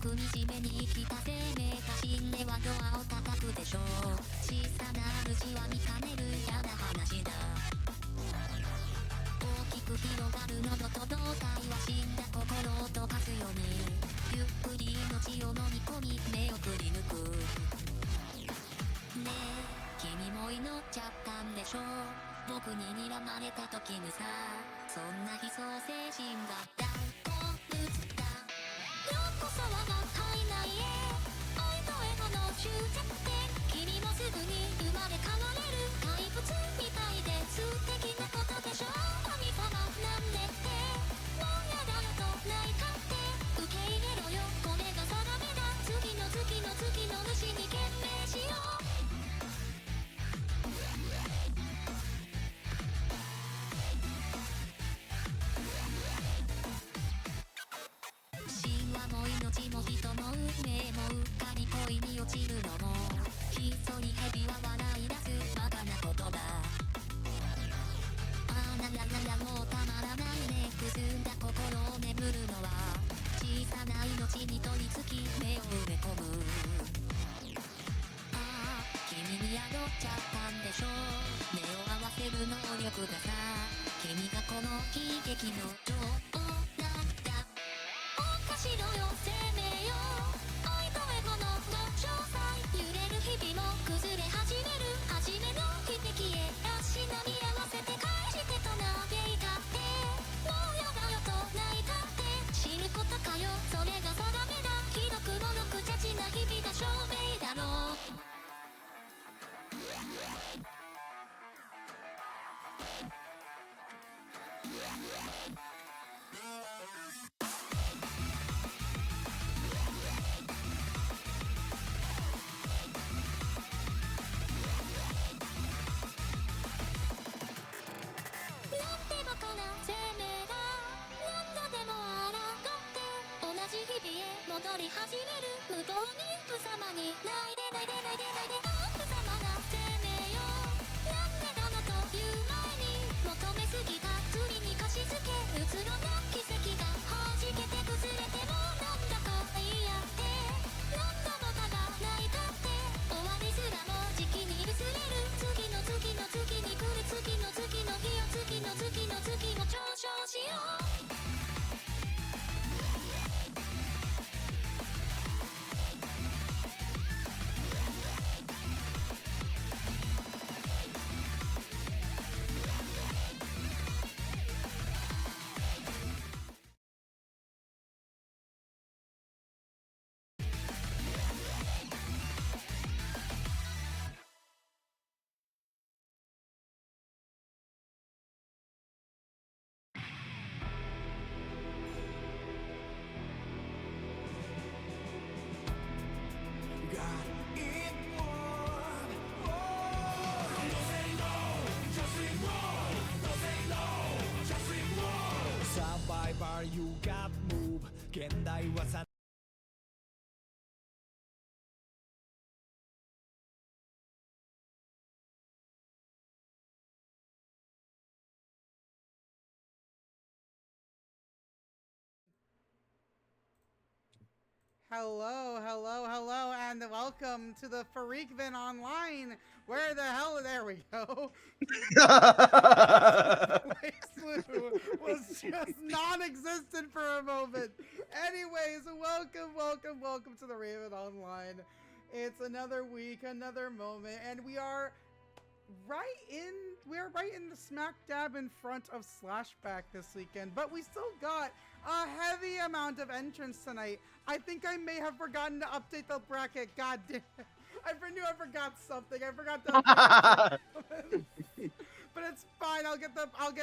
く惨めに生きた生命が死んではドアを叩くでしょう。小さな主は見かねる嫌な話だ。大きく広がる喉と胴体は死んだ心を溶かすようにゆっくり命を飲み込み目をくり抜く。ねえ君も祈っちゃったんでしょ。僕に睨まれた時にさ、そんな悲壮精神がダウンと映った。ようこそ我が体内へ、愛と笑顔の終着点。君もすぐに生まれ変われる怪物みたいで素敵なことでしょ。神様なんでってもうやだよと泣いたって受け入れろよ、これが定めだ。次の月の月の主に懸命しよう。神話も命も人も運命もうっかり恋に落ちるのもひっそり蛇は笑い出すバカなことだ。あららららもうたまらないね。くすんだ心を眠るのは小さな命に取り付き目を埋め込む。ああ君に宿っちゃったんでしょ。目を合わせる能力がさ、君がこの悲劇の女王なんだ。おかしろよ生命よ、愛とエゴのご詳細。揺れる日々も崩れ始める初めの悲劇へ足並み合わせて返してと嘆いたってもうやだよと泣いたって知ることかよ、それが定めだ。ひどくもろくちゃちな日々が証明だろう。なんてバカな生命だ。何度でも抗って同じ日々へ戻り始める無謀に無様に泣いで泣いで泣いで泣いで無様な生命よ。なんでだのという前に求めすぎた罪に貸し付けうつろな奇跡が弾けて崩れてもなんだか言い合って何度もただ泣いたって終わりすらもじきに薄れる。次の次の次に来る次の次の日を次の次の次を嘲笑しよう。You got move 現代はさHello, hello, hello, and welcome to the PhoKingAzn Online. Where the hell? There we go. Was just non-existent for a moment. Anyways, welcome to the Raven Online. It's another week, another moment, and we're right in the smack dab in front of Slashback this weekend, but we still got a heavy amount of entrants tonight. I think I may have forgotten to update the bracket. God damn. I knew I forgot something. I forgot to update but it's fine. I'll get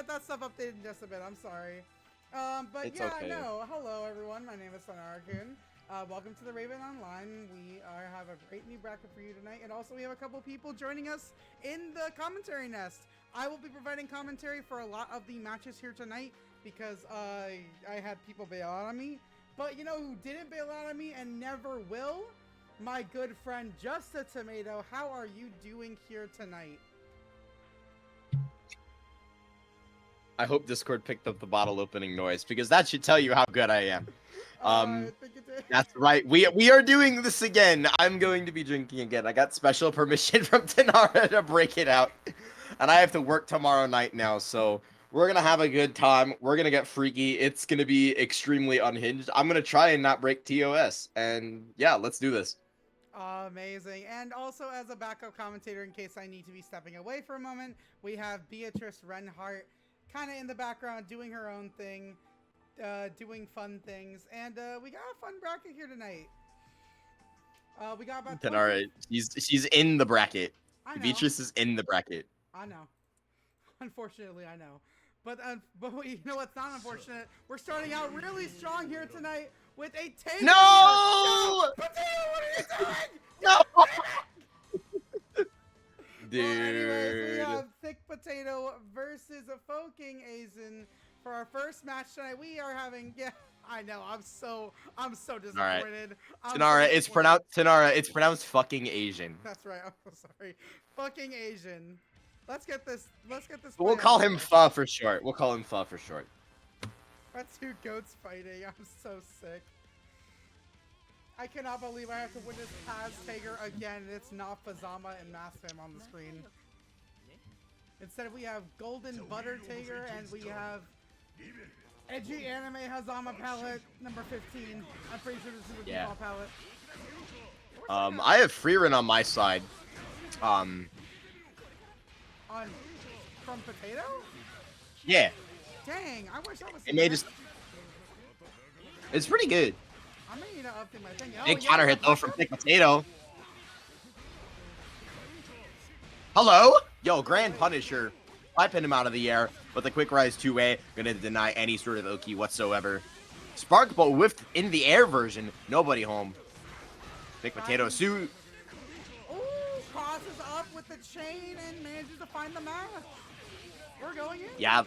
that stuff updated in just a bit. I'm sorry. But It's yeah, okay. no. Hello everyone. My name is Tenarakunn. Welcome to the Raven Online. We have a great new bracket for you tonight, and also we have a couple people joining us in the commentary nest. I will be providing commentary for a lot of the matches here tonight because I had people bail out on me. But you know who didn't bail out on me and never will? My good friend JustATomato. How are you doing here tonight? I hope Discord picked up the bottle opening noise because that should tell you how good I am. That's right. We are doing this again. I'm going to be drinking again. I got special permission from Tenara to break it out. And I have to work tomorrow night now, so we're going to have a good time. We're going to get freaky. It's going to be extremely unhinged. I'm going to try and not break TOS. And yeah, let's do this. Amazing. And also as a backup commentator, in case I need to be stepping away for a moment, we have Beatrice Renhart kind of in the background doing her own thing, doing fun things. And we got a fun bracket here tonight. We got about Tenara, she's in the bracket. I know. Beatrice is in the bracket. I know. Unfortunately, I know. But you know what's not unfortunate? We're starting out really strong here tonight with a takeover. No! Potato, what are you doing? No! Dude. Well, anyways, we have ThiccPotato versus a PhoKingAzn for our first match tonight. We are having, yeah, I know, I'm so disappointed. Right. Tenara, it's pronounced fucking Asian. That's right. I'm so sorry. PhoKingAzn. Let's get this. We'll call him Pho for short. That's two goats fighting. I'm so sick. I cannot believe I have to witness Paz Tager again, and it's not Fuzzama and Massfam on the screen. Instead, we have Golden Butter Tager, and we have Edgy Anime Hazama palette number 15. I'm pretty sure this is a default palette. I have free run on my side. From Potato? Yeah. Dang, I wish I was. It may just. It's pretty good. I may need to update my thing. Big counter hit though from ThiccPotato. Hello? Yo, Grand Punisher. I pinned him out of the air, but the quick rise 2A gonna deny any sort of Oki whatsoever. Sparkbolt whiffed in the air version. Nobody home. ThiccPotato suit. Ooh, crosses up with the chain and manages to find the match. We're going in. Yeah.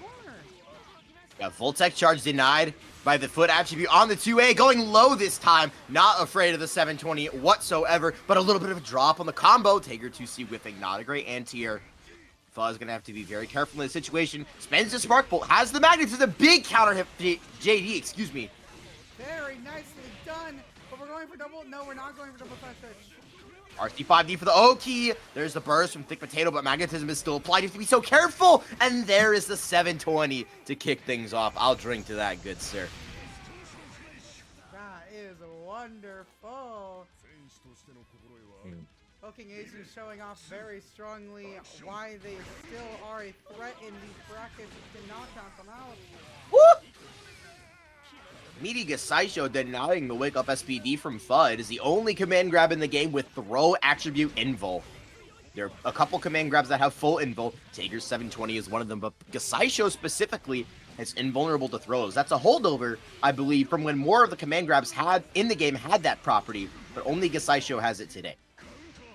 Voltec charge denied by the foot attribute on the 2A. Going low this time. Not afraid of the 720 whatsoever, but a little bit of a drop on the combo. Tager 2C whiffing. Not a great anti-air. Fuzz gonna have to be very careful in this situation. Spends the Sparkbolt. Has the Magnets. It's a big counter hit. JD, excuse me. Very nicely done. But we're going for double. No, we're not going for double touch switch. RC5D for the Oki. There's the burst from ThiccPotato, but magnetism is still applied. You have to be so careful. And there is the 720 to kick things off. I'll drink to that, good sir. That is wonderful. PhoKingAzn showing off very strongly why they still are a threat in these brackets. You cannot count them out. Woo! Meaty Gasaisho denying the wake up SPD from FUD is the only command grab in the game with throw attribute invul. There are a couple command grabs that have full invul. Tager's 720 is one of them, but Gasaisho specifically is invulnerable to throws. That's a holdover, I believe, from when more of the command grabs had in the game had that property, but only Gasaisho has it today.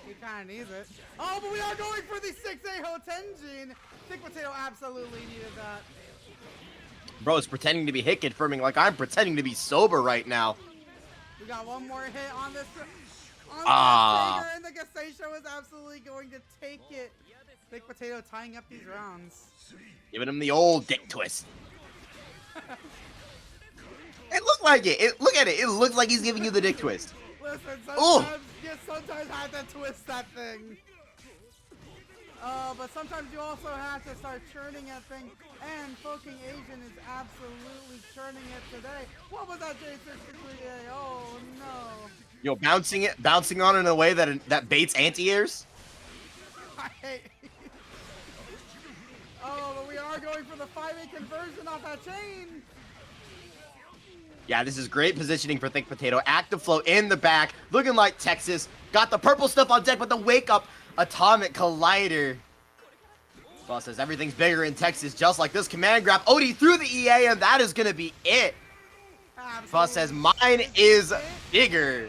He kind of needs it. Oh, but we are going for the 6A Hotenjin. ThiccPotato absolutely needed that. Bro, it's pretending to be hit confirming like I'm pretending to be sober right now. We got one more hit on this. Tager, and the Gasaisho is absolutely going to take it. ThiccPotato tying up these rounds. Giving him the old dick twist. It looked like it. Look at it. It looks like he's giving you the dick twist. Listen, sometimes you sometimes have to twist that thing. But sometimes you also have to start churning that thing, and PhoKingAzn is absolutely churning it today. What was that J63A? Oh no! Yo, bouncing on in a way that baits anti-airs. I hate. Oh, but we are going for the 5A conversion off that chain. Yeah, this is great positioning for ThiccPotato. Active flow in the back, looking like Texas. Got the purple stuff on deck, but the wake up atomic collider. Boss says everything's bigger in Texas, just like this command grab. Odie through the EA, and that is gonna be it. Boss says mine is bigger.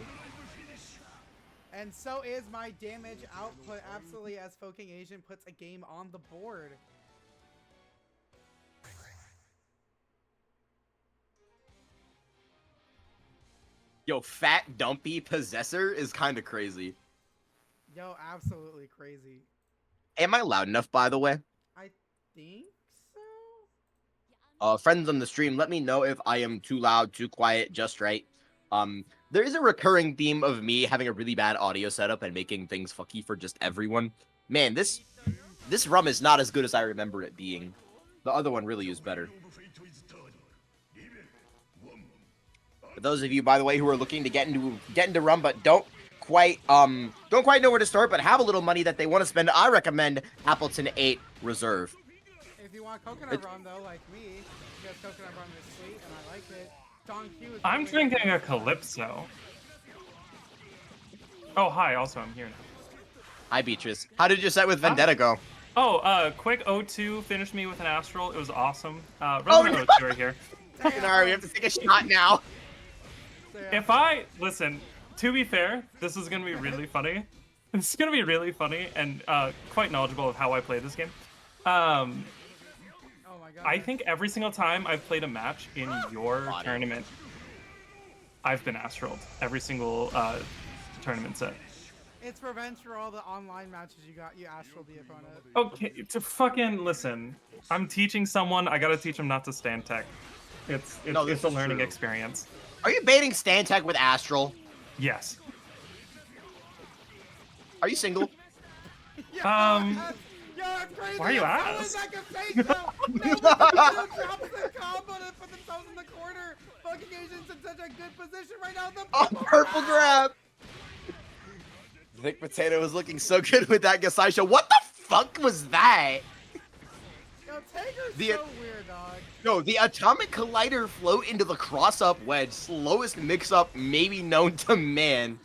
And so is my damage output, absolutely, as PhoKingAzn puts a game on the board. Yo, fat dumpy possessor is kind of crazy. Yo, absolutely crazy. Am I loud enough, by the way? I think so. Friends on the stream, let me know if I am too loud, too quiet, just right. There is a recurring theme of me having a really bad audio setup and making things fucky for just everyone. Man, this rum is not as good as I remember it being. The other one really is better. For those of you, by the way, who are looking to get into rum but don't quite know where to start, but have a little money that they want to spend, I recommend Appleton 8 Reserve. If you want coconut rum, though, like me, because coconut rum is sweet and I like it. Don Q is I'm drinking a Calypso. Oh, hi. Also, I'm here now. Hi, Beatrice. How did your set with Vendetta go? Oh, quick 0-2 finished me with an Astral. It was awesome. Oh, No. 0-2 right here. Alright, we have to take a shot now. If I listen, to be fair, this is gonna be really funny. This is gonna be really funny and quite knowledgeable of how I play this game. Oh my god. I think every single time I've played a match in your tournament, I've been Astraled. Every single tournament set. It's revenge for all the online matches you astral the opponent. Okay, to fucking listen. I'm teaching someone. I gotta teach them not to stand tech. It's a learning experience. Are you baiting Stantec with Astral? Yes. Are you single? Yo, that's crazy. Why are you It's ass? like a fake though. Nobody drops the combo to put themselves in the corner. PhoKingAzn's in such a good position right now. The Purple grab. ThiccPotato was looking so good with that Gasaisha. What the fuck was that? Yo, Taker's so weird, dog. No, the Atomic Collider float into the cross-up wedge. Slowest mix-up maybe known to man.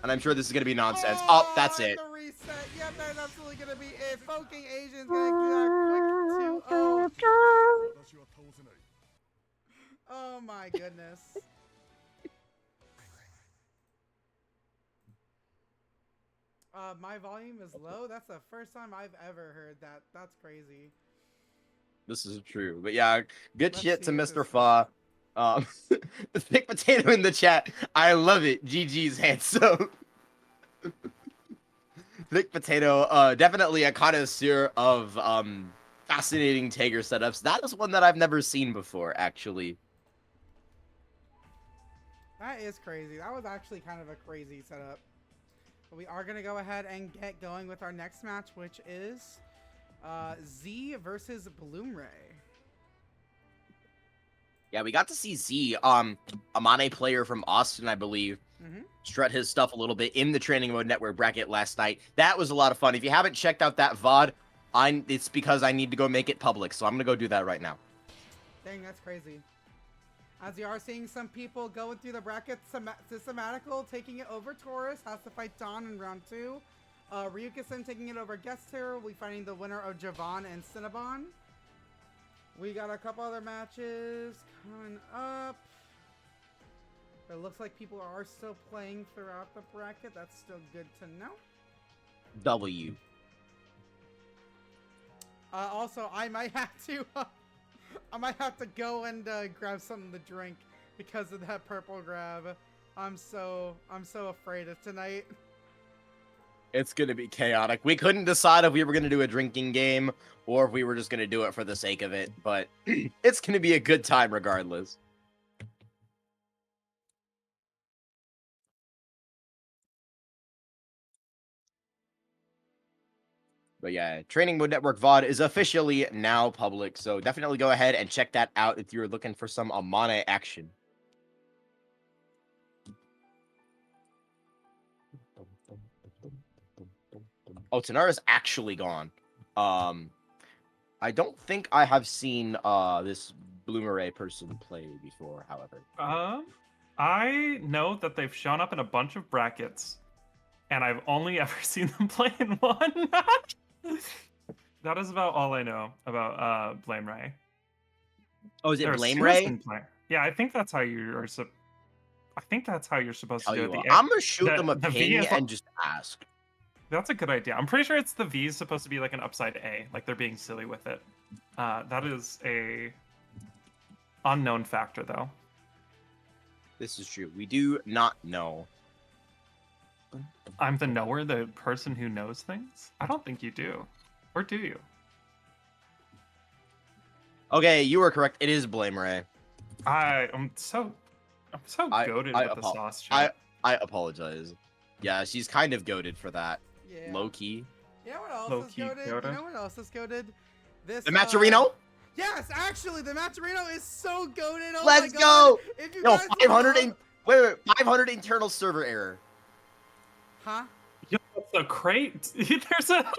And I'm sure this is going to be nonsense. Oh, that's it. The reset. Yep, that's absolutely going to be it. PhoKingAzn's going to get a quick 2-0. Oh my goodness. My volume is low. That's the first time I've ever heard that. That's crazy. This is true. But yeah, good Let's shit to see if Mr. this- Fa. The ThiccPotato in the chat. I love it. GG's handsome. ThiccPotato, definitely a connoisseur of fascinating Tager setups. That is one that I've never seen before, actually. That is crazy. That was actually kind of a crazy setup. But we are going to go ahead and get going with our next match, which is Z versus Blvmeray. Yeah, we got to see Z, Amane player from Austin, I believe, strut his stuff a little bit in the Training Mode Network bracket last night. That was a lot of fun. If you haven't checked out that VOD, it's because I need to go make it public, so I'm going to go do that right now. Dang, that's crazy. As you are seeing some people going through the bracket, Systematical taking it over Taurus, has to fight Dawn in round 2. Ryukasen taking it over Guester, we'll be fighting the winner of Jahvahn and Cinnabon. We got a couple other matches coming up. It looks like people are still playing throughout the bracket. That's still good to know. W. Also, I might have to go and grab something to drink because of that purple grab. I'm so afraid of tonight. It's going to be chaotic. We couldn't decide if we were going to do a drinking game or if we were just going to do it for the sake of it, but it's going to be a good time regardless. But yeah, Training Mode Network VOD is officially now public, so definitely go ahead and check that out if you're looking for some Amane action. Oh, Tanara's actually gone. I don't think I have seen this Blvmeray person play before, however. I know that they've shown up in a bunch of brackets, and I've only ever seen them play in one match. That is about all I know about Blvmeray. Oh, is it Or Blvmeray? Susan play. Yeah, I think that's how you are. I think that's how you're supposed to do it. I'm gonna shoot them a the V ping is and just ask. That's a good idea. I'm pretty sure it's the V is supposed to be like an upside A, like they're being silly with it. That is a unknown factor, though. This is true. We do not know. I'm the knower, the person who knows things? I don't think you do. Or do you? Okay, you were correct. It is Blvmeray. I'm so goated with the sauce chat. I apologize. Yeah, she's kind of goated for that. Yeah. Low key. You know what else Low-key is goated? goated? You know what else is goated? This The Matcherino? Yes, actually, the Matcherino is so goated. Oh Let's my go! God. If you Yo, guys 500 don't know- wait, 500 internal server error. Huh? Yo, that's a crate. There's a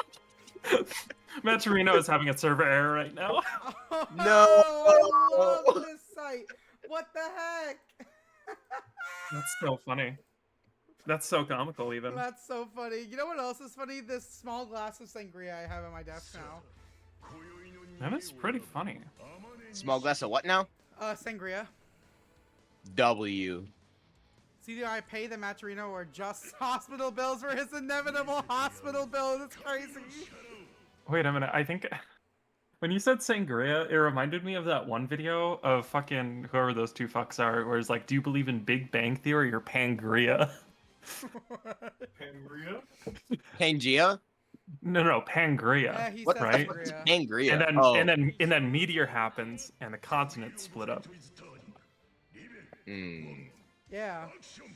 Matcherino is having a server error right now. Oh, No. I love this site. What the heck? That's so funny. That's so comical, even. That's so funny. You know what else is funny? This small glass of sangria I have on my desk now. That is pretty funny. Small glass of what now? Sangria. W. See, do I pay the Matcherino or just hospital bills for his inevitable hospital bills? It's crazy. Wait a minute. I think when you said sangria, it reminded me of that one video of fucking whoever those two fucks are, where it's like, do you believe in Big Bang Theory or Pangria? Pangria? Pangea? No, Pangria. Yeah, he What said the right? fuck is sangria. Pangria? And then, Oh. and then meteor happens, and the continent split up. Yeah.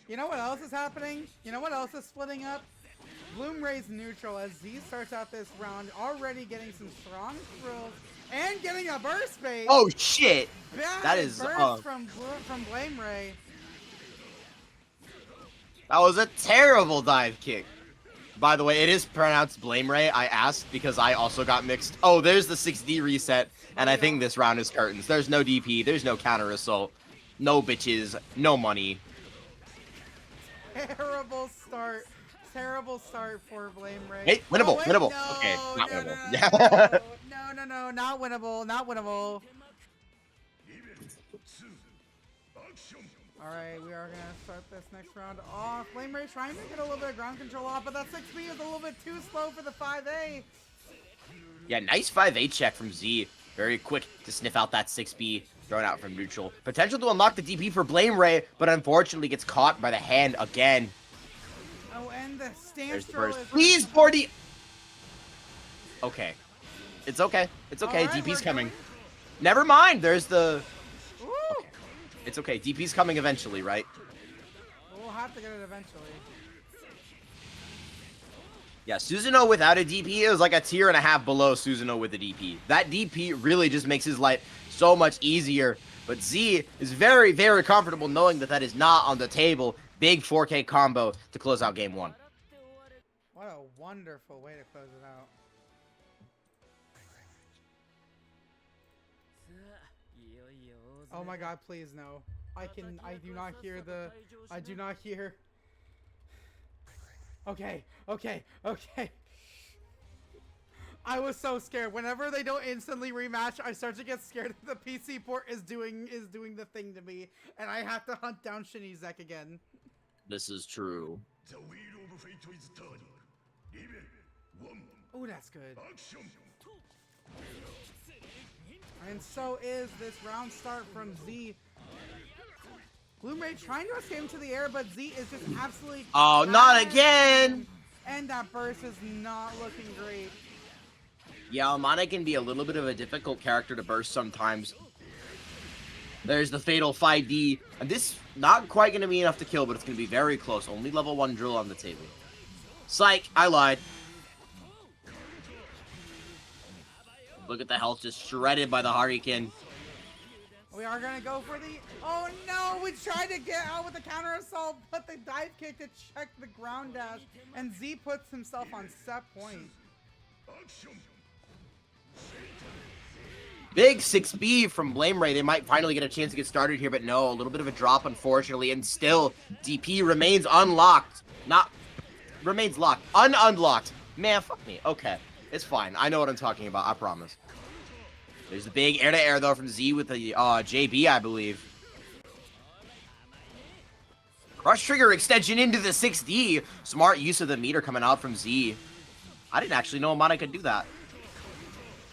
You know what else is happening? You know what else is splitting up? Blvmeray's neutral as Z starts out this round already getting some strong thrills and getting a burst bait. Oh shit! Bad that is, burst from Blvmeray. That was a terrible dive kick. By the way, it is pronounced Blvmeray. I asked because I also got mixed. Oh, there's the 6D reset, and I think this round is curtains. There's no DP, there's no counter assault, no bitches, no money. Terrible start. Terrible start for Blvmeray. Hey, winnable, Oh, wait, winnable. no, Okay, not no, winnable. no, Yeah. no, not winnable, not winnable. Alright, we are going to start this next round off. Blvmeray trying to get a little bit of ground control off, but that 6B is a little bit too slow for the 5A. Yeah, nice 5A check from Z. Very quick to sniff out that 6B thrown out from neutral. Potential to unlock the DP for Blvmeray, but unfortunately gets caught by the hand again. Oh, and the There's the standstill burst. is... Please, 40. Okay. It's okay. It's okay. Alright, DP's we're coming. going. Never mind. There's the... Ooh. Okay. It's okay. DP's coming eventually, right? We'll have to get it eventually. Yeah, Susano'o without a DP is like a tier and a half below Susano'o with a DP. That DP really just makes his life so much easier. But Z is very, very comfortable knowing that that is not on the table. Big 4K combo to close out game one. What a wonderful way to close it out. Oh my god, please no. I do not hear the... I do not hear... Okay. I was so scared. Whenever they don't instantly rematch, I start to get scared that the PC port is doing the thing to me, and I have to hunt down Shinizek again. This is true. Oh, that's good. And so is this round start from Z. Blvmeray trying to escape into the air, but Z is just absolutely... Oh, not crashing. again! And that burst is not looking great. Yeah, Amane can be a little bit of a difficult character to burst sometimes. There's the fatal 5D. And this not quite going to be enough to kill, but it's going to be very close. Only level 1 drill on the table. Psych, I lied. Look at the health just shredded by the Hurricane. We are going to go for the... Oh no, we tried to get out with the counter assault, but the dive kick to check the ground dash. And Z puts himself on set point. Big 6B from Blvmeray. They might finally get a chance to get started here, but no, a little bit of a drop, unfortunately, and still, DP remains unlocked. Remains locked. Unlocked. Man, fuck me. Okay, it's fine. I know what I'm talking about, I promise. There's the big air-to-air, though, from Z with the JB, I believe. Crush trigger extension into the 6D. Smart use of the meter coming out from Z. I didn't actually know Amane could do that.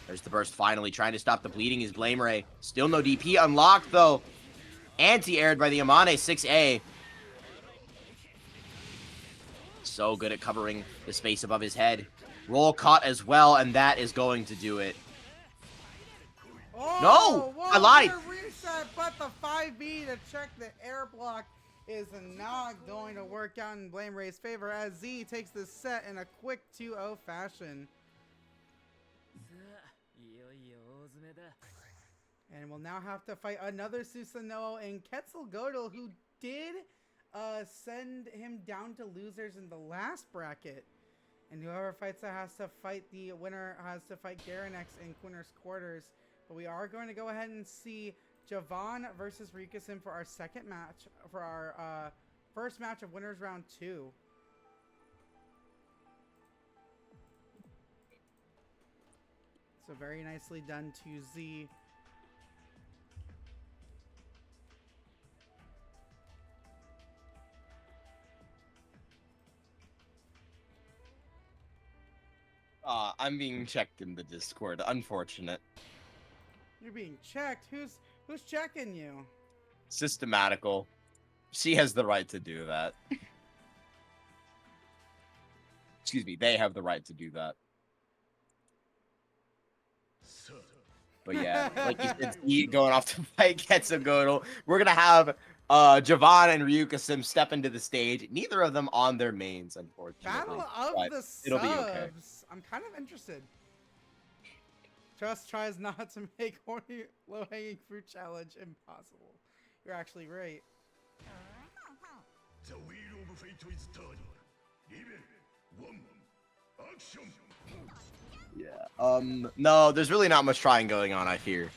There's the burst finally. Trying to stop the bleeding is Blvmeray. Still no DP unlocked, though. Anti-aired by the Amane 6A. So good at covering the space above his head. Roll caught as well, and that is going to do it. Oh, whoa, I lied. Reset, but the 5B to check the air block is not going to work out in Blvmeray's favor as Z takes this set in a quick 2-0 fashion. And we'll now have to fight another Susano'o and Quetzalgoatl, who did send him down to losers in the last bracket. And whoever fights that has to fight the winner, has to fight Garanex in winner's quarters. But we are going to go ahead and see Jahvahn versus RealLifeMicBoy for our second match, for our first match of winners round 2. So very nicely done to Z. I'm being checked in the Discord. Unfortunate. You're being checked? Who's checking you? Systematical. She has the right to do that. Excuse me, they have the right to do that. But yeah, like you said, Steve going off to fight Quetzalgoatl. We're gonna have Jahvahn and RealLifeMicBoy step into the stage. Neither of them on their mains, unfortunately. Battle of but the subs. it'll be okay. I'm kind of interested. Just tries not to make horny low-hanging fruit challenge impossible. You're actually right. The wheel of fate is turning. Level 1. Action. Yeah. No, there's really not much trying going on, I fear.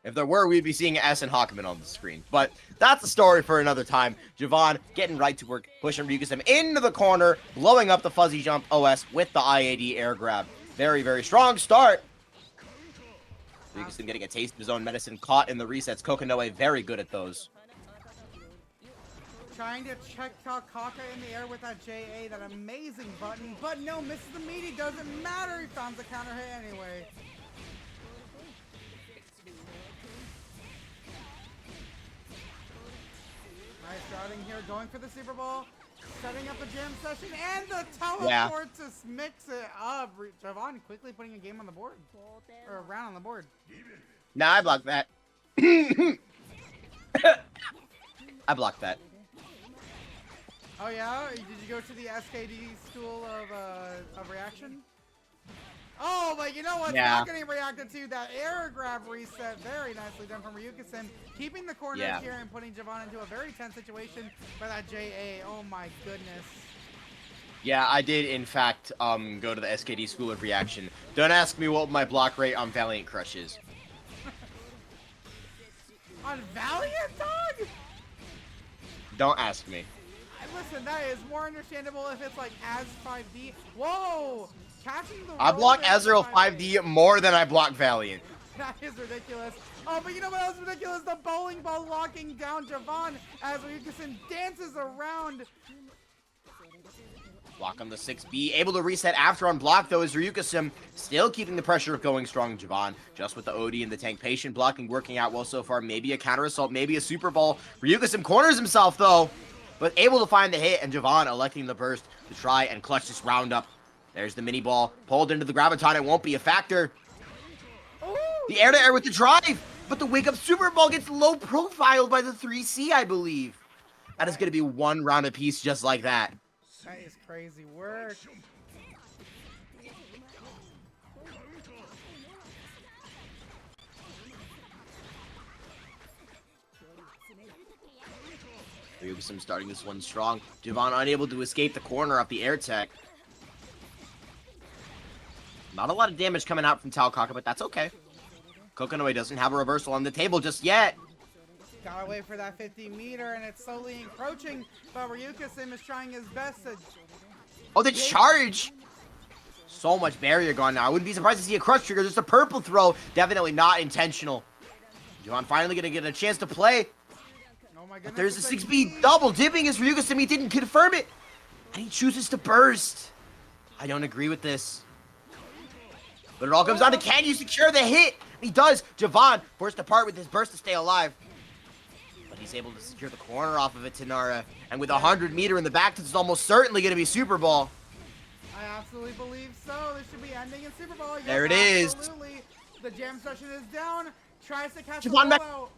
If there were, we'd be seeing S and Hawkman on the screen. But that's a story for another time. Jahvahn getting right to work, pushing RealLifeMicBoy into the corner, blowing up the fuzzy jump OS with the IAD air grab. Very, very strong start. RealLifeMicBoy getting a taste of his own medicine, caught in the resets. Kokonoe very good at those. Trying to check Taokaka in the air with that JA, that amazing button, but no, misses the meaty, doesn't matter, he found the counter hit anyway. Nice routing here, going for the Super Bowl, setting up a jam session, and the teleport to mix it up. Jahvahn quickly putting a game on the board, or a round on the board. Nah, I blocked that. I blocked that. Oh yeah? Did you go to the SKD school of reaction? Oh, but you know what's not getting reacted to? That air grab reset. Very nicely done from RealLifeMicBoy. Keeping the corner here and putting Jahvahn into a very tense situation by that JA. Oh my goodness. Yeah, I did, in fact, go to the SKD School of Reaction. Don't ask me what my block rate on Valiant Crush is. On Valiant, dog? Don't ask me. Listen, that is more understandable if it's like as 5D. Whoa! Catching the I block Ezreal 5D more than I block Valiant. That is ridiculous. Oh, but you know what else is ridiculous? The bowling ball locking down Jahvahn as RealLifeMicBoy dances around. Block on the 6B. Able to reset after on block, though, is RealLifeMicBoy still keeping the pressure of going strong. Jahvahn just with the OD and the tank patient blocking working out well so far. Maybe a counter assault, maybe a super ball. RealLifeMicBoy corners himself, though, but able to find the hit, and Jahvahn electing the burst to try and clutch this round up. There's the mini ball pulled into the graviton. It won't be a factor. The air to air with the drive, but the wake up super ball gets low profiled by the 3C, I believe. That is going to be one round apiece just like that. That is crazy work. RealLifeMicBoy starting this one strong. Jahvahn unable to escape the corner off the air tech. Not a lot of damage coming out from Taokaka, but that's okay. Kokonoe doesn't have a reversal on the table just yet. Gotta wait for that 50-meter, and it's slowly encroaching, but RealLifeMicBoy is trying his best to... Oh, the charge! So much barrier gone now. I wouldn't be surprised to see a crush trigger. Just a purple throw. Definitely not intentional. Jahvahn finally gonna get a chance to play. Oh my goodness, But there's a 6B double dipping as RealLifeMicBoy didn't confirm it. And he chooses to burst. I don't agree with this. But it all comes down to, can you secure the hit? He does. Jahvahn forced apart with his burst to stay alive. But he's able to secure the corner off of it, Tenara. And with 100 meter in the back, this is almost certainly going to be Super Ball. I absolutely believe so. This should be ending in Super Bowl. Yes, There it is. Absolutely. The jam session is down. Tries to catch the Jahvahn ball out.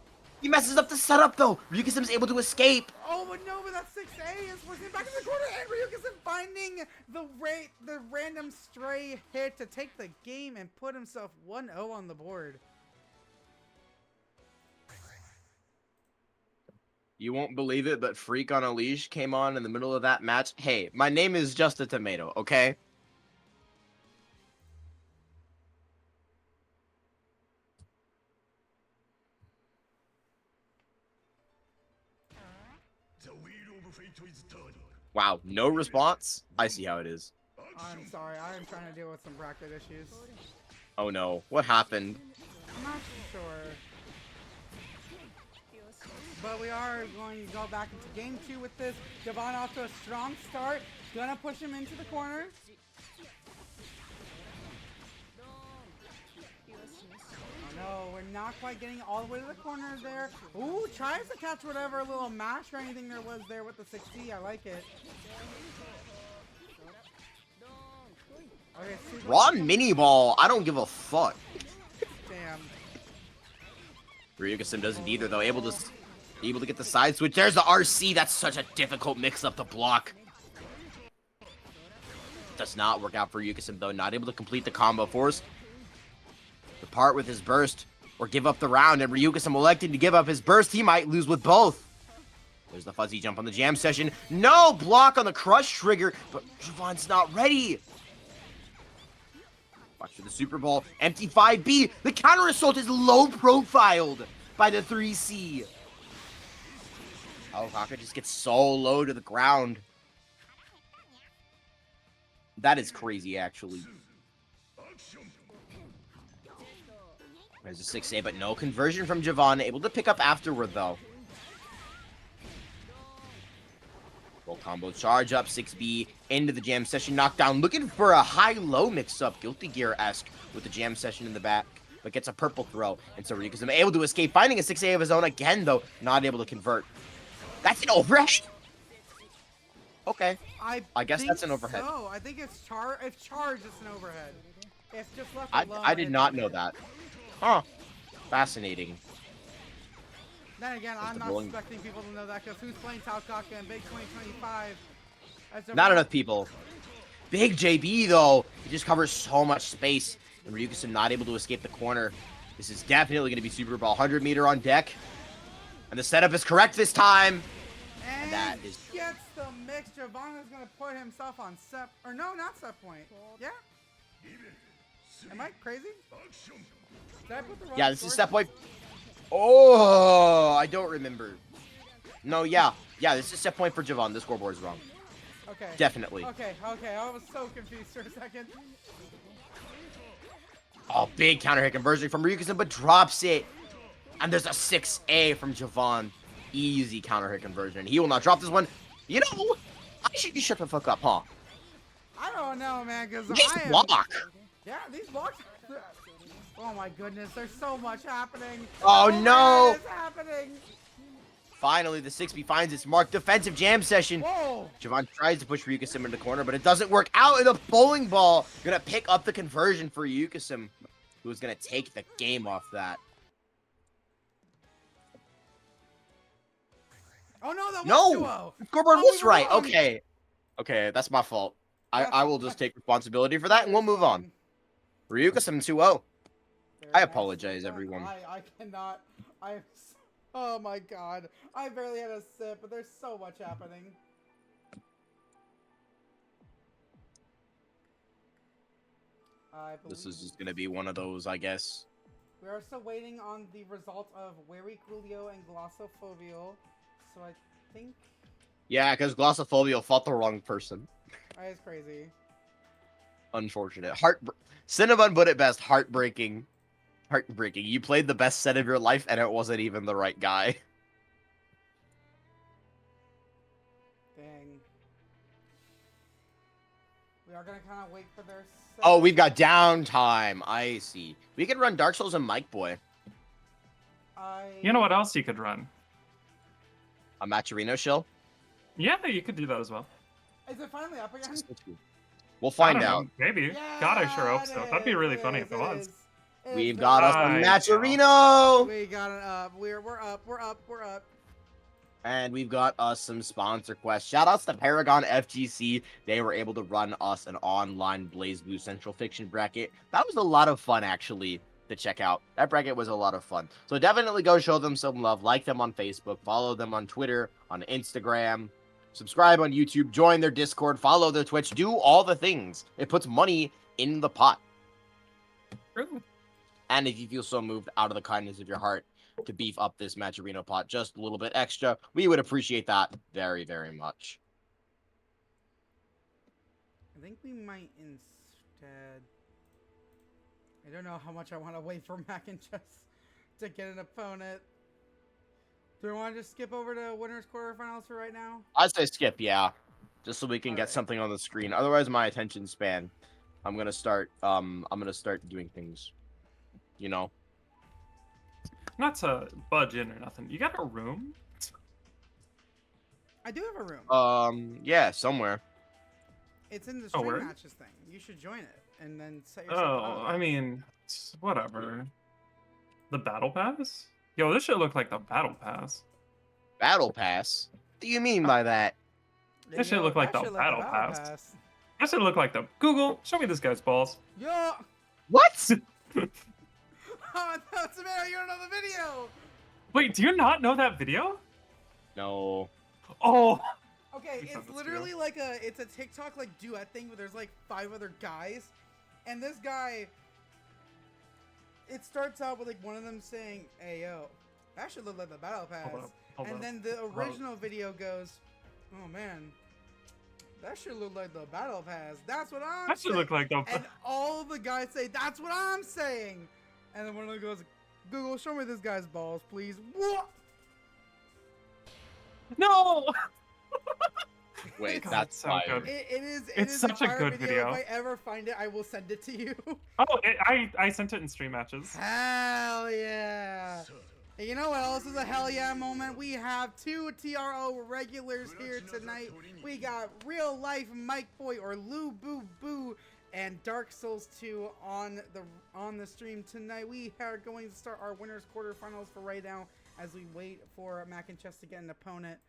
He messes up the setup though. Ryukisim's able to escape. Oh, but no, but that 6A is forcing him back in the corner, and Ryukisim finding the random stray hit to take the game and put himself 1-0 on the board. You won't believe it, but Freak on a Leash came on in the middle of that match. Hey, my name is JustATomato, okay? The wheel of fate is turning. Wow, no response? I see how it is. I'm sorry, I'm trying to deal with some bracket issues. Oh no, what happened? I'm not sure. But we are going to go back into game 2 with this. Jahvahn off to a strong start. Gonna push him into the corner. Oh no, we're not quite getting all the way to the corner there. Ooh, tries to catch whatever little mash or anything there was there with the 6C. I like it. Okay, Ron mini ball. I don't give a fuck. Damn. Ryukisim doesn't either though. Able to get the side switch. There's the RC. That's such a difficult mix-up to block. Does not work out for Ryukisim though. Not able to complete the combo. Forced to part with his burst or give up the round. And Ryukisim elected to give up his burst. He might lose with both. There's the fuzzy jump on the jam session. No block on the crush trigger, but Jahvahn's not ready. Watch for the Super Bowl. Empty 5B. The counter assault is low profiled by the 3C. Taokaka just gets so low to the ground. That is crazy, actually. There's a 6A, but no conversion from Jahvahn. Able to pick up afterward, though. Full combo charge up, 6B into the jam session knockdown. Looking for a high-low mix-up, Guilty Gear-esque with the jam session in the back. But gets a purple throw. And so Ryukisim able to escape, finding a 6A of his own again, though. Not able to convert. That's an overhead? Okay. I guess that's an overhead. So. I think it's if charged, it's an overhead. If just left alone, I did it's not a know hit. that. Huh. Fascinating. Then again, That's I'm the not bowling. expecting people to know that because who's playing Taokaka in Big 2025? Not enough people. Big JB, though. He just covers so much space. And Ryukisim not able to escape the corner. This is definitely going to be Super Bowl. 100 meter on deck. And the setup is correct this time. And that is- gets the mix. Jahvahn is going to put himself on set. Or no, not set point. Yeah? Am I crazy? Did I put the wrong Yeah, this is score? set point. Oh, I don't remember. No, yeah. Yeah, this is set point for Jahvahn. The scoreboard is wrong. Okay. Definitely. Okay, I was so confused for a second. Oh, big counter hit conversion from Ryukisim, but drops it. And there's a 6A from Jahvahn. Easy counter hit conversion. He will not drop this one. You know, I should you shut the fuck up, huh? I don't know, man, because Nice I am... block. Yeah, these blocks... Oh my goodness, there's so much happening. Oh, no. What is happening? Finally, the 6B finds its mark. Defensive jam session. Whoa. Jahvahn tries to push Ryukisim into the corner, but it doesn't work out. And the bowling ball gonna pick up the conversion for Ryukisim, who's gonna take the game off that. Oh no, that was No! 2-0. The scoreboard Oh, was we were right. wrong. Okay. Okay, that's my fault. I will just take responsibility for that, and we'll move on. Ryukisim 2-0. Very I nice. apologize, everyone. I cannot. Oh my god. I barely had a sip, but there's so much happening. This is just gonna be one of those, I guess. We are still waiting on the result of warycoolio and glossophobia. So I think Yeah, because Glossophobia fought the wrong person. that is crazy. Unfortunate. Cinnamon put it best. Heartbreaking. Heartbreaking. You played the best set of your life, and it wasn't even the right guy. Dang. We are gonna kind of wait for their. Oh, we've got downtime. I see. We could run Dark Souls and MicBoy. You know what else you could run? A Maturino shell. Yeah, you could do that as well. Is it finally up again? We'll I find don't out. know, maybe. God, I sure hope so. That'd be really funny if it was. We've got us a Nice. Matcherino! We got it up. We're up. We're up. We're up. And we've got us some sponsor quests. Shoutouts to Paragon FGC. They were able to run us an online BlazBlue Central Fiction bracket. That was a lot of fun, actually, to check out. That bracket was a lot of fun. So definitely go show them some love. Like them on Facebook. Follow them on Twitter, on Instagram. Subscribe on YouTube. Join their Discord. Follow their Twitch. Do all the things. It puts money in the pot. True. And if you feel so moved out of the kindness of your heart to beef up this Matcherino pot just a little bit extra, we would appreciate that very, very much. I think we might instead. I don't know how much I want to wait for Maknchess to get an opponent. Do we want to just skip over to winners quarterfinals for right now? I'd say skip, yeah. Just so we can get Alright. something on the screen. Otherwise, my attention span. I'm gonna start doing things. You know? Not to budge in or nothing. You got a room? I do have a room. Yeah, somewhere. It's in the Oh, stream where? matches thing. You should join it and then set yourself Oh, up. I mean, whatever. The battle pass? Yo, this should look like the battle pass. Battle Pass? What do you mean by that? Yeah, should yo, look like that the shit battle pass. pass. That should look like the Google. Show me this guy's balls. Yo! What? Oh, no, Tomato, you don't know the video! Wait, do you not know that video? No. Oh, Okay, You sent it's this literally like it's a TikTok like duet thing where there's like 5 other guys, and this guy, it starts out with like one of them saying, "Hey yo, that should look like the battle pass," hold and up. then the original video goes, "Oh man, that should look like the battle pass. That's what I'm that should saying." look like the. And all the guys say, "That's what I'm saying," and then one of them goes, "Google, show me this guy's balls, please." What? No. Wait, God, that's so fire. good. It is. It's is such a fire good video. If I ever find it, I will send it to you. Oh, I sent it in stream matches. Hell yeah! And you know what else is a hell yeah moment? We have 2 TRO regulars here tonight. We got RealLifeMicBoy or Lou Boo Boo and Dark Souls 2 on the stream tonight. We are going to start our winners quarterfinals for right now as we wait for Maknchess to get an opponent.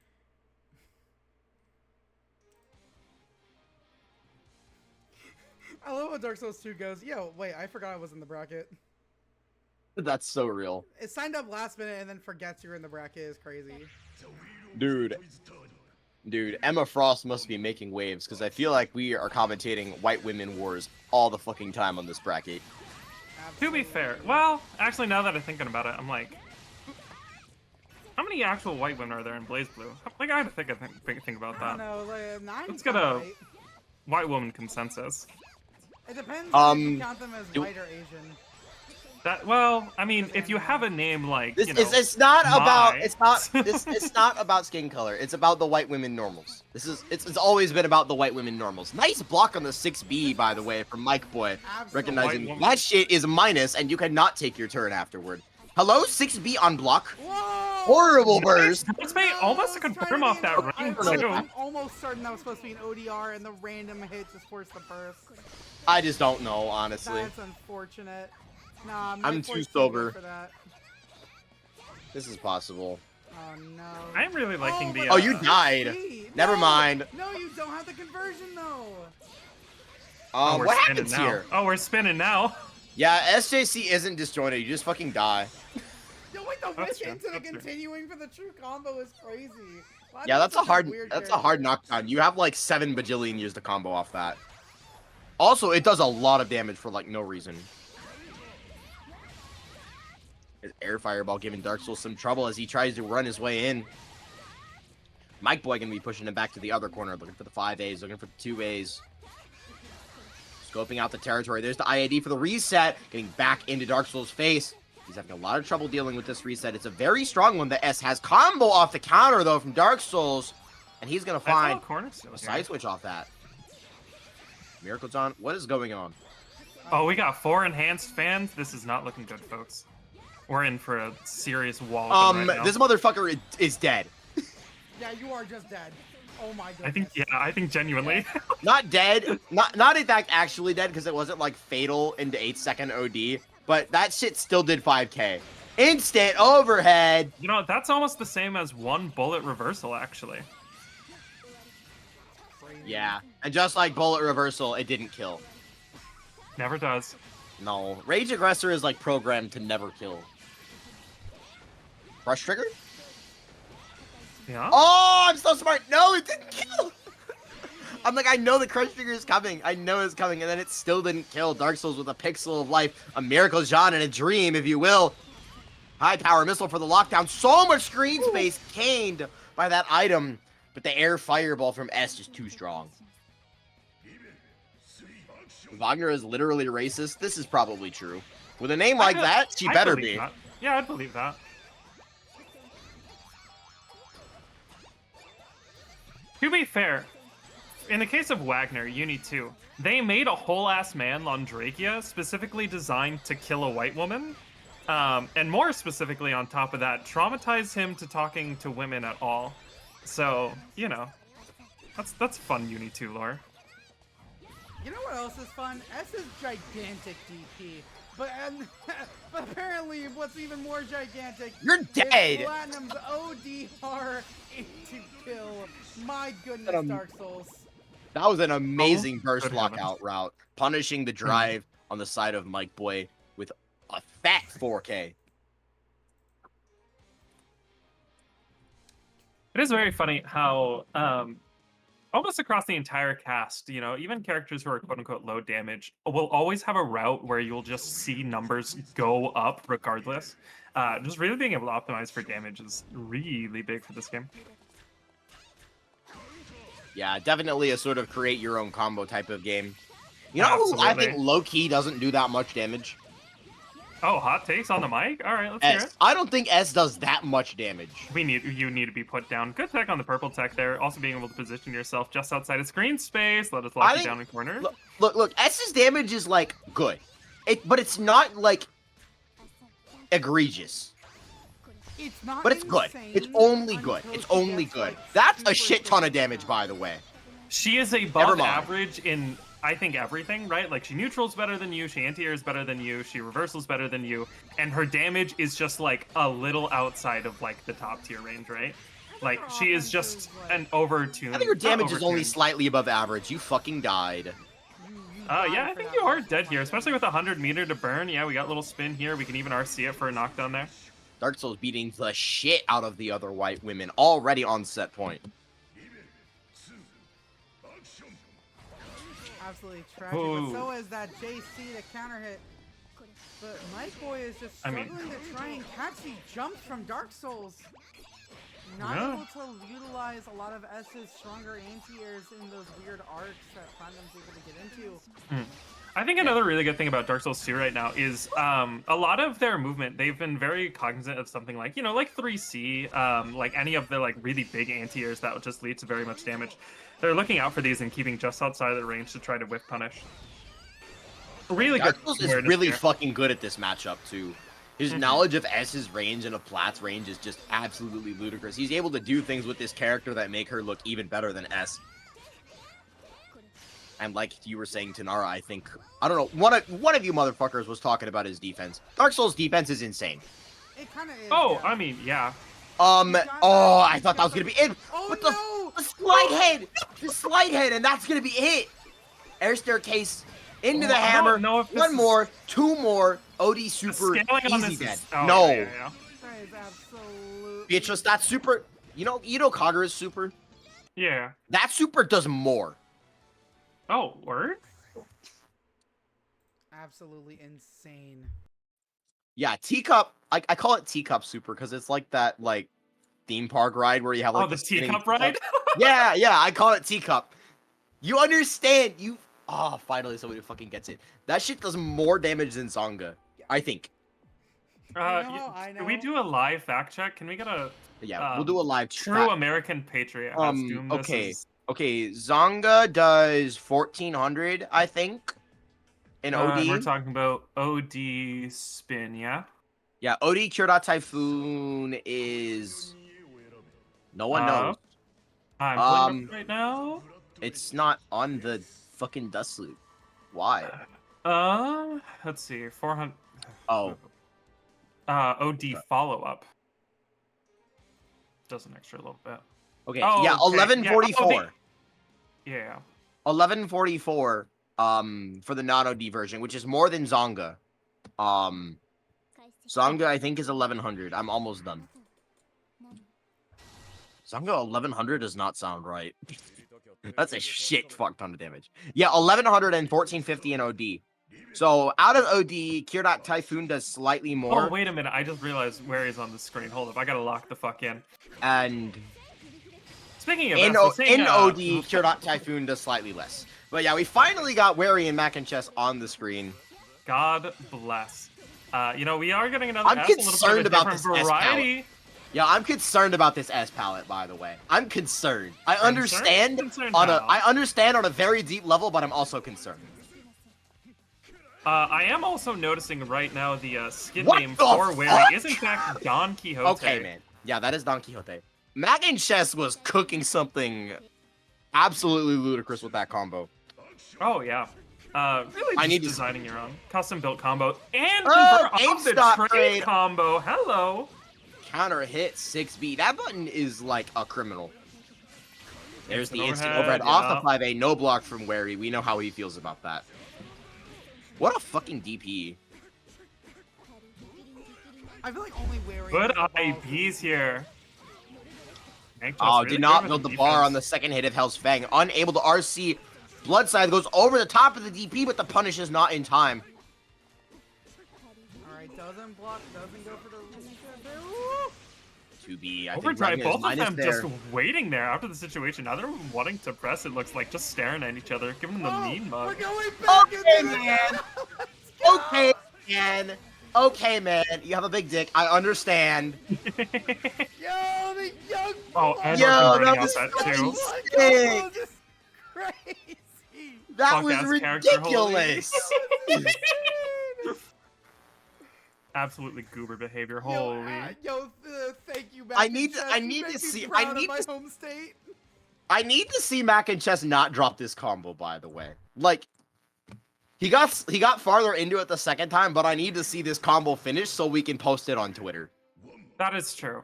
I love how Dark Souls 2 goes, yo, wait, I forgot I was in the bracket. That's so real. It signed up last minute and then forgets you're in the bracket is crazy. Dude, Emma Frost must be making waves, because I feel like we are commentating white women wars all the fucking time on this bracket. To be fair, well, actually, now that I'm thinking about it, I'm like, how many actual white women are there in BlazBlue? Like, I had to think about I don't that. know, like, 9 Let's get a right? white woman consensus. It depends on if you count them as do- white or Asian. That well, I mean, if you have a name like This you know, it's not about Mai. it's not about skin color. It's about the white women normals. It's always been about the white women normals. Nice block on the 6B, by the way, from MicBoy. Absolutely. Recognizing White woman. that shit is minus and you cannot take your turn afterward. Hello, 6B on block. Whoa! Horrible burst. It's made almost to I was trying confirm to off be that an- ring I'm too. almost certain that was supposed to be an ODR and the random hit just forced the burst. I just don't know, honestly. That's unfortunate. Nah, I'm Mike too Boy's sober. good for that. This is possible. Oh no. I'm really liking the. but Oh, you it's died. 6B. Never No! mind. No, you don't have the conversion though. Oh, we're What spinning happens now. here? Oh, we're spinning now. Yeah, SJC isn't disjointed. You just fucking die. Yo, wait, the That's wish true, into the that's true. continuing for the true combo is crazy. Why Yeah, is that's a such hard weird that's a hard character? knockdown. You have like 7 bajillion years to combo off that. Also, it does a lot of damage for like no reason. His air fireball giving Dark Souls some trouble as he tries to run his way in. MicBoy gonna be pushing him back to the other corner, looking for the 5As, looking for the 2As. Scoping out the territory. There's the IAD for the reset, getting back into Dark Souls' face. He's having a lot of trouble dealing with this reset. It's a very strong one. The S has combo off the counter, though, from Dark Souls. And he's going to find corner still a here. side switch off that. Miracle's on. What is going on? Oh, we got 4 enhanced fans. This is not looking good, folks. We're in for a serious wall. Right now. This motherfucker is dead. Yeah, you are just dead. Oh my goodness. I think, yeah, I think genuinely. Not dead. Not in fact actually dead because it wasn't like fatal into 8-second OD. But that shit still did 5k. Instant overhead. You know, that's almost the same as one bullet reversal, actually. Yeah, and just like bullet reversal, it didn't kill. Never does. No, Rage Aggressor is like programmed to never kill. Rush trigger? Yeah. Oh, I'm so smart. No, it didn't kill. I'm like, I know the crush trigger is coming. I know it's coming, and then it still didn't kill. Dark Souls with a pixel of life, a miracle Jahvahn and a dream, if you will. High power missile for the lockdown. So much screen space gained by that item, but the air fireball from S is too strong. Wagner is literally racist. This is probably true. With a name like that, she better be. That. Yeah, I'd believe that. To be fair, in the case of Wagner, Uni 2, they made a whole-ass man, Londrakia, specifically designed to kill a white woman. And more specifically, on top of that, traumatize him to talking to women at all. So, you know, that's fun Uni 2 lore. You know what else is fun? S is gigantic DP. But apparently what's even more gigantic You're dead! is Platinum's ODR into kill. My goodness, Dark Souls. That was an amazing burst good lockout heavens. route, punishing the drive on the side of MicBoy with a fat 4K. It is very funny how almost across the entire cast, you know, even characters who are quote-unquote low damage will always have a route where you'll just see numbers go up regardless. Just really being able to optimize for damage is really big for this game. Yeah, definitely a sort of create your own combo type of game. You know who I think low-key doesn't do that much damage? Oh, hot takes on the mic? All right, let's hear S. it. I don't think S does that much damage. You need to be put down. Good tech on the purple tech there. Also being able to position yourself just outside of screen space. Let us lock you down in corner. Look, S's damage is like good. But it's not like egregious. It's not But it's good. It's only good. It's only good. That's a shit ton of damage, by the way. She is above average in, I think, everything, right? Like, she neutrals better than you, she anti-air is better than you, she reversals better than you, and her damage is just, like, a little outside of, like, the top tier range, right? Like, she is just an over-tuned... I think her damage is only slightly above average. You fucking died. Yeah, I think you are dead here, especially with 100 meter to burn. Yeah, we got a little spin here. We can even RC it for a knockdown there. Dark Souls beating the shit out of the other white women already on set point. Absolutely tragic, but so is that JC to counter hit. But MicBoy is just struggling to try and catch these jumps from Dark Souls. Not able to utilize a lot of S's stronger anti-airs in those weird arcs that Platinum's able to get into. I think another really good thing about Dark Souls 2 right now is a lot of their movement, they've been very cognizant of something like, you know, like 3C, like any of the like really big anti-airs that would just lead to very much damage. They're looking out for these and keeping just outside of the range to try to whiff punish. Really good. Dark Souls is really fucking good at this matchup too. His knowledge of S's range and of Plat's range is just absolutely ludicrous. He's able to do things with this character that make her look even better than S. And like you were saying, Tanara, I think, I don't know, one of you motherfuckers was talking about his defense. Dark Souls defense is insane. It kind of is. Oh, yeah. I mean, yeah. Oh, I thought that was gonna be it. Oh, but no! the slide head, and that's gonna be it. Air staircase into the hammer. One more, two more. OD super easy dead. No. That is absolute. Beatrice, that super. You know Kagura's super. Yeah. That super does more. Oh, word? Absolutely insane. Yeah, teacup. I call it teacup super because it's like that like theme park ride where you have like the teacup ride. yeah, I call it teacup. You understand? Finally somebody fucking gets it. That shit does more damage than Zonga, I think. I know. Can we do a live fact check? Can we get a? Yeah, we'll do a live. True American Patriot. Okay. Okay, Zonga does 1400, I think. In OD. We're talking about OD spin, yeah? Yeah, OD Cure Typhoon is... No one knows. I'm pulling it up right now. It's not on the fucking dust loop. Why? Let's see, 400. Oh. OD follow-up. Does an extra little bit. Okay. Oh, yeah, okay. 1144. Yeah. 1144. For the non-OD version, which is more than Zonga. Zonga I think is 1100. I'm almost done. Zonga 1100 does not sound right. That's a shit fuck ton of damage. Yeah, 1100 and 1450 in OD. So out of OD, Typhoon does slightly more. Oh, wait a minute. I just realized where he's on the screen. Hold up. I gotta lock the fuck in. And speaking of in that, OD, Typhoon does slightly less. But yeah, we finally got Wary and Maknchess on the screen. God bless. You know, we are getting another I'm S, a little bit concerned of a about different this S variety. palette. Yeah, I'm concerned about this S palette, by the way. I'm concerned. I understand Concerned on how? I understand on a very deep level, but I'm also concerned. I am also noticing right now the skin What name the for Wary fuck? is in fact Don Quixote. Okay, man. Yeah, that is Don Quixote. Maknchess was cooking something absolutely ludicrous with that combo. Oh yeah. Really I just need to- designing your own custom built combo and Oh, convert off the GameStop trade trade. combo. Hello. Counter hit 6B. That button is like a criminal. There's Instant the instant overhead, overhead off yeah. the 5A. No block from Wary. We know how he feels about that. What a fucking DP. I feel like only Wary. Good has the balls. IPs here. Maknchess Oh, really did not good build with the bar on the defense. second hit of Hell's Fang. Unable to RC. Bloodside goes over the top of the DP, but the punish is not in time. Alright, doesn't block, doesn't go for the reset there. Woo! 2B, I think Overdrive, Ragna is both of minus them there. just waiting there after the situation. Neither of them wanting to press, it looks like, just staring at each other, giving them the Oh, mean we're mug. going back Okay, into the man. Let's go! Okay, man. Okay, man. You have a big dick. I understand. Yo, the young Oh, and Yo, Orphan that burning out was that fucking too. sick. Oh, just crazy. That was Fuck-ass character, holy. ridiculous. Absolutely goober behavior, Yo, holy. thank you, I need Maknchess. I You need make to me see. proud I of need my to. home state. I need to see Maknchess not drop this combo. By the way, like he got farther into it the second time, but I need to see this combo finish so we can post it on Twitter. That is true.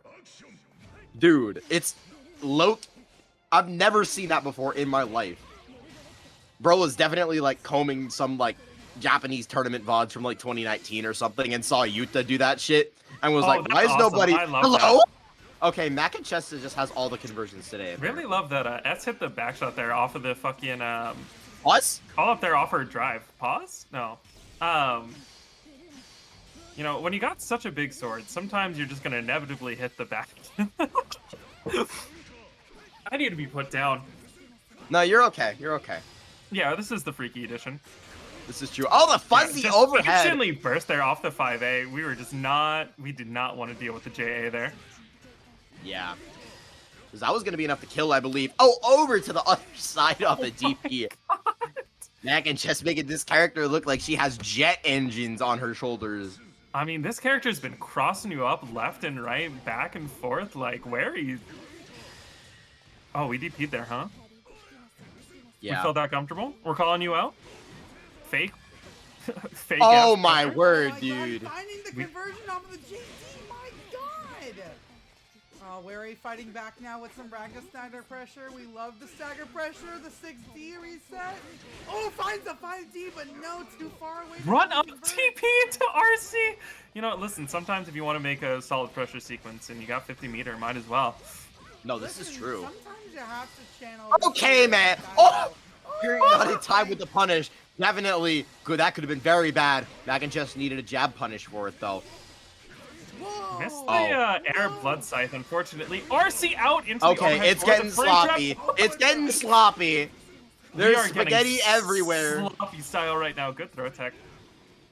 Dude, it's low. I've never seen that before in my life. Bro was definitely like combing some like Japanese tournament VODs from like 2019 or something and saw Yuta do that shit and was Oh, like, that's why is awesome. nobody? I love Hello? Okay, Maknchess just has all the conversions today. Really love that S hit the backshot there off of the fucking Us? call up there off her drive. Pause? No. You know, when you got such a big sword, sometimes you're just gonna inevitably hit the back. I need to be put down. No, you're okay. You're okay. Yeah, this is the freaky edition. This is true. Oh, the fuzzy Just overhead. instantly burst there off the 5A. We did not want to deal with the JA there. Yeah. Because that was going to be enough to kill, I believe. Oh, over to the other side of the DP. Maknchess making this character look like she has jet engines on her shoulders. I mean, this character's been crossing you up left and right, back and forth. Like, where are you? Oh, we DP'd there, huh? Yeah. We felt that comfortable? We're calling you out? Fake? Fake Oh ass my pressure? word, Oh my dude. God, finding the conversion off of the JT, my god! Oh, Wary fighting back now with some Ragna stagger pressure. We love the stagger pressure, the 6D reset. Oh, finds a 5D, but no, too far away. from Run the up convert. TP into RC! You know, listen, sometimes if you want to make a solid pressure sequence and you got 50 meter, might as well. No, this is Listen, true. Sometimes you have to channel. Okay, man. Oh! You're not in time with the punish. Definitely good. That could have been very bad. Maknchess needed a jab punish for it, though. Whoa. Missed the Oh. air blood scythe, unfortunately. RC out into the Okay, overhead it's for the getting frame trap. sloppy. Oh It's my getting God. sloppy. We There's are getting spaghetti everywhere. Sloppy style right now. Good throw tech.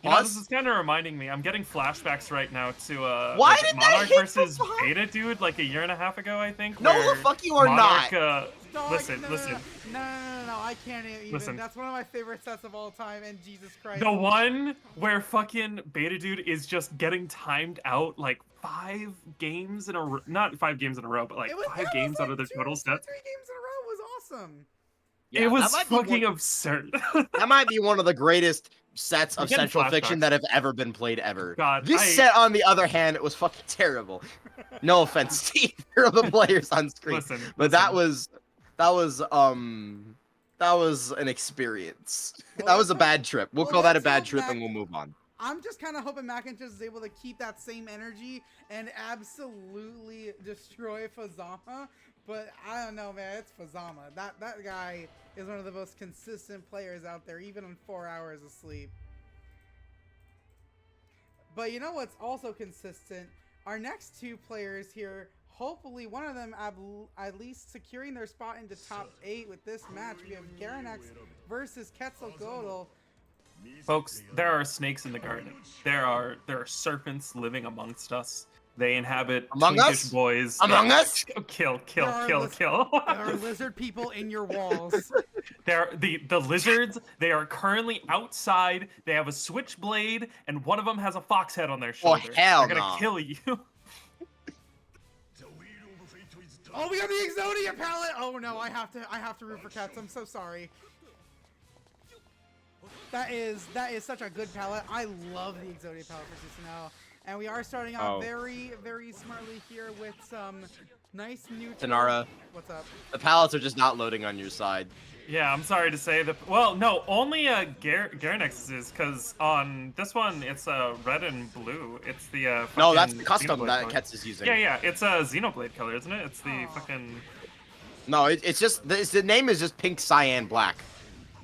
You know, Us? this is kind of reminding me. I'm getting flashbacks right now to Why was it did that Monarch hit versus from behind? Beta Dude like a year and a half ago, I think. No, where the fuck you are Monarch, not. Dog, Listen, no, listen. No, I can't even. Listen. That's one of my favorite sets of all time, and Jesus Christ. The one where fucking Beta Dude is just getting timed out like 5 games in a row. Not 5 games in a row, but like 5 games out of their total sets. 3 games in a row was awesome. Yeah, It that was might be fucking absurd. That might be one of the greatest sets of We're getting Central Fiction flashbacks. that have ever been played ever. God, This set, on the other hand, it was fucking terrible. No offense to either of the players on screen, but that was an experience. Well, That was a bad trip. We'll call that a let's bad hope trip, and we'll move on. I'm just kind of hoping Maknchess is able to keep that same energy and absolutely destroy Fuzzama. But I don't know, man. It's Fuzzama. That guy is one of the most consistent players out there, even on 4 hours of sleep. But you know what's also consistent? Our next 2 players here, hopefully one of them at least securing their spot into top 8 with this match. We have Garanex versus Quetzalgoatl. Folks, there are snakes in the garden. There are serpents living amongst us. They inhabit Among twinkish us? boys. Among us? Kill. There Kill. are lizard people in your walls. They're the lizards. They are currently outside. They have a switchblade, and one of them has a fox head on their shoulder. hell They're gonna no. kill you. Oh, we got the Exodia palette. Oh no, I have to root for Cats. I'm so sorry. That is such a good palette. I love the Exodia palette for Susano'o. And we are starting off very, very smartly here with some nice neutral. Tenara, what's up? the pallets are just not loading on your side. Yeah, I'm sorry to say that. Well, no, only Garanex is, because on this one it's red and blue. It's the No, that's the fucking custom Xenoblade that color. Ketz is using. Yeah, it's a Xenoblade color, isn't it? It's the fucking. No, it's just the name is just pink, cyan, black,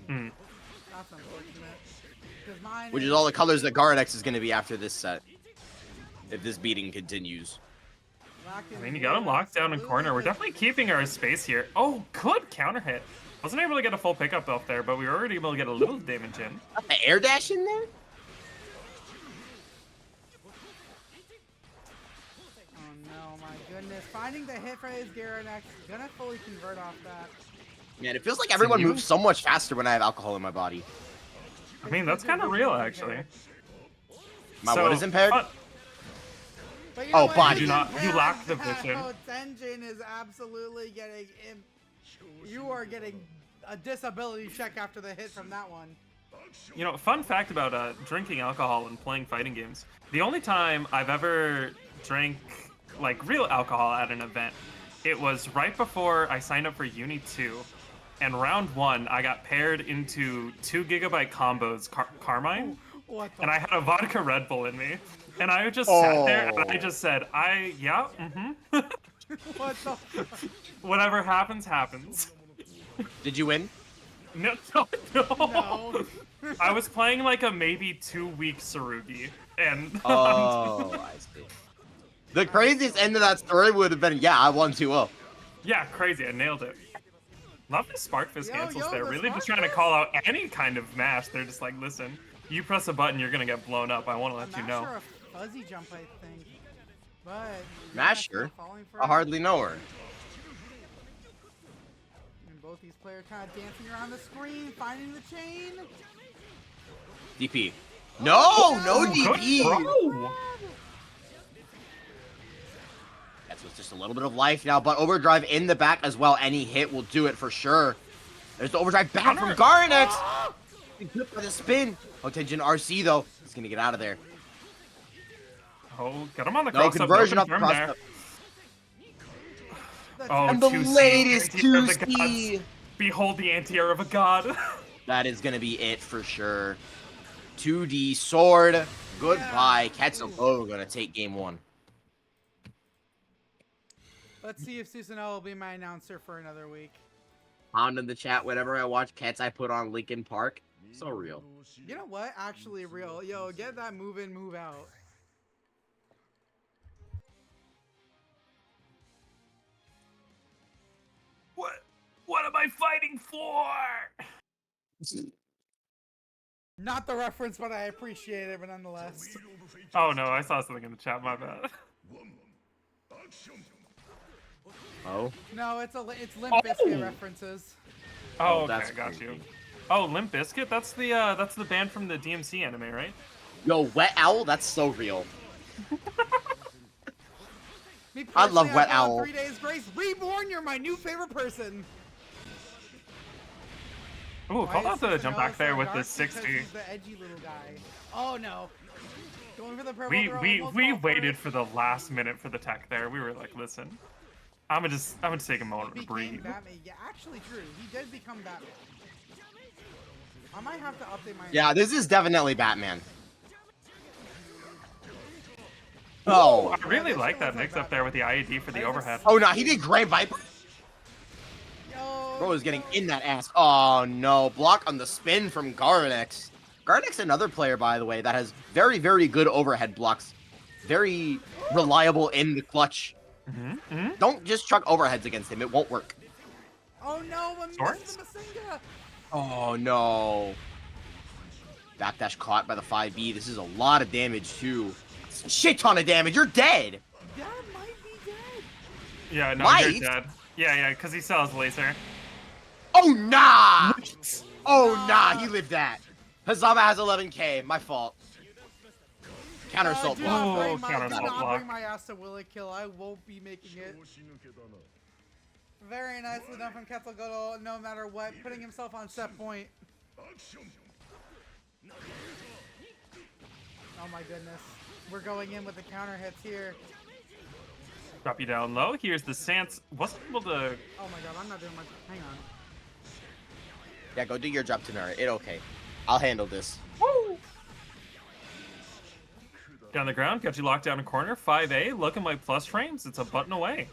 Hmm. That's unfortunate. 'Cause mine which is all the colors that Garanex is going to be after this set. If this beating continues. black and I mean, you blue, got him locked down in corner. We're absolutely. definitely keeping our space here. Oh, good counter hit. Wasn't able to get a full pickup off there, but we were already able to get a little damage in. An air dash in there? Oh no, my goodness. Finding the hit for his Garanex. Gonna fully convert off that. Man, it feels like everyone you? moves so much faster when I have alcohol in my body. I mean, that's kind of real, actually. My what is impaired? But you Oh, know what? body. You do not- you lack the That vision. Tenjin is absolutely getting. You are getting a disability check after the hit from that one. You know, fun fact about drinking alcohol and playing fighting games. The only time I've ever drank, like, real alcohol at an event, it was right before I signed up for Uni 2. And round 1, I got paired into 2 GB combos Carmine. What the? And I had a vodka Red Bull in me. And I just sat there and I just said, What the? whatever happens, happens. Did you win? No. No. I was playing like a maybe 2-week Sarugi. And Oh, I see. The craziest end of that story would have been, yeah, I won 2-0. yeah, crazy, I nailed it. Love the Spark Fist Yo, cancels yo, there. the Really Spark just trying to Fist? call out any kind of mash. They're just like, listen, you press a button, you're gonna get blown up. I want to let you know. Or a fuzzy jump, I think. But Mash still her? falling for I it. hardly know her. And both these players kind of dancing around the screen, finding the chain. DP. No, no Good DP. Bro! That's with just a little bit of life now, but overdrive in the back as well. Any hit will do it for sure. There's the overdrive back from Garanex. Good by the spin. Tenjin RC though. He's gonna get out of there. Oh, get him on the No cross conversion up, off no the confirm cross there. That's Oh, And the 2C, latest anti-air of the 2C. gods. Behold the anti-air of a god. That is gonna be it for sure. 2D sword. Goodbye. Quetzalcoatl gonna take game 1. Let's see if Susano'o will be my announcer for another week. Pound in the chat whenever I watch Ketz, I put on Linkin Park. So real. You know what? Actually real. Yo, get that move in, move out. What am I fighting for? Not the reference, but I appreciate it, but nonetheless. Oh no, I saw something in the chat, my bad. Oh. No, it's Limp Bizkit references. Oh, that's okay, got you. creepy. Oh, Limp Bizkit? That's the band from the DMC anime, right? Yo, Wet Owl, that's so real. Me I love personally, Wet I've gone Owl. 3 days grace. Reborn, you're my new favorite person. Ooh, Why call out is the jump Susano'o back there so with dark? the Because 60. he's the edgy little guy. Oh no. Going for the purple We throw, we almost we fall for waited it. for the last minute for the tech there. We were like, listen, I'm gonna take a moment He to became breathe. Batman. Yeah, actually true. He did become Batman. I might have to update my. Yeah, this is definitely Batman. Oh, Oh. I really this like shit that looks like mix up there with the IED for the That is a overhead. Oh no, he did Grand Viper. Yo, Bro is getting no. in that ass. Oh no, block on the spin from Garanex. Garanex, another player, by the way, that has very, very good overhead blocks. Very reliable in the clutch. Don't just chuck overheads against him. It won't work. Oh no, I Swords? missed the Masinga. Oh no. Backdash caught by the 5B. This is a lot of damage too. Shit ton of damage. You're dead. That might be dead. Yeah, no, Might? you're dead. Yeah, because he sells laser. Oh nah. Oh Nah. nah. He lived that. Hazama has 11k. My fault. Counter assault do block. not Oh, bring my, counter do assault not block. bring my ass to Will It Kill. I won't be making it. Very nicely done from Quetzalgoatl, no matter what, putting himself on set point. Oh my goodness. We're going in with the counter hits here. Drop you down low. Here's the Sans. Wasn't able to. Oh my god, I'm not doing much. Hang on. Yeah, go do your job, Tenara. It okay. I'll handle this. Down the ground, got you locked down in corner. 5A, looking like plus frames. It's a button away.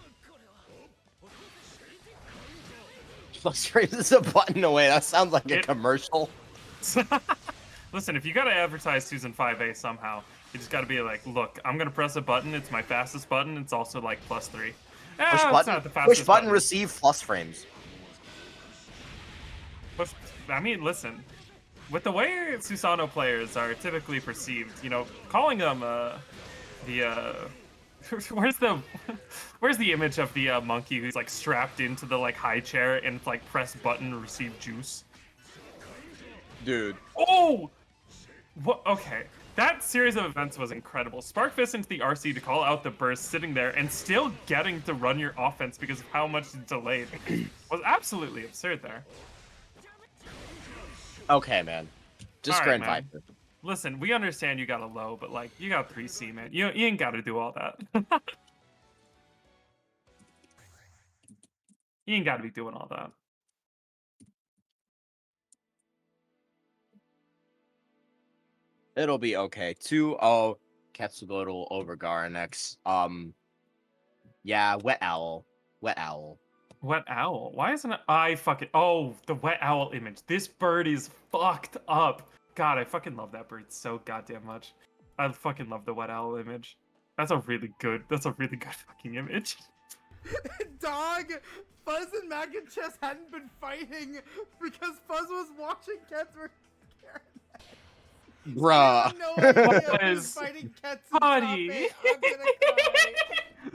Plus frames is a button away. That sounds like a commercial. Listen, if you gotta advertise Susan 5A somehow, you just gotta be like, look, I'm gonna press a button. It's my fastest button. It's also like plus 3. Push It's button. not the fastest Push button. Receive plus frames. I mean, listen. With the way Susano'o players are typically perceived, you know, calling them where's the image of the monkey who's like strapped into the like high chair and like press button receive juice? Dude. Oh! What? Okay. That series of events was incredible. Sparkfist into the RC to call out the burst, sitting there and still getting to run your offense because of how much it delayed was absolutely absurd there. Okay, man. Just All right, Grand man. Viper. Listen, we understand you got a low, but like you got 3C, man. You ain't got to do all that. You ain't got to be doing all that. It'll be okay. 2-0 Quetzalcoatl over Garanex. Yeah, Wet Owl. Wet Owl. Wet owl. Why isn't it? I fucking. Oh, the wet owl image. This bird is fucked up. God, I fucking love that bird so goddamn much. I fucking love the wet owl image. That's a really good fucking image. Dog, Fuzz and Maknchess hadn't been fighting because Fuzz was watching Kets versus Garanex. Bruh. No idea who's Was fighting Kets and buddy. Tape. I'm gonna cry.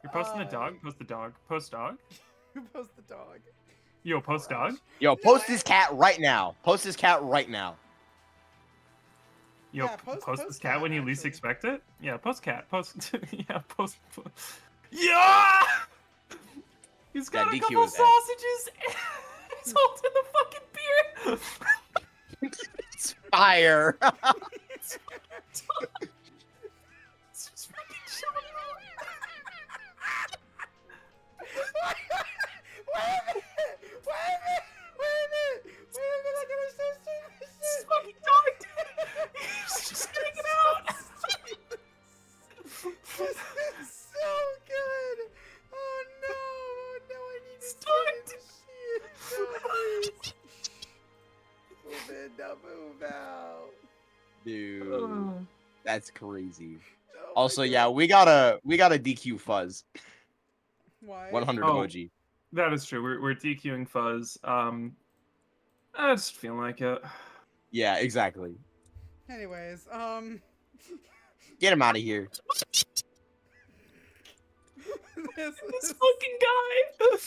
You're posting the dog? Post the dog. Post dog. Who post the dog? Yo, post dog. Yo, post this cat right now. Post this cat right now. Yo, Yeah, post this cat cat, when you least actually. expect it. Yeah, post cat. Post. Yeah, post. Yeah. He's got Yeah, a DQ couple is that. sausages. He's holding the fucking beer. It's fire. It's just fucking showing up. Wait a minute! I gotta show this This shit! fucking dog, dude. He's just getting it out. This is so good! Oh no, I need to Stop. see this shit! No, please. Move in, don't move out. Dude. That's crazy. Oh my Also, God. yeah, we gotta DQ Fuzz. Why? 100 Oh. emoji. That is true. We're DQing Fuzz. I just feel like it. Yeah, exactly. Anyways, Get him out of here. This fucking guy.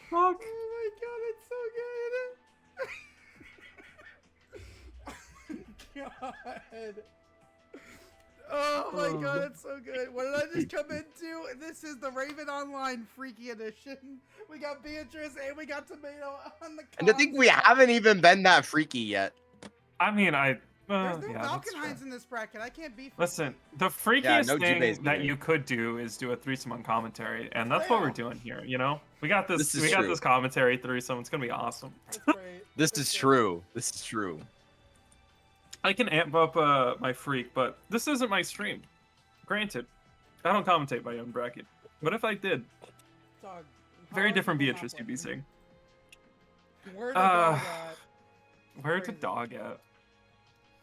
Fuck. Oh my god, it's so good. God. Oh my god, it's so good. What did I just come into? This is the Raven Online Freaky Edition. We got Beatrice and we got Tomato on the And I think we haven't even been that freaky yet. I mean, There's no yeah, that's true. Falconheinz in this bracket. I can't be freaky. Listen, the freakiest no thing Jubei's that either. you could do is do a threesome on commentary, and that's what we're doing here. You know, we got this. This is We got true. this commentary threesome. It's gonna be awesome. That's great. This That's is great. true. This is true. I can amp up my freak, but this isn't my stream. Granted, I don't commentate my own bracket, but if I did, Dog, very how different are you Beatrice not you'd be playing? seeing. Where the dog at? Where's the Crazy. dog at?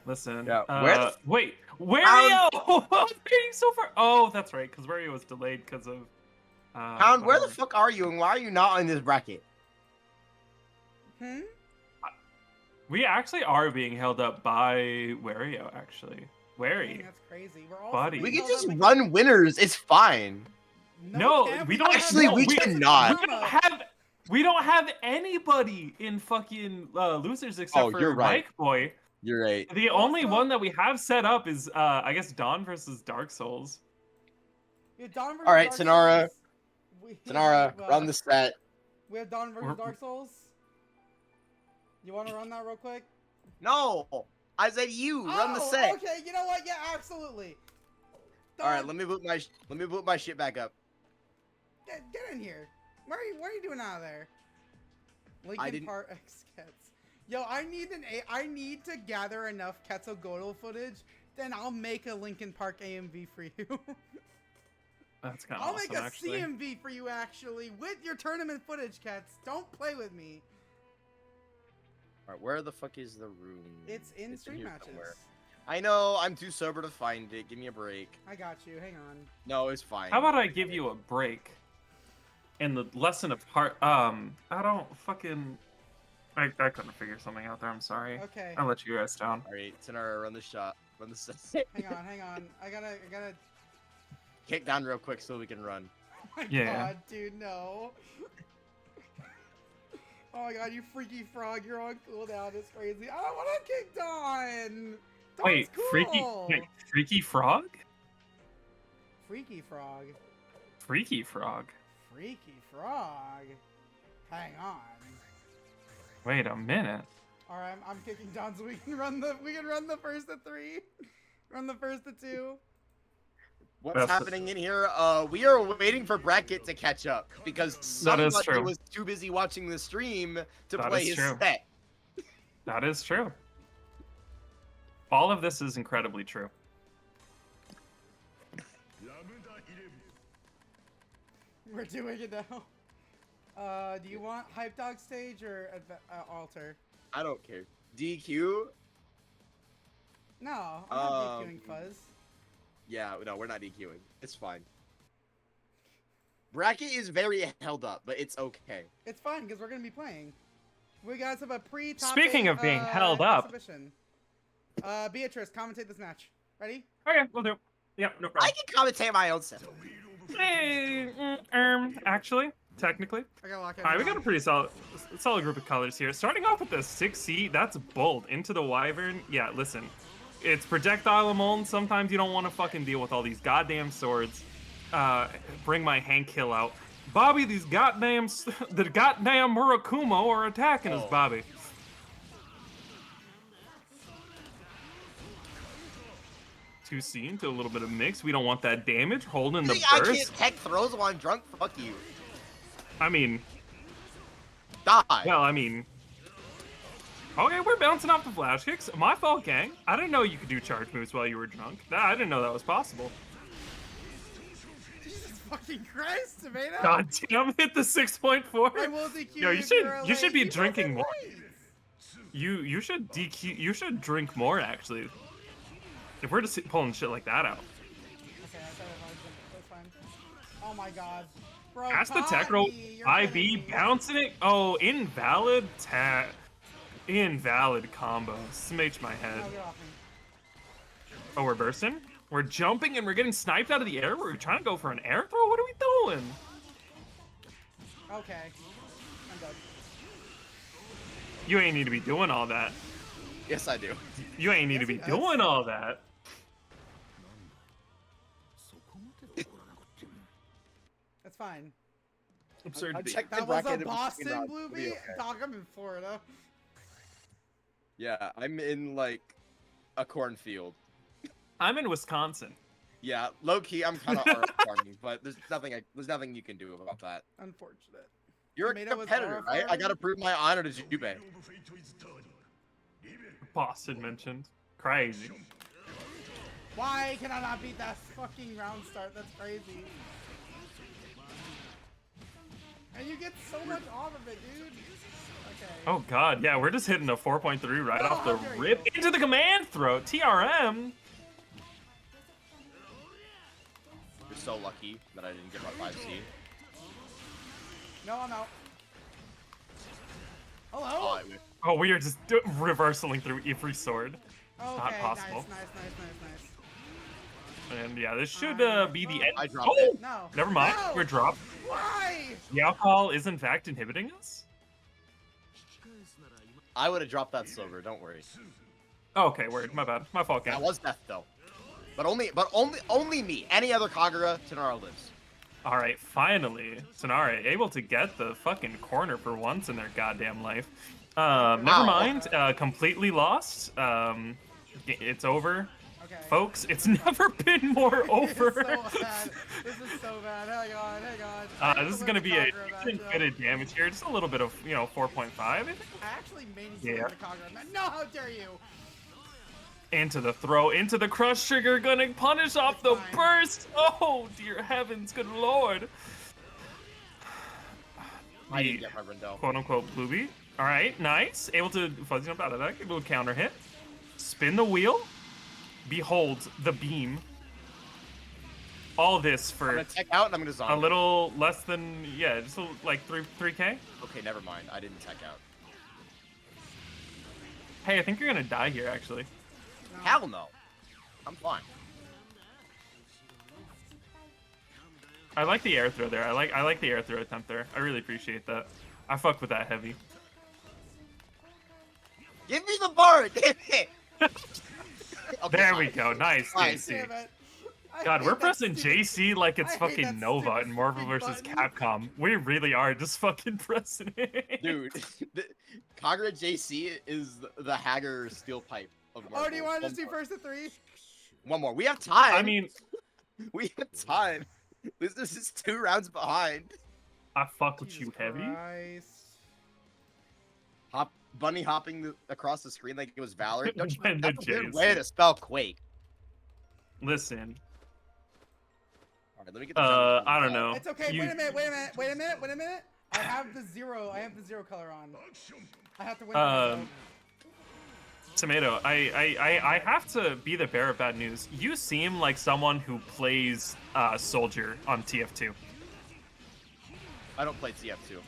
Listen. Yeah, where the wait, Wario! Why are you so far? Oh, that's right, because Wario was delayed because of. Hound, where the whatever. fuck are you, and why are you not in this bracket? Hmm? We actually are being held up by Wario, actually. Dang, Wary. that's crazy. We're all Buddy. We can held just up run winners. It's fine. No, can't we don't- Actually, no, we we- cannot. We don't have anybody in fucking losers except Oh, for you're right. Mike Boy. You're right. The only Also- one that we have set up is I guess Dawn versus Dark Souls. Yeah, Dawn versus All right, Dark Tanara. Souls. We Tanara, have, run the set. We have Dawn versus We're- Dark Souls. You want to run that real quick? No, I said you run the set. Okay, you know what? Yeah, absolutely. All right, Dawn, let me boot my shit back up. get in here. What are you doing out of there? Lincoln didn't- Park X Kets. Yo, I need to gather enough Quetzalgoatl footage, then I'll make a Lincoln Park AMV for you. That's kind of I'll awesome, make a actually. CMV for you actually with your tournament footage, Cats. Don't play with me. All right, where the fuck is the room? It's in stream here matches. somewhere. I know, I'm too sober to find it. Give me a break. I got you. Hang on. No, it's fine. How about I give you a break? And the lesson of heart. I don't fucking. I couldn't figure something out there. I'm sorry. Okay. I'll let you guys down. All right, Tenara, run the shot. Run the set. Hang on. I gotta. Kick down real quick so we can run. Oh my Yeah. god, dude, no. Oh my god, you freaky frog, you're on cooldown. It's crazy. I don't want to kick Dawn. Dawn's Wait, cool. Freaky Frog? Freaky frog. Freaky Frog. Freaky frog. Hang on. Wait a minute. All right, I'm kicking Dawn so we can run the first of 3. Run the first of 2. What's That's- happening in here? We are waiting for Bracket to catch up because That is somebody true. was too busy watching the stream to That play is his true. set. That is true. All of this is incredibly true. Lambda 11 We're doing it now. Do you want Hype Dog stage or altar? I don't care. DQ? No, I'm not DQing Fuzz. Yeah, no, we're not DQing. It's fine. Bracket is very held up, but it's okay. It's fine because we're gonna be playing. We guys have a pre-top. Speaking 8, of being held up. exhibition. Beatrice, commentate this match. Ready? Okay, we'll do. Yeah, no I problem. can commentate my own set. Hey, actually, technically. I gotta lock it. All right, we got a pretty solid group of colors here. Starting off with the 6C, that's bold. Into the Wyvern. Yeah, listen. It's projectile Amane. Sometimes you don't want to fucking deal with all these goddamn swords. Bring my Hank Hill out. Bobby, the goddamn Murakumo are attacking us, Bobby. Two C into a little bit of mix. We don't want that damage. Holding You the think I burst. can't tech throws while I'm drunk? Fuck you. I mean, Die. well, I mean. Okay, we're bouncing off the flash kicks. My fault, gang. I didn't know you could do charge moves while you were drunk. I didn't know that was possible. Jesus fucking Christ, Tomato. God damn, hit the 6.4. I will DQ Yo, if you're you should late. be He drinking wasn't more. late. You should DQ. You should drink more, actually. If we're just pulling shit like that out. Okay, that's fine. Oh my god. Bro, That's the tech caught roll. me. You're IB kidding me. bouncing it. Oh, invalid tech. Invalid combo. Smached my head. No, get off me. Oh, we're bursting? We're jumping and we're getting sniped out of the air? We're trying to go for an air throw? What are we doing? Okay. I'm done. You ain't need to be doing all that. Yes, I do. You ain't need Yes, to be he does. doing all that. That's fine. Absurd. I checked the That was a bracket. Boston It'll be Blvmeray? okay. Dog, I'm in Florida. Yeah, I'm in like a cornfield. I'm in Wisconsin. Yeah, low key, I'm kind of farming, but there's nothing you can do about that. Unfortunate. You're a Tomato was competitor, aura right? I farming? gotta prove my honor to Jube. フェイトイズターニリベル Boston mentioned. Crazy. Why can I not beat that fucking round start? That's crazy. And you get so much off of it, dude. Okay. Oh god, yeah, we're just hitting a 4.3 right Oh, off the how dare rip you. into the command throw. TRM. You're so lucky that I didn't get my 5C. No, I'm out. Oh, Hello? I wish. Oh, we are just reversing through every sword. Okay, not possible. Nice. And yeah, this should be the end. I dropped Oh, it. No. never mind. No! We're dropped. Why? The alcohol is in fact inhibiting us. I would have dropped that silver. Don't worry. Oh, okay, word. My bad. My fault, That gang. was death though. But only me. Any other Kagura, Tenara lives. All right, finally, Sonare able to get the fucking corner for once in their goddamn life. Never Wow. mind. Completely lost. It's over. Okay. Folks, it's never been more over. This is so bad. This is so bad. Hang on, hang on. I have This is to going to win be the a Kagura match, decent though. bit of damage here. Just a little bit of, 4.5, I think. I actually may need to Yeah. win the Kagura match. No, how dare you? Into the throw, into the crush trigger, gonna punish off It's the fine. burst. Oh, dear heavens, good lord. I The didn't get my Rendell. quote-unquote Blvmeray. All right, nice. Able to fuzzy jump out of that. Get a little counter hit. Spin the wheel. Behold the beam. All this I'm for gonna tech out and I'm gonna zombie. a little less than, yeah, just like 3K. Okay, never mind. I didn't tech out. Hey, I think you're gonna die here, actually. No. Hell no. I'm fine. I like the air throw there. I like the air throw attempt there. I really appreciate that. I fuck with that heavy. Give me the bar. Damn it. Okay, There fine. we go. Nice, Nice. JC. Damn it. I God, hate we're that pressing stupid- JC like it's I hate fucking that Nova stupid in Marvel freaking vs. button. Capcom. We really are just fucking pressing it. Dude, the Kagura JC is the Hager steel pipe of Marvel. Oh, do you want to One just do more. first to 3? One more. We have time. I mean, we have time. This is 2 rounds behind. I fuck with Jesus you heavy. Christ. Bunny hopping across the screen like it was Valorant. Don't you, And the that's a weird J's. way to spell Quake. Listen, All right, let me get the jump I don't know. It's okay. You- Wait a minute. I have the zero color on. アクション I have to win. the Tomato, I have to be the bearer of bad news. You seem like someone who plays Soldier on TF2. I don't play TF2.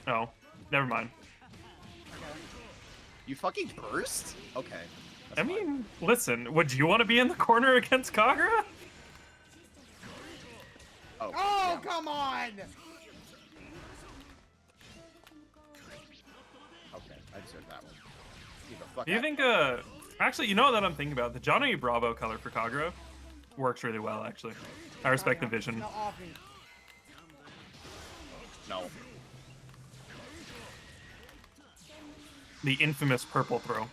Oh, never mind. Okay. You fucking burst? Okay. I that's fine. mean, listen, would you want to be in the corner against Kagura? Oh, yeah. come on! Okay, I deserve that one. Get the fuck Do you out. think, actually, you know what I'm thinking about? The Johnny Bravo color for Kagura works really well, actually. I respect the vision. No, off me. No. The infamous purple throw.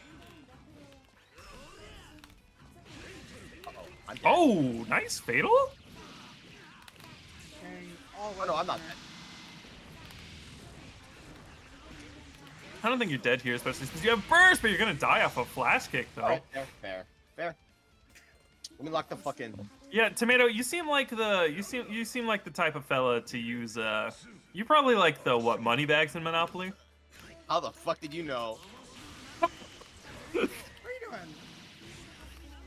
Uh-oh. I'm dead. Oh, nice fatal? Dang, all Oh, no, I'm not dead. I don't think you're dead here, especially since you have burst, but you're gonna die off a flash kick, though. Alright, fair. Let me lock the fucking. Yeah, Tomato, you seem like you seem like the type of fella to use you probably like the what, money bags in Monopoly? How the fuck did you know? What are you doing?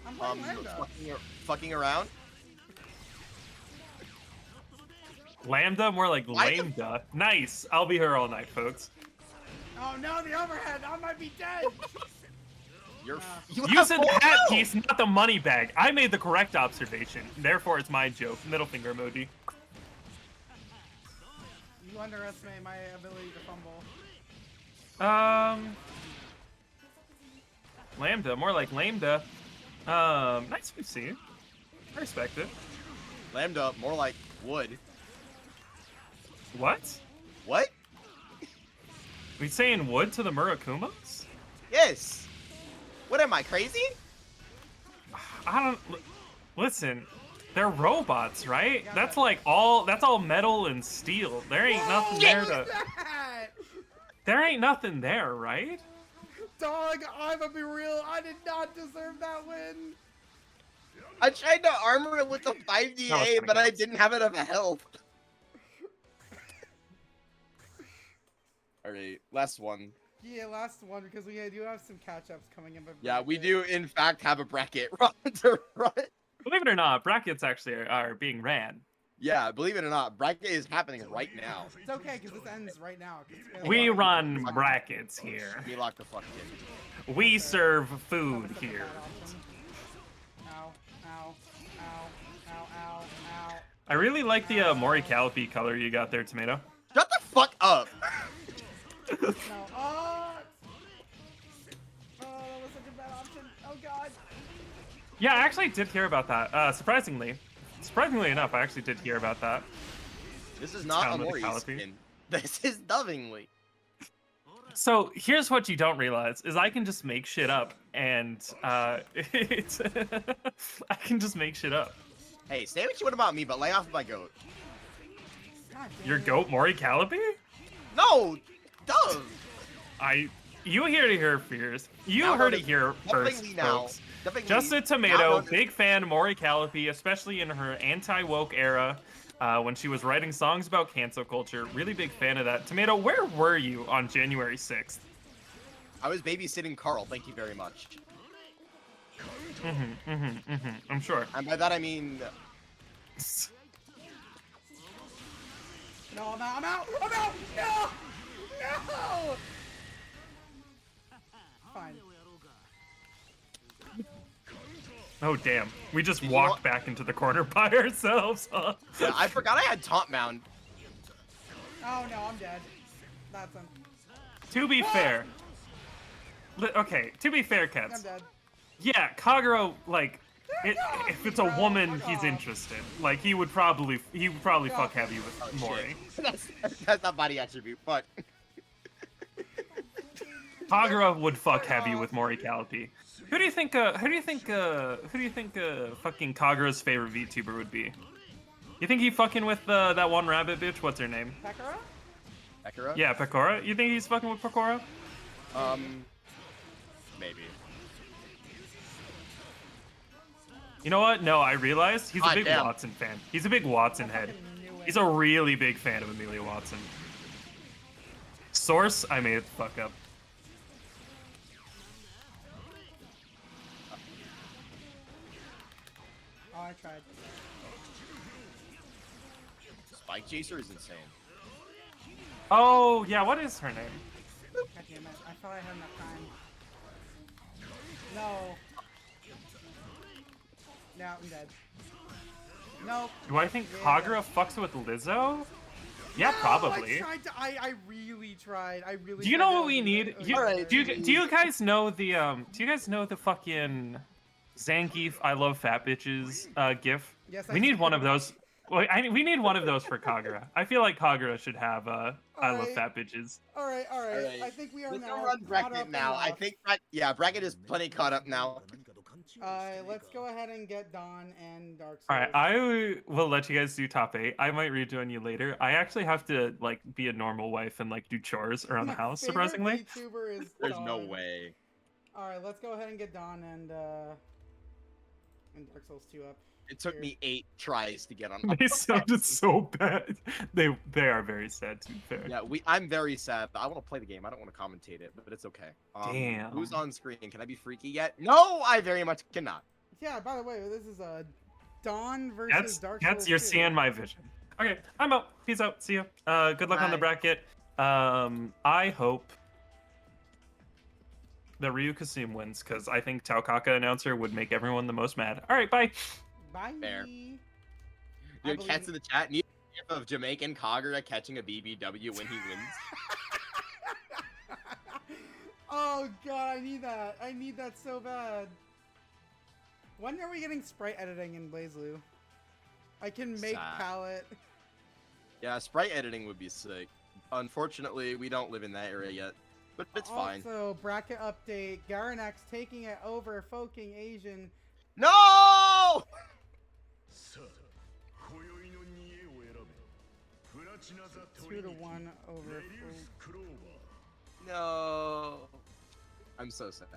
I'm playing Lambda. Fucking around. Lambda, more like Why the- lambda. Nice. I'll be here all night, folks. Oh no, the overhead! I might be dead! You're Nah. you You have said full the hat health. piece, not the money bag. I made the correct observation. Therefore, it's my joke. Middle finger emoji. You underestimate my ability to fumble. Lambda, more like Lambda. Nice PC. I respect it. Lambda, more like wood. What? What? We saying wood to the Murakumas? Yes. What am I, crazy? I don't. Listen, they're robots, right? Yeah, That's but- like all. That's all metal and steel. There ain't nothing there What to. was that? There ain't nothing there, right? Dog, I'm gonna be real. I did not deserve that win. I tried to armor it with the 5DA, kinda but I counts. didn't have enough health. Alright, last one. Yeah, last one because we do have some catch-ups coming in. But Yeah, we do in fact have a bracket run to run. Believe it or not, brackets actually are being ran. Yeah, believe it or not, bracket is happening right now. It's okay because this ends right now. We run brackets here. Me lock the fuck in. We serve food here. Ow, ow, ow, ow, ow, ow. I really like the Mori Callipy color you got there, Tomato. Shut the fuck up! No. Oh, that was such a bad option. Oh god. Yeah, I actually did hear about that. Surprisingly enough, I actually did hear about that. This is not a Town with a Mori Callipy. skin. This is Lovingly. So here's what you don't realize is I can just make shit up, and it's I can just make shit up. Hey, say what you want about me, but lay off my goat. God damn Your it. goat Mori Callipy? No! Dove! You hear to hear fears. You Now heard notice- it here first, Definitely now. folks. Definitely JustATomato, now notice- big fan Mori Callipy, especially in her anti-woke era, when she was writing songs about cancel culture. Really big fan of that. Tomato, where were you on January 6th? I was babysitting Carl, thank you very much. I'm sure. And by that I mean... No, I'm out. I'm out. I'm out. No. No. Fine. Oh damn, we just Did you walked want- back into the corner by ourselves, huh? Yeah, I forgot I had Taunt Mound. Oh no, I'm dead. That's him. To be fair, okay, to be fair, I'm Kets. dead. Yeah, Kagura, like, if it's a Bro, woman, fuck he's off. interested. Like, he would probably Fuck. fuck heavy with Oh, Mori. shit. that's not body attribute, fuck. Kagura would fuck heavy with Mori Callipy. Who do you think fucking Kagura's favorite VTuber would be? You think he fucking with that one rabbit bitch? What's her name? Pekora? Ekura? Yeah, Pekora. You think he's fucking with Pekora? Maybe. You know what? No, I realized he's a God big damn. Watson fan. He's a big Watson head. Fucking knew it. He's a really big fan of Amelia Watson. Source, I made it the fuck up. Oh, I tried. Spike Chaser is insane. Oh, yeah, what is her name? God damn it. I thought I had enough time. No. No, I'm dead. Nope. Do I think Yeah. Kagura fucks with Lizzo? Yeah, No, probably. I tried to. I really tried. I really. Do you tried know to what we need? it was You, better. do you guys know the do you guys know the fucking Zangief I love fat bitches gif? Yes, We need one of those. Well, we need one of those for Kagura. I feel like Kagura should have I love Alright. fat bitches. All right. Alright. I think we are Let's now. go run caught bracket up now. I enough. think, bracket is plenty caught up now. Let's go ahead and get Dawn and Dark Souls. All right, I will let you guys do top 8. I might rejoin you later. I actually have to like be a normal wife and like do chores around the My house. favorite Surprisingly. VTuber is There's no Dawn. way. All right, let's go ahead and get Dawn and Dark Souls 2 up. It took me 8 tries to get on. They sounded so bad. They are very sad, to be fair. Yeah, I'm very sad. I want to play the game. I don't want to commentate it, but it's okay. Damn. Who's on screen? Can I be freaky yet? No, I very much cannot. Yeah. By the way, this is Dawn versus Dark Souls. That's you're 2. seeing my vision. Okay, I'm out. Peace out. See ya. Good luck on the Bye. bracket. I hope the Ryukasim wins because I think Taokaka announcer would make everyone the most mad. All right, bye. Bye. Fair. I Dude, believe cats it. in the chat need a gif of Jamaican Kagura catching a BBW when he wins. Oh god, I need that. I need that so bad. When are we getting sprite editing in BlazBlue? I can make Sad. palette. Yeah, sprite editing would be sick. Unfortunately, we don't live in that area yet, but it's fine. Also, bracket update. Garanex taking it over PhoKingAzn. No! さあ今宵の煮えを選べプラチナザト 2 to リニティ 1 over レディウスクローバー No. I'm so sad.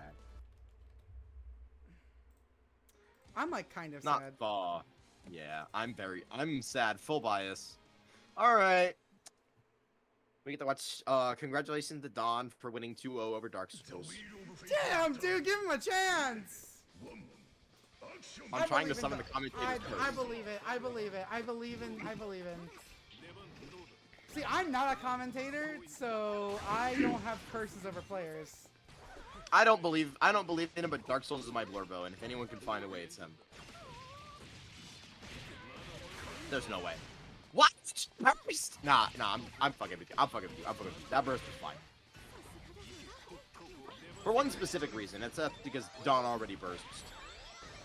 I'm like kind of Not sad. far. Yeah, I'm sad. Full bias. Alright. We get to watch, congratulations to Don for winning 2-0 over Dark Souls. Damn, dude, give him a chance! I'm I trying to believe in summon the the- commentator's I curse. believe it. I believe it. I believe in. See, I'm not a commentator, so I don't have curses over players. I don't believe in him, but Dark Souls is my Blurbo, and if anyone can find a way, it's him. There's no way. What? Burst? Nah, I'm fucking with you. I'm fucking with you. That burst is fine. For one specific reason, it's because Dawn already bursts.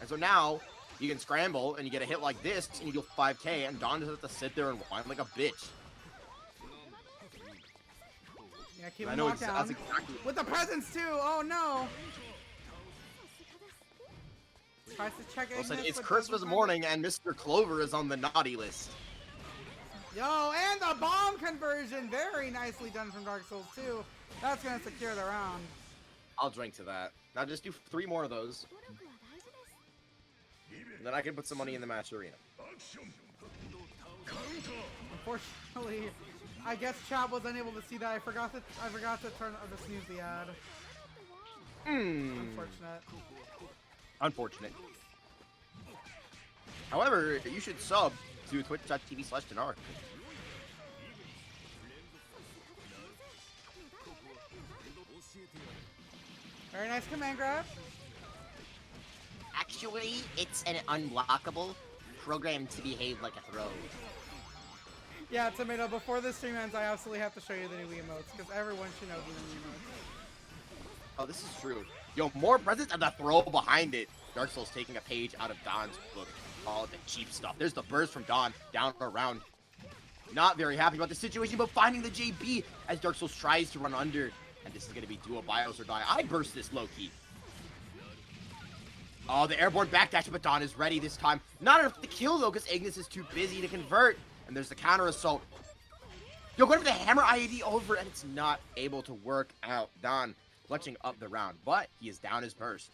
And so now, you can scramble, and you get a hit like this, and you deal 5k, and Dawn doesn't have to sit there and whine like a bitch. Yeah, keep I him know locked down. that's exactly... With the presents too. Oh no. Tries to check Well said, Ignis, it's but Christmas doesn't morning, and Mr. Clover is on the naughty list. Yo, and the bomb conversion. Very nicely done from Dark Souls 2. That's gonna secure the round. I'll drink to that. Now just do 3 more of those. And then I can put some money in the match arena. Unfortunately, I guess chat was unable to see that. I forgot to turn the snooze the ad. Unfortunate. Unfortunate. However, you should sub to twitch.tv/Tenarakunn. Very nice command grab. Actually, it's an unblockable programmed to behave like a throw. Yeah, Tomato, before this stream ends, I absolutely have to show you the new emotes, because everyone should know the new emotes. Oh, this is true. Yo, more presents and the throw behind it. Dark Souls taking a page out of Don's book. All the cheap stuff. There's the burst from Don down around. Not very happy about the situation, but finding the JB as Dark Souls tries to run under. And this is going to be duo bios or die. I burst this low-key. Oh, the airborne backdash, but Don is ready this time. Not enough to kill, though, because Ignis is too busy to convert. And there's the counter assault. Yo, going for the hammer IAD over, and it's not able to work out. Don clutching up the round, but he is down his burst.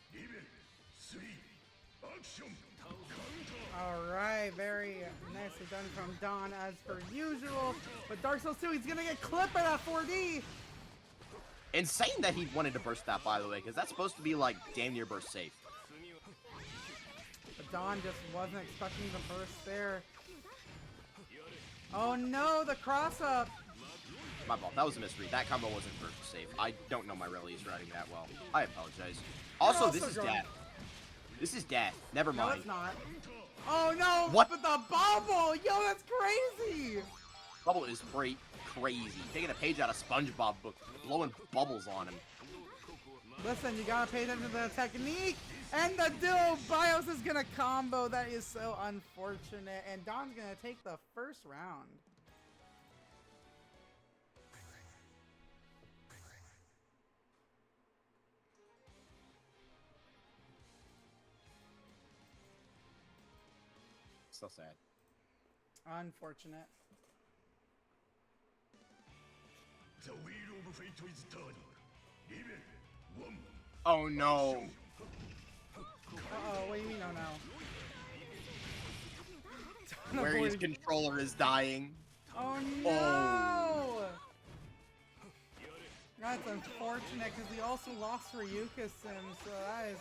Alright, very nicely done from Don as per usual. But Dark Souls 2, he's gonna get clipped by that 4D. Insane that he wanted to burst that, by the way, because that's supposed to be, like, damn near burst safe. But Don just wasn't expecting the burst there. Oh no, the cross up. My fault. That was a misread. That combo wasn't burst safe. I don't know my release routing that well. I apologize. Also, this is drunk. death. This is death. Never No, mind. it's not. Oh no! What? But the bubble! Yo, that's crazy! Bubble is crazy. Taking a page out of SpongeBob book, blowing bubbles on him. Listen, you gotta pay attention to the technique! And the duo BIOS is gonna combo. That is so unfortunate. And Don's gonna take the first round. So sad. Unfortunate. The wheel of fate is turning. Level 1. Oh no. Uh-oh, what do you mean, oh no? Where his controller is dying. Oh no! That's unfortunate because he also lost for Yuka-Sim, so that is...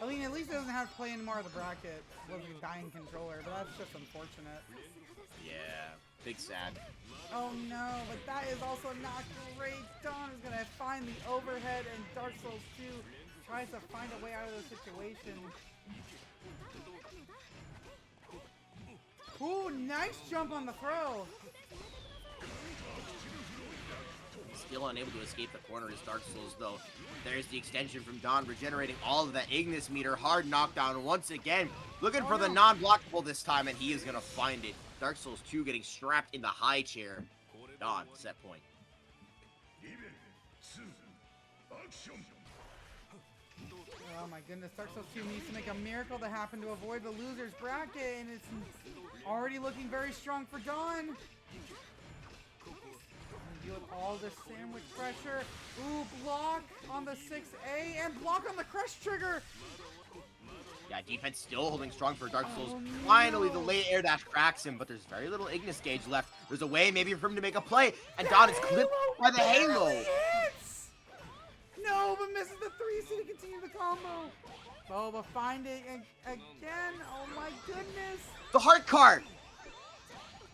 I mean, at least he doesn't have to play any more of the bracket with a dying controller, but that's just unfortunate. Yeah. Big sad. Oh no, but that is also not great. Dawn is gonna find the overhead, and Dark Souls 2 tries to find a way out of the situation. Ooh, nice jump on the throw. Still unable to escape the corner is Dark Souls, though. There's the extension from Dawn, regenerating all of that Ignis meter. Hard knockdown once again. Looking for the non-blockable this time, and he is going to find it. Dark Souls 2 getting strapped in the high chair. Dawn, set point. Oh my goodness, Dark Souls 2 needs to make a miracle to happen to avoid the loser's bracket, and it's already looking very strong for Dawn. Deal with all this sandwich pressure. Ooh, block on the 6A and block on the crush trigger. Yeah, defense still holding strong for Dark Souls. Oh, no. Finally, the late air dash cracks him, but there's very little Ignis gauge left. There's a way maybe for him to make a play, and Dawn is clipped by the Halo. Hits. No, but misses the 3C to continue the combo. Oh, but find it again. Oh my goodness. The heart card.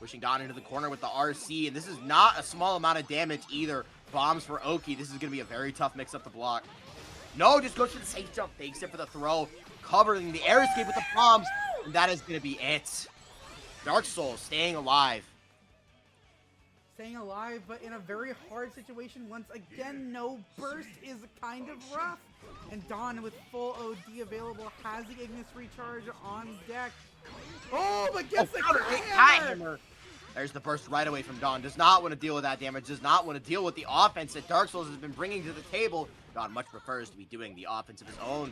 Pushing Dawn into the corner with the RC, and this is not a small amount of damage either. Bombs for Oki. This is going to be a very tough mix-up to block. No, just goes for the safe jump. Takes it for the throw. Covering the air escape with the bombs, and that is going to be it. Dark Souls staying alive. Staying alive, but in a very hard situation. Once again, no burst is kind of rough. And Dawn, with full OD available, has the Ignis recharge on deck. Oh, but gets the counter hit cat hammer. There's the burst right away from Dawn. Does not want to deal with that damage. Does not want to deal with the offense that Dark Souls has been bringing to the table. Dawn much prefers to be doing the offense of his own.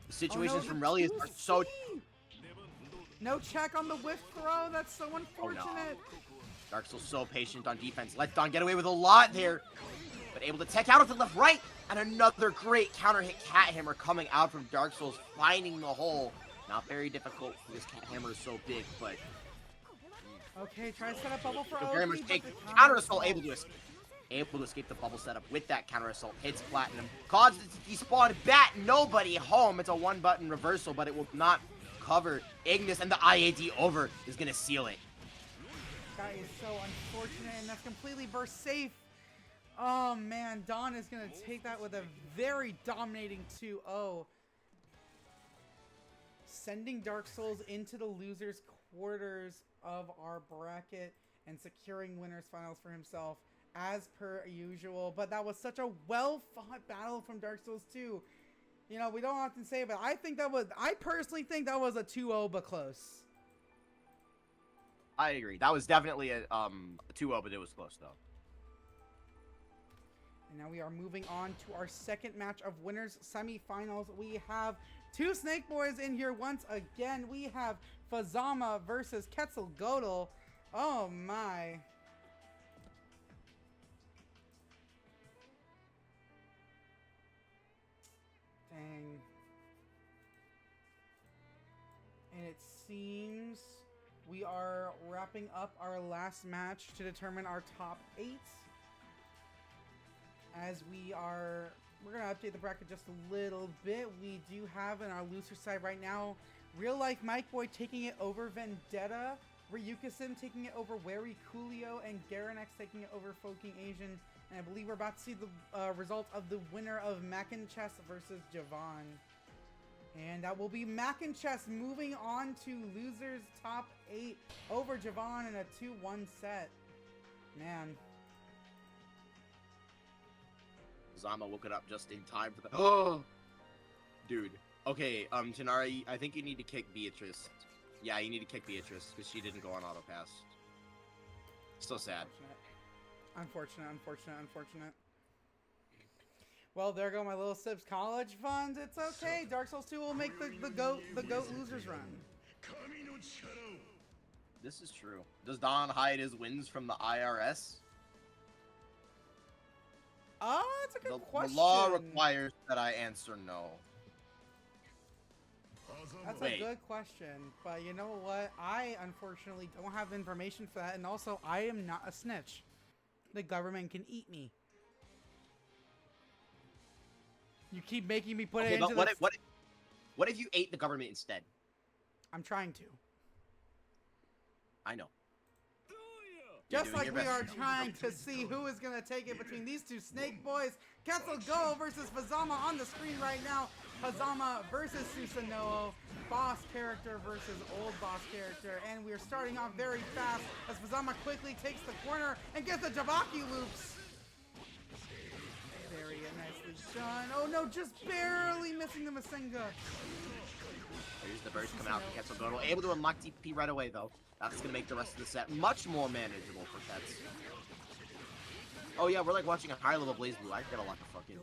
The situations from Relius are so... No check on the whiff throw. That's so unfortunate. Oh, no. Dark Souls so patient on defense. Let Dawn get away with a lot there. But able to tech out of the left, right. And another great counter hit cat hammer coming out from Dark Souls, finding the hole. Not very difficult because cat hammer is so big, but... Okay, try to set up bubble for very Oki, much take but counter assault, able to escape the bubble setup with that counter assault. Hits platinum, causes it to despawn, bat nobody home. It's a one button reversal, but it will not cover Ignis, and the IAD over is gonna seal it. That is so unfortunate, and that's completely burst safe. Oh man, Dawn is gonna take that with a very dominating 2-0. Sending Dark Souls into the losers quarters of our bracket and securing winners finals for himself as per usual. But that was such a well-fought battle from Dark Souls 2. You know, we don't often say it, but I personally think that was a 2-0 but close. I agree. That was definitely a 2-0, but it was close though. And now we are moving on to our second match of winners semifinals. We have two Snake Boys in here once again. We have Fuzzama versus Quetzalgoatl. Oh my. Dang. And it seems we are wrapping up our last match to determine our top 8. As we're going to update the bracket just a little bit. We do have in our loser side right now, RealLifeMicBoy taking it over Vendetta, Ryukasin taking it over warycoolio, and Garanex taking it over PhoKingAzn. And I believe we're about to see the result of the winner of Maknchess versus Jahvahn. And that will be Maknchess moving on to losers top 8 over Jahvahn in a 2-1 set. Man. Zama woke it up just in time for the... Oh! Dude. Okay, Tenara, I think you need to kick Beatrice. Yeah, you need to kick Beatrice, because she didn't go on auto pass. So sad. Unfortunate. Well, there go my little Sips college funds. It's okay. Dark Souls 2 will make the GOAT losers run. This is true. Does Don hide his wins from the IRS? Oh, that's a good question. The law requires that I answer no. That's a good question, but you know what? I unfortunately don't have information for that, and also I am not a snitch. The government can eat me. You keep making me put it into what if you ate the government instead? I'm trying to. I know. Just doing like your we best. are trying to see who is going to take it between these two snake boys. Quetzalgoatl versus Fuzzama on the screen right now. Hazama versus Susano'o. Boss character versus old boss character. And we are starting off very fast as Fuzzama quickly takes the corner and gets the Jahvahn loops. Very nicely done. Oh no, just barely missing the Masenga. Here's the burst coming out from Quetzalgoatl. Able to unlock DP right away, though. That's going to make the rest of the set much more manageable for Kets. Oh, yeah, we're like watching a high-level Blaze Blue. I get a lot of fucking...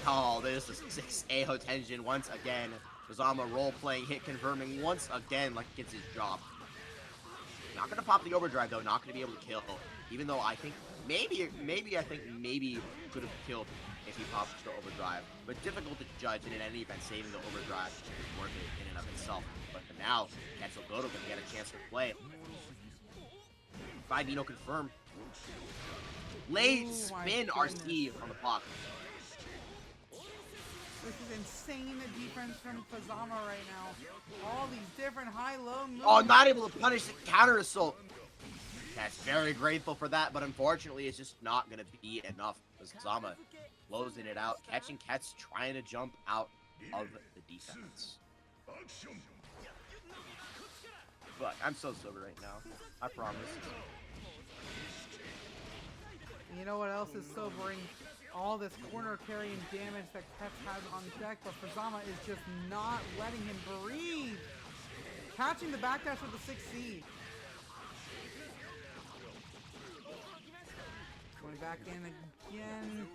Oh, there's the 6A Hotenjin once again. Fuzzama role-playing, hit confirming once again like gets his job. Not going to pop the overdrive, though. Not going to be able to kill. Even though I think maybe could have killed if he popped the overdrive. But difficult to judge, and in any event, saving the overdrive is worth it in and of itself. But for now, Quetzalgoatl can get a chance to play. 5 Dino confirm. Late spin RC on the block. This is insane defense from Fuzzama right now. All these different high-low moves. Oh, not able to punish the counter assault. That's very grateful for that, but unfortunately, it's just not going to be enough. Fuzzama closing it out, catching Kets, trying to jump out of the defense. But I'm so sober right now. I promise. You know what else is sobering? All this corner carrying damage that Kets has on deck, but Fuzzama is just not letting him breathe. Catching the backdash with the 6C. Going back in again.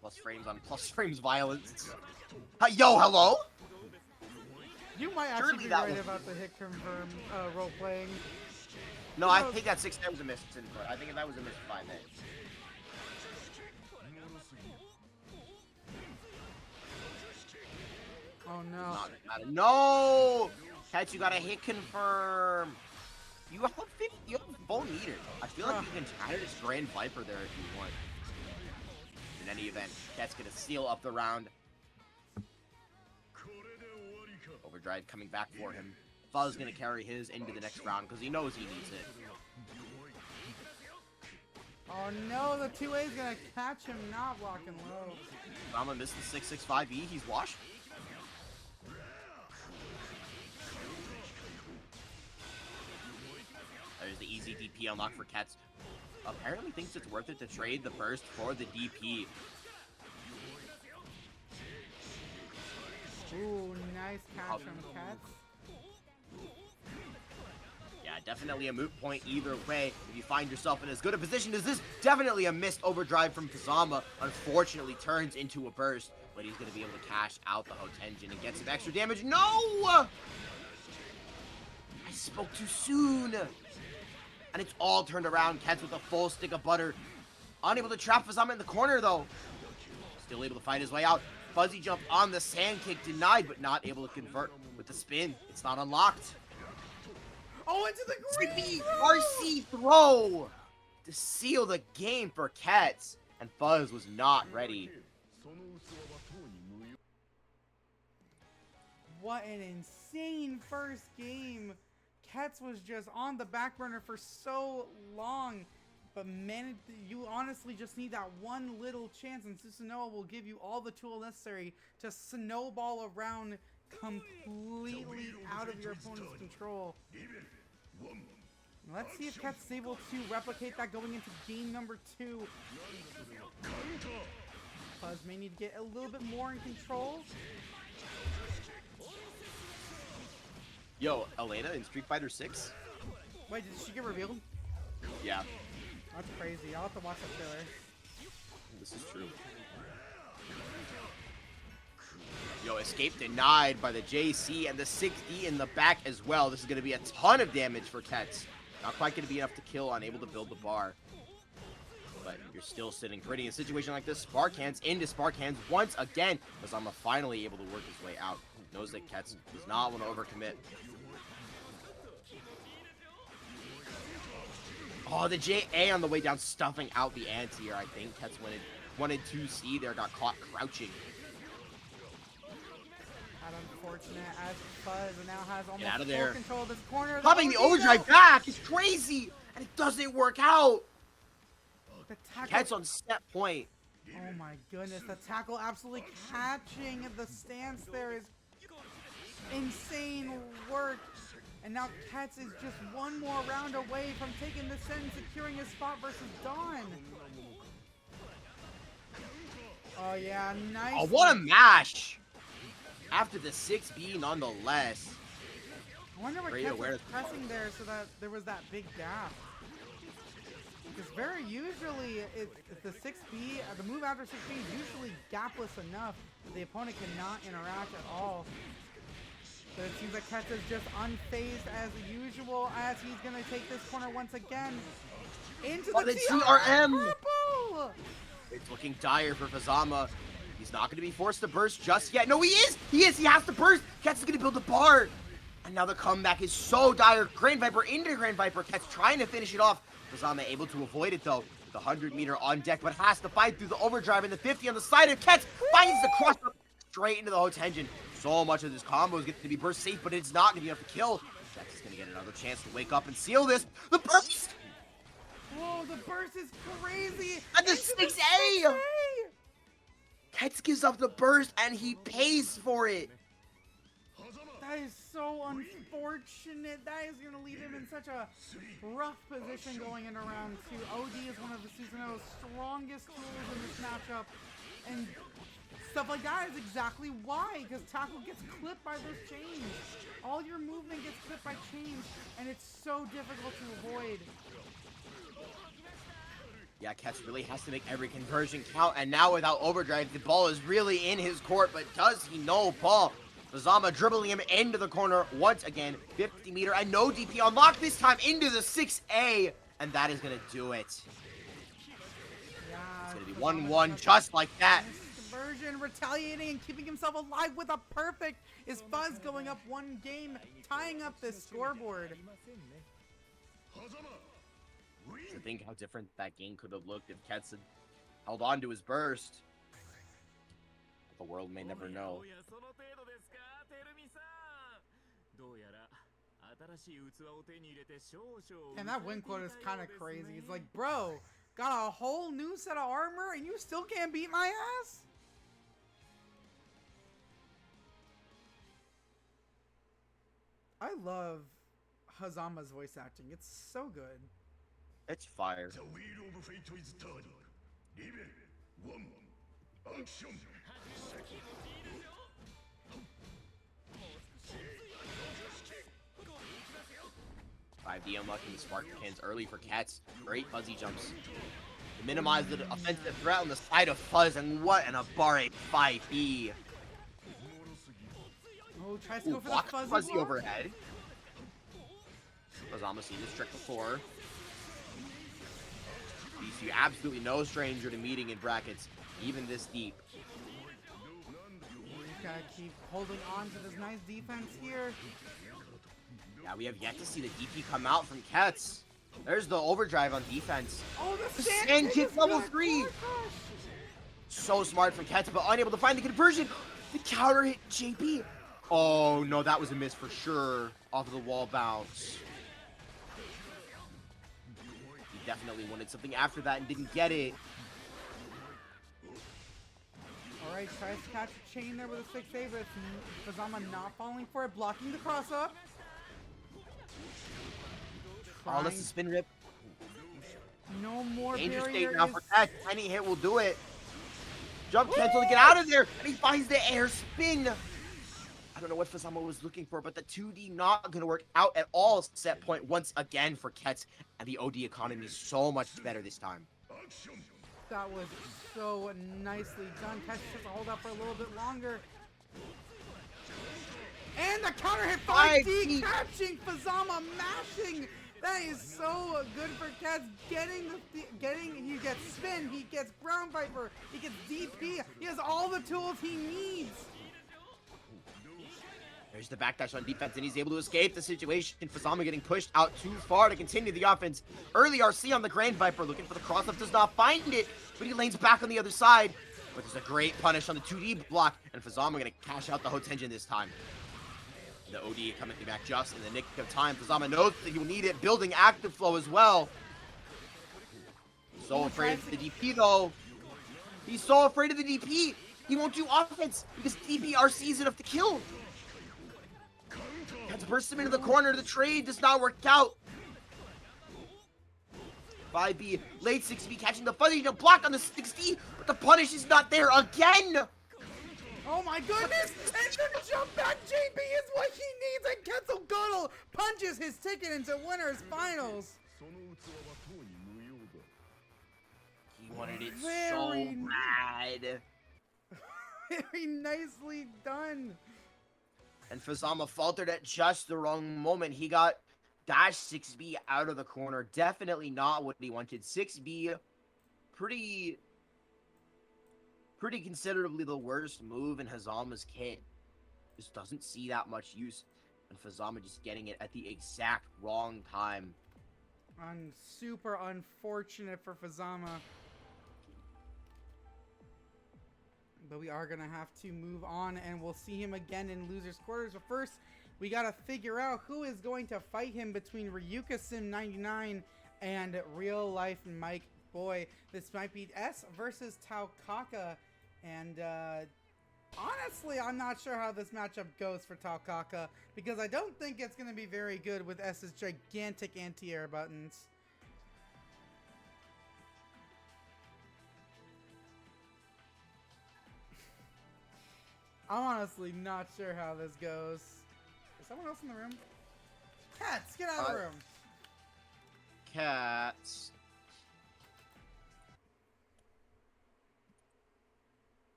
Plus frames on plus frames violence. Yo, hello? You might Surely actually be that right was- about the hit confirm role playing. No, I think that 6 there was a miss input. I think that was a miss 5A. Oh no. Not gonna matter. No! Kets, you gotta hit confirm. You have 50, you have full meter. I feel like you can try to just Grand Viper there if you want. In any event, Kets gonna seal up the round. Overdrive coming back for him. Fuzz gonna carry his into the next round because he knows he needs it. Oh no, the 2A is gonna catch him not blocking low. Rama missed the 665E. He's washed. There's the easy DP unlock for Kets. Apparently thinks it's worth it to trade the burst for the DP. Ooh, nice catch from Kets. Yeah, definitely a moot point either way. If you find yourself in as good a position as this, definitely a missed overdrive from Fuzzama. Unfortunately, turns into a burst, but he's going to be able to cash out the Hotenjin and get some extra damage. No! I spoke too soon. And it's all turned around. Kets with a full stick of butter. Unable to trap Fuzzama in the corner, though. Still able to fight his way out. Fuzzy jump on the sand kick denied, but not able to convert with the spin. It's not unlocked. Oh, into the green! RC throw to seal the game for Kets, and Fuzz was not ready. What an insane first game. Kets was just on the back burner for so long, but man, you honestly just need that one little chance, and Susano'o will give you all the tools necessary to snowball around completely out of your opponent's control. Let's see if Kets is able to replicate that going into game number 2. Fuzz may need to get a little bit more in control. Yo, Elena in Street Fighter 6? Wait, did she get revealed? Yeah, That's crazy. I'll have to watch that trailer. this is true. Yo, escape denied by the JC and the 6D in the back as well. This is going to be a ton of damage for Kets. Not quite going to be enough to kill, unable to build the bar. But you're still sitting pretty. In a situation like this, Spark Hands into Spark Hands once again. Hazama finally able to work his way out. Knows that Kets does not want to overcommit. Oh, the JA on the way down, stuffing out the anti-air. I think Kets wanted 2C there, got caught crouching. that unfortunate as Fuzz now has almost out of full there. control of this corner. Popping the overdrive back is crazy, and it doesn't work out. The tackle. Ket's on set point. Oh my goodness, the tackle absolutely catching the stance there is insane work. And now Ketz is just one more round away from taking the set and securing his spot versus Dawn. Oh yeah, nice. Oh, what a mash! After the 6B nonetheless. I wonder what Great Ketz was awareness. pressing there so that there was that big gap. Because very usually, the 6B, the move after 6B is usually gapless enough that the opponent cannot interact at all. But it seems like Ketz is just unfazed as usual as he's going to take this corner once again. Into the TRM! Purple! It's looking dire for Fuzzama. He's not going to be forced to burst just yet. No, he is! He is! He has to burst! Ketz is going to build a bar! And now the comeback is so dire. Grand Viper into Grand Viper. Ketz trying to finish it off. Fuzzama able to avoid it though. The 100-meter on deck, but has to fight through the overdrive and the 50 on the side of Ketz. Finds the crush up straight into the Hotenjin. So much of this combo is going to be burst safe, but it's not going to be enough to kill. Ketz is going to get another chance to wake up and seal this. The burst! Whoa, the burst is crazy! And the Into 6A! Ketz gives up the burst and he pays for it. That is so unfortunate. That is going to leave him in such a rough position going into round 2. OD is one of the Susano'o's strongest tools in this matchup. And stuff like that is exactly why, because tackle gets clipped by those chains. All your movement gets clipped by chains, and it's so difficult to avoid. Yeah, Ketz really has to make every conversion count, and now without overdrive, the ball is really in his court, but does he know ball? Hazama dribbling him into the corner once again, 50 meter, and no DP unlocked this time into the 6A, and that is going to do it. Yeah, It's going to be 1-1 just like that. Conversion, retaliating and keeping himself alive with a perfect is Fuzz going up one game, tying up this scoreboard. To think how different that game could have looked if Ketz had held on to his burst. The world may never know. And that win quote is kind of crazy. It's like, bro, got a whole new set of armor and you still can't beat my ass? I love Hazama's voice acting. It's so good. It's fire. The wheel of fate is turning. Level 1. Action. 5D unlocking the spark cans early for Ketz. Great fuzzy jumps to minimize the offensive threat on the side of Fuzz, and what an Abare 5B. Oh, tries to go for the Block fuzzy block. overhead. Fuzzama seen this trick before. BC absolutely no stranger to meeting in brackets, even this deep. He's gotta keep holding on to this nice defense here. Yeah, we have yet to see the DP come out from Ketz. There's the overdrive on defense. Oh, the Sand sand kick kick is level good. 3. Oh my gosh. So smart from Ketz, but unable to find the conversion. The counter hit JP. Oh no, that was a miss for sure off of the wall bounce. He definitely wanted something after that and didn't get it. Alright, tries to catch a chain there with a 6A, but it's Hazama not falling for it, blocking the cross up. Oh, that's a spin rip. No more Danger barrier state now is- for Ketz. Any hit will do it. Jump cancel to get out of there, and he finds the air spin. I don't know what Fuzzama was looking for, but the 2D not going to work out at all. Set point once again for Ketz, and the OD economy is so much better this time. That was so nicely done. Ketz just hold up for a little bit longer. And the counter hit 5D, catching Fuzzama, mashing. That is so good for Ketz. He gets spin, he gets ground viper, he gets DP. He has all the tools he needs. There's the backdash on defense, and he's able to escape the situation. Fuzzama getting pushed out too far to continue the offense. Early RC on the Grand Viper, looking for the cross-up, does not find it, but he lanes back on the other side. but there's a great punish on the 2D block, and Fuzzama gonna cash out the Hotenjin this time. The OD coming back just in the nick of time. Fuzzama knows that he'll need it, building active flow as well. So afraid of the DP though. He's so afraid of the DP. He won't do offense because DP RC is enough to kill. Had to burst him into the corner. The trade does not work out. 5B, late 6B catching the fuzzy to block on the 6D, but the punish is not there again. Oh my goodness! And the jump back JP is what he needs, and Quetzalgoatl punches his ticket into winners finals. He wanted it Very so bad. Very nicely done. And Fuzzama faltered at just the wrong moment. He got dash 6B out of the corner. Definitely not what he wanted. 6B, pretty considerably the worst move in Hazama's kit. Just doesn't see that much use. And Fuzzama just getting it at the exact wrong time. Super unfortunate for Fuzzama. But we are going to have to move on, and we'll see him again in losers quarters. But first, we got to figure out who is going to fight him between RealLifeMicBoy and RealLifeMicBoy. This might be S versus Taokaka. And honestly, I'm not sure how this matchup goes for Taokaka, because I don't think it's going to be very good with S's gigantic anti-air buttons. I'm honestly not sure how this goes. Is someone else in the room? Cats, get out of the room. Cats.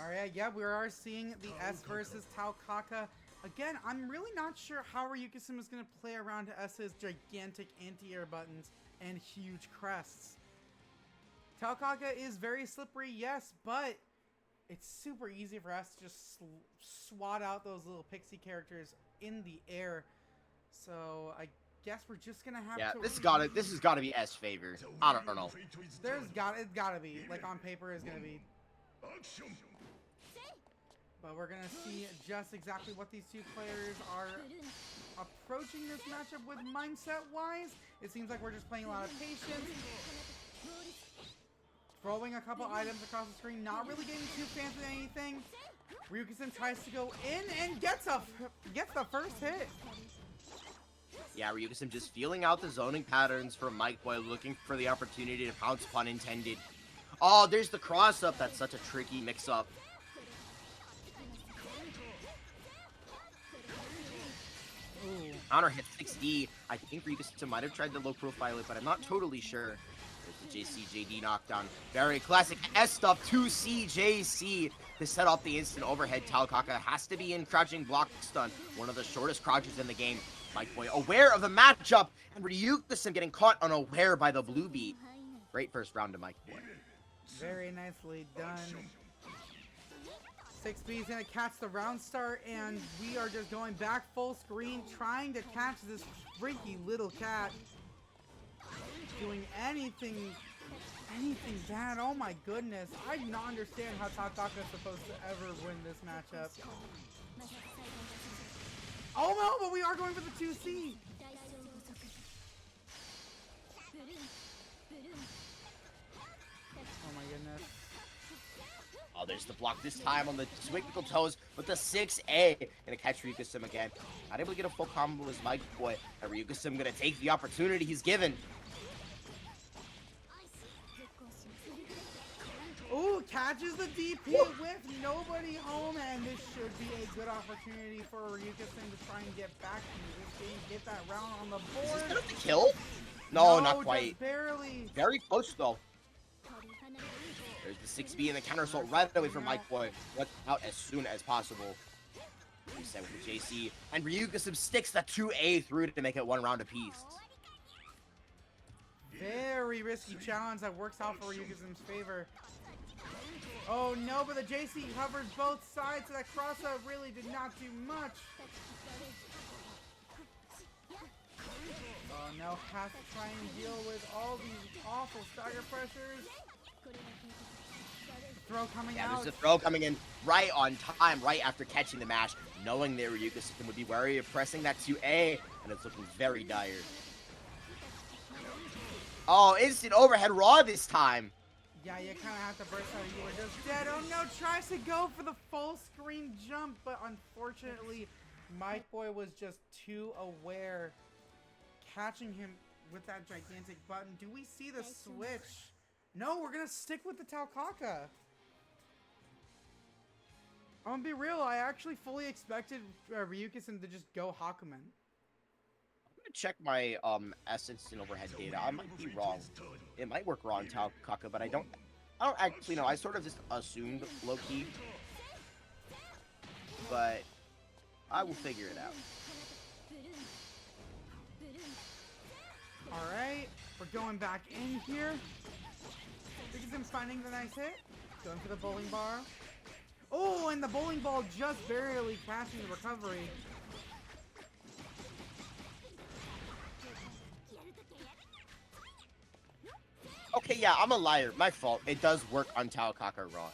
Alright, yeah, we are seeing the S versus Taokaka. Again, I'm really not sure how Ryukasim is going to play around S's gigantic anti-air buttons and huge crests. Taokaka is very slippery, yes, but it's super easy for us to just swat out those little pixie characters in the air. So I guess we're just gonna have to. Yeah, this has gotta be S favor. I don't know. It's gotta be, like, on paper is gonna be. But we're gonna see just exactly what these two players are approaching this matchup with mindset-wise. It seems like we're just playing a lot of patience. Throwing a couple items across the screen, not really getting too fancy with anything. Ryukasim tries to go in and gets the first hit. Yeah, Ryukasim just feeling out the zoning patterns from MicBoy, looking for the opportunity to pounce, pun intended. Oh, there's the cross-up. That's such a tricky mix-up. Counter hit 6D. I think Ryukasim might have tried to low profile it, but I'm not totally sure. There's the JCJD knockdown. Very classic S stuff to CJC to set off the instant overhead. Taokaka has to be in crouching block stun. One of the shortest crouches in the game. MicBoy aware of the matchup, and Ryukasim getting caught unaware by the blue beat. Great first round to MicBoy. Very nicely done. 6B is going to catch the round start, and we are just going back full screen, trying to catch this freaky little cat. Doing anything bad. Oh my goodness. I do not understand how Taokaka is supposed to ever win this matchup. Oh no, but we are going for the 2C. Oh my goodness. Oh, there's the block this time on the twinkle toes with the 6A. Gonna catch Ryukasim again. Not able to get a full combo as MicBoy. And Ryukasim gonna take the opportunity he's given. Ooh, catches the DP with nobody home, and this should be a good opportunity for Ryukasim to try and get back into this game, get that round on the board. Is this the kill? No, not quite. Just barely. Very close though. There's the 6B and the counter assault right away from MicBoy. Let out as soon as possible. Reset with the JC, and Ryukasim sticks the 2A through to make it one round apiece. Very risky challenge that works out for Ryukasim's favor. Oh no, but the JC covers both sides, so that cross-up really did not do much. Oh no, has to try and deal with all these awful stagger pressures. Throw coming Yeah, out. there's a throw coming in right on time, right after catching the mash, knowing their Ryuka system would be wary of pressing that 2A, and it's looking very dire. Oh, instant overhead raw this time. Yeah, you kind of have to burst out. You were just dead. Oh no, tries to go for the full screen jump, but unfortunately, MicBoy was just too aware, catching him with that gigantic button. Do we see the switch? No, we're gonna stick with the Taokaka. I'm gonna be real, I actually fully expected Ryuka-san to just go Hakumen. I'm gonna check my essence and overhead data. I might be wrong. It might work raw on Taokaka, but I don't actually know. I sort of just assumed low-key. But I will figure it out. Alright, we're going back in here. Ryuka-san finding the nice hit. Going for the bowling bar. Oh, and the bowling ball just barely catching the recovery. Okay, yeah, I'm a liar. My fault. It does work on Taokaka raw.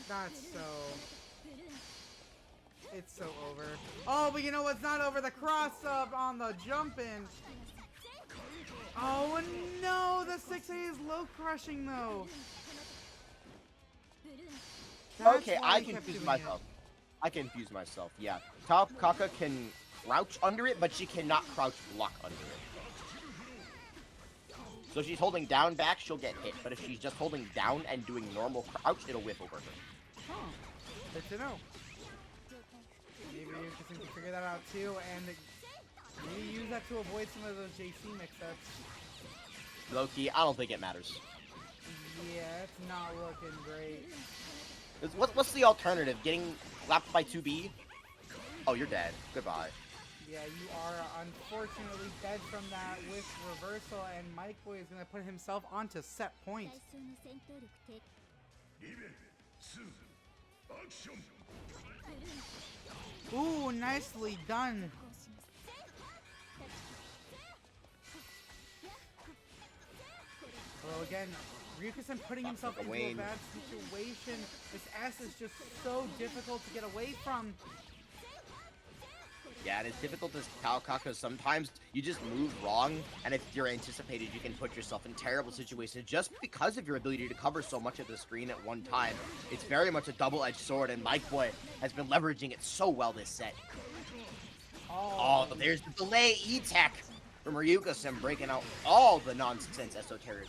That's so... It's so over. Oh, but you know what's not over? The cross-up on the jump-in. Oh, no! The 6A is low-crushing, though. That's Okay, why I he kept confused doing myself. I confused myself, yeah. Taokaka can crouch under it, but she cannot crouch block under it. So if she's holding down back, she'll get hit. But if she's just holding down and doing normal crouch, it'll whip over her. Huh. Good to know. Maybe you can figure that out too, and maybe use that to avoid some of those JC mix-ups. Low-key, I don't think it matters. Yeah, it's not looking great. What's the alternative? Getting slapped by 2B? Oh, you're dead. Goodbye. Yeah, you are unfortunately dead from that with reversal, and MicBoy is going to put himself onto set point. Ooh, nicely done. Well, again, Ryuka-san putting himself into a bad situation. This S is just so difficult to get away from. Yeah, and it's difficult as Taokaka. Sometimes you just move wrong, and if you're anticipated, you can put yourself in terrible situations just because of your ability to cover so much of the screen at one time. It's very much a double-edged sword, and MicBoy has been leveraging it so well this set. Oh, there's the delay E-Tech from Ryuka-san breaking out all the nonsense esoterica.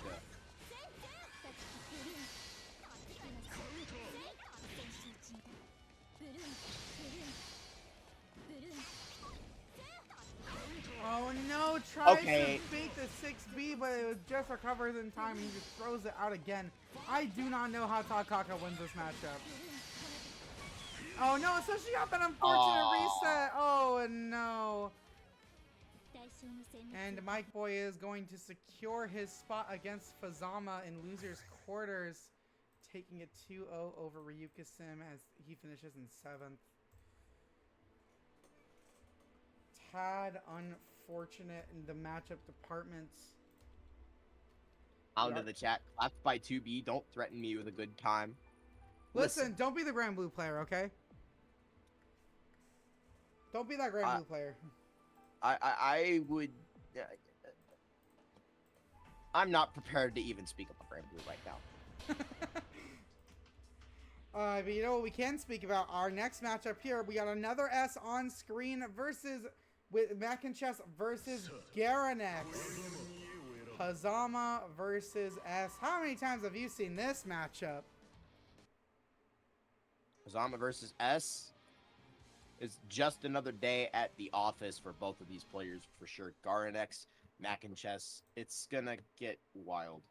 Oh no, tries to bait the 6B, but it just recovers in time and he just throws it out again. I do not know how Taokaka wins this matchup. Oh no, so she got that unfortunate reset. Oh no. And MicBoy is going to secure his spot against Fuzzama in loser's quarters, taking it 2-0 over Ryuka-san as he finishes in 7th. Tad unfortunate in the matchup departments. Out into the chat. Clapped by 2B. Don't threaten me with a good time. Listen, don't be the Grand Blue player, okay? Don't be that Grand Blue player. I would... I'm not prepared to even speak about Grand Blue right now. But you know what we can speak about? Our next matchup here, we got another S on screen versus... with Maknchess versus Garanex. Hazama versus S. How many times have you seen this matchup? Hazama versus S is just another day at the office for both of these players for sure. Garanex, Maknchess, it's gonna get wild.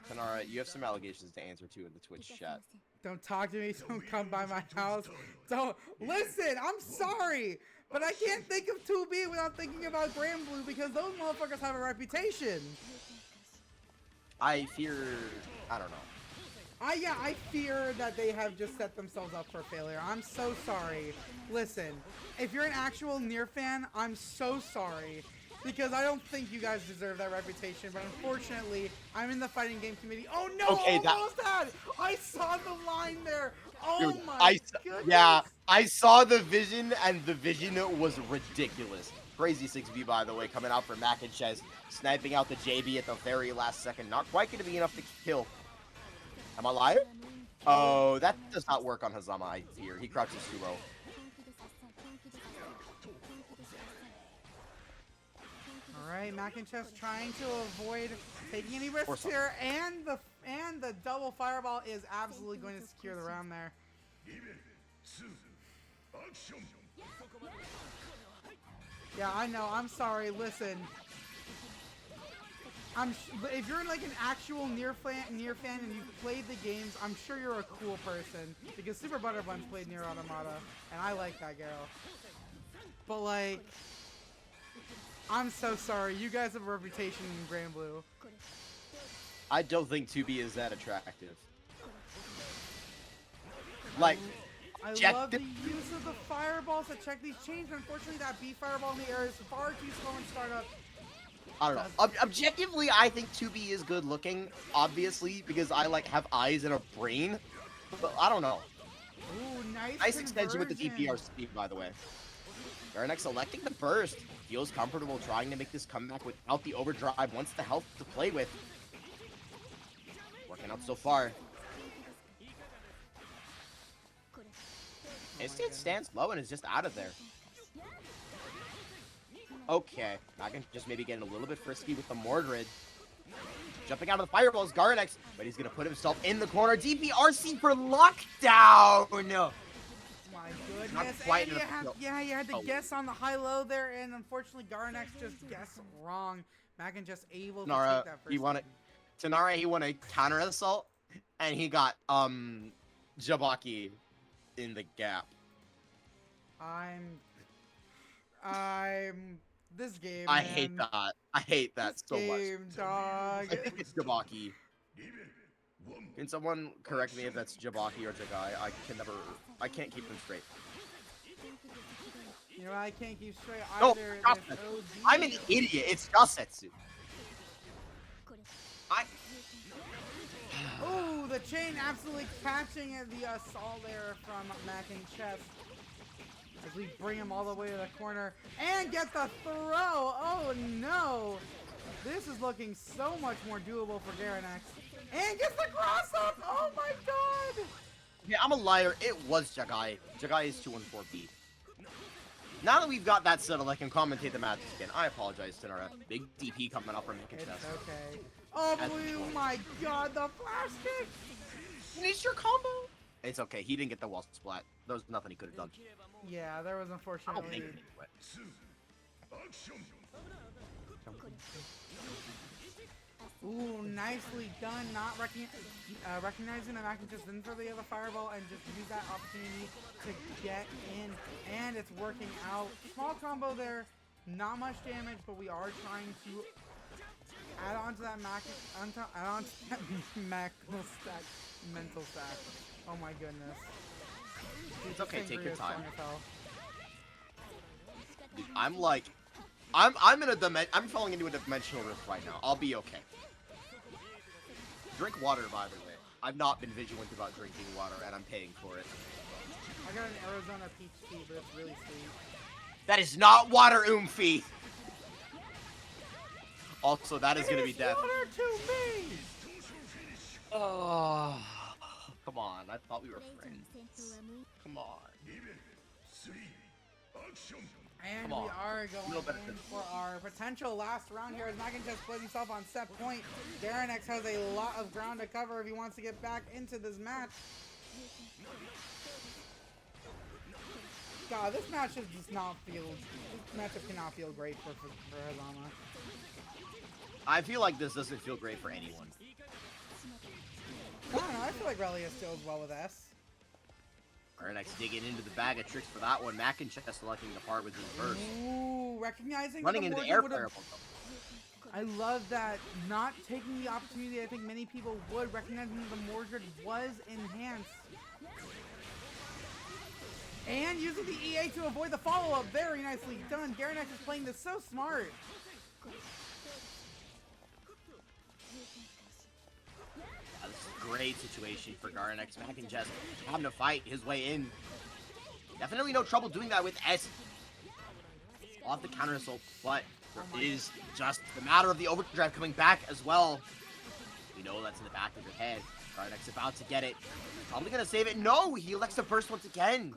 Tenara, you have some allegations to answer to in the Twitch chat. Don't talk to me. Don't come by my house. Don't listen. I'm sorry, but I can't think of 2B without thinking about Grand Blue because those motherfuckers have a reputation. I fear, I don't know. I fear that they have just set themselves up for failure. I'm so sorry. Listen, if you're an actual Nier fan, I'm so sorry. Because I don't think you guys deserve that reputation, but unfortunately, I'm in the fighting game committee. Oh no, Okay, almost had! I saw the line there! Oh Dude, my goodness! yeah, I saw the vision, and the vision was ridiculous. Crazy 6v, by the way, coming out for Maknchess, sniping out the JB at the very last second. Not quite going to be enough to kill. Am I live? Oh, that does not work on Hazama, I fear. He crouches too low. Alright, Maknchess trying to avoid taking any risks here, and the double fireball is absolutely going to secure the round there. Yeah, I know. I'm sorry. Listen, if you're like an actual Nier fan and you've played the games, I'm sure you're a cool person because Super Butterbunch played Nier Automata, and I like that girl. But like, I'm so sorry. You guys have a reputation in Grand Blue. I don't think 2B is that attractive. Like, I check love the use of the fireballs to check these chains. Unfortunately, that B fireball in the air is far too slow in startup. I don't know. Objectively, I think 2B is good looking, obviously, because I like have eyes and a brain. But I don't know. Ooh, Nice extension with the DPR speed, by the way. Garanex selecting the burst. Feels comfortable trying to make this comeback without the overdrive. Wants the health to play with. Working out so far. It stands low and is just out of there. Okay, I can just maybe get a little bit frisky with the Mordred. Jumping out of the fireballs, Garanex, but he's gonna put himself in the corner. DPRC for lockdown. My goodness. Not quite and you had to guess on the high-low there, and unfortunately Garanex just guessed wrong. Maknchess able to take that first. Tenara, he won a counter assault, and he got Jabaki in the gap. This game. I hate that. I hate that so much. Dog. I think it's Jabaki. Can someone correct me if that's Jabaki or Jagai? I can't keep them straight. You know, I can't keep straight No, either. I'm an idiot. It's JustATomato. Ooh, the chain absolutely catching the assault there from Maknchess. As we bring him all the way to the corner and get the throw. Oh no. This is looking so much more doable for Garanex. And gets the cross up. Oh my god. Yeah, I'm a liar. It was Jagai. Jagai is 214B. Now that we've got that settled, I can commentate the match again. I apologize, Tenara. Big DP coming up from Maknchess. It's okay. Oh my god, the flash kick. Finish your combo. It's okay. He didn't get the wall splat. There was nothing he could have done. Yeah, there was unfortunately. Ooh, nicely done. Not recognizing that Maknchess in for the other fireball and just use that opportunity to get in. And it's working out. Small combo there. Not much damage, but we are trying to add on to that mental stack. Oh my goodness. Dude, it's okay, take your time. Dude, I'm falling into a dimensional rift right now. I'll be okay. Drink water, by the way. I've not been vigilant about drinking water, and I'm paying for it. I got an Arizona peach tea, but it's really sweet. That is not water, Oomphy! Also, that is gonna be death. Water to me! Oh, come on. I thought we were friends. Come on. And we are going in for our potential last round here as Maknchess put himself on set point. Garanex has a lot of ground to cover if he wants to get back into this match. God, this match does not feel. This matchup cannot feel great for Hazama. I feel like this doesn't feel great for anyone. I don't know. I feel like Relia still as well with S. Garanex digging into the bag of tricks for that one. Maknchess selecting the part with his burst. Ooh, recognizing running into the air fireball. I love that, not taking the opportunity I think many people would, recognizing that the Mordred was enhanced. And using the EA to avoid the follow-up. Very nicely done. Garanex is playing this so smart. This is a great situation for Garanex. Maknchess having to fight his way in. Definitely no trouble doing that with S. Off the counter assault, but there is just the matter of the overdrive coming back as well. You know that's in the back of your head. Garanex about to get it. Probably gonna save it. No, he elects to burst once again.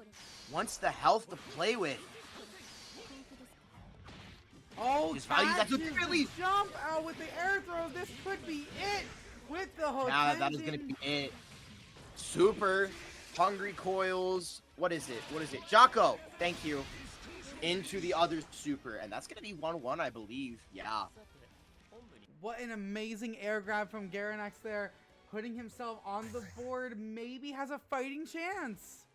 Wants the health to play with. Oh, His value, that's catches really the jump out with the air throw. This could be it with the Hotensin. yeah, that is gonna be it. Super hungry coils. What is it? What is it? Jocko, thank you. Into the other super, and that's gonna be 1-1, I believe. Yeah. What an amazing air grab from Garanex there. Putting himself on the board, maybe has a fighting chance.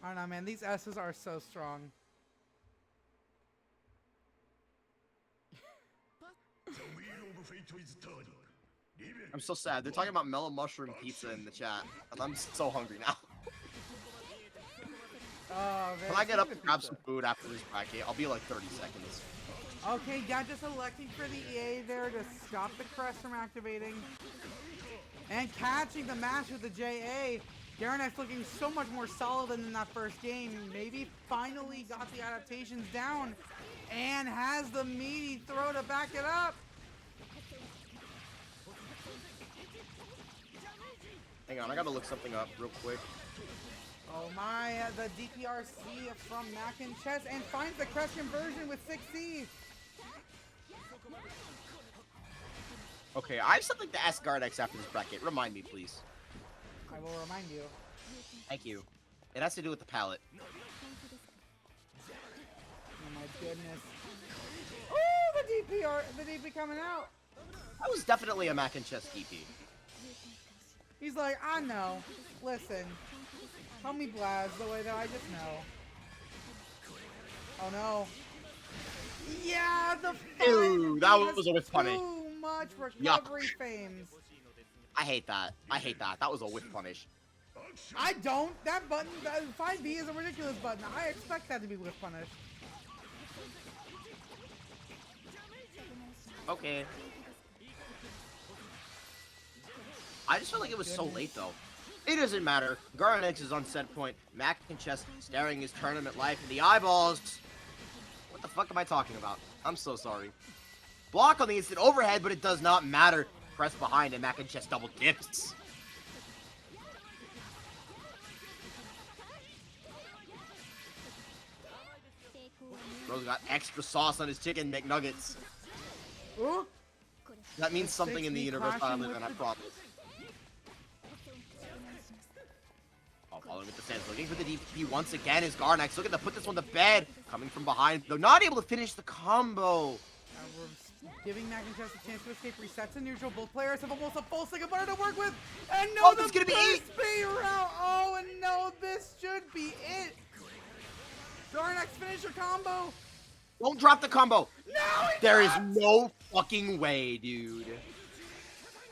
I don't know, man. These S's are so strong. I'm so sad. They're talking about mellow mushroom pizza in the chat, and I'm so hungry now. Oh, man. Can I get up and grab some food after this bracket? I'll be like 30 seconds. Okay, yeah, just electing for the EA there to stop the crest from activating. And catching the match with the JA. Garanex looking so much more solid than in that first game. Maybe finally got the adaptations down. And has the meaty throw to back it up. Hang on, I gotta look something up real quick. Oh my, the DPRC from Maknchess and finds the crest conversion with 6C. Okay, I have something to ask Garanex after this bracket. Remind me, please. I will remind you. Thank you. It has to do with the palette. Oh my goodness. Oh, the DP coming out. That was definitely a Maknchess DP. He's like, I know. Listen. Call me Blaz the way that I just know. Oh no. Yeah, the Ew, that was a whiff punish. Too much recovery fames. I hate that. I hate that. That was a whiff punish. I don't. That button, that 5B is a ridiculous button. I expect that to be whiff punish. Okay. I just feel like it was so late though. It doesn't matter. Garanex is on set point. Maknchess staring his tournament life in the eyeballs. What the fuck am I talking about? I'm so sorry. Block on the instant overhead, but it does not matter. Press behind and Maknchess double dips. Bro's got extra sauce on his chicken McNuggets. Ooh. That means something in the universe I live in, I promise. Oh, following with the sense. Looking for the DP once again is Garanex. Looking to put this one to bed. Coming from behind, though not able to finish the combo. We're giving Maknchess a chance to escape resets in neutral. Both players have almost a full stick of butter to work with. And no, Oh, this is gonna be it. speed route. Oh, and no, this should be it. Garanex finish your combo. Don't drop the combo. No, There is no fucking way, dude.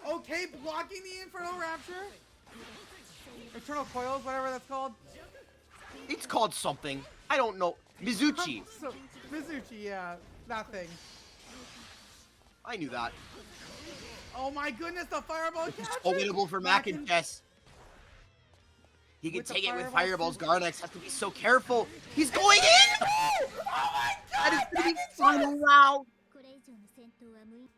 Okay, blocking the Infernal Rapture. Eternal Coils, whatever that's called. It's called something. I don't know. Mizuchi. So, Mizuchi, yeah, that thing. I knew that. Oh my goodness, the fireball It's catch. so winnable for Maknchess. He can With the take it with fireball fireballs. Garanex has to be so careful. He's going in! Oh my god! That is gonna be final round. これ以上の戦闘は無意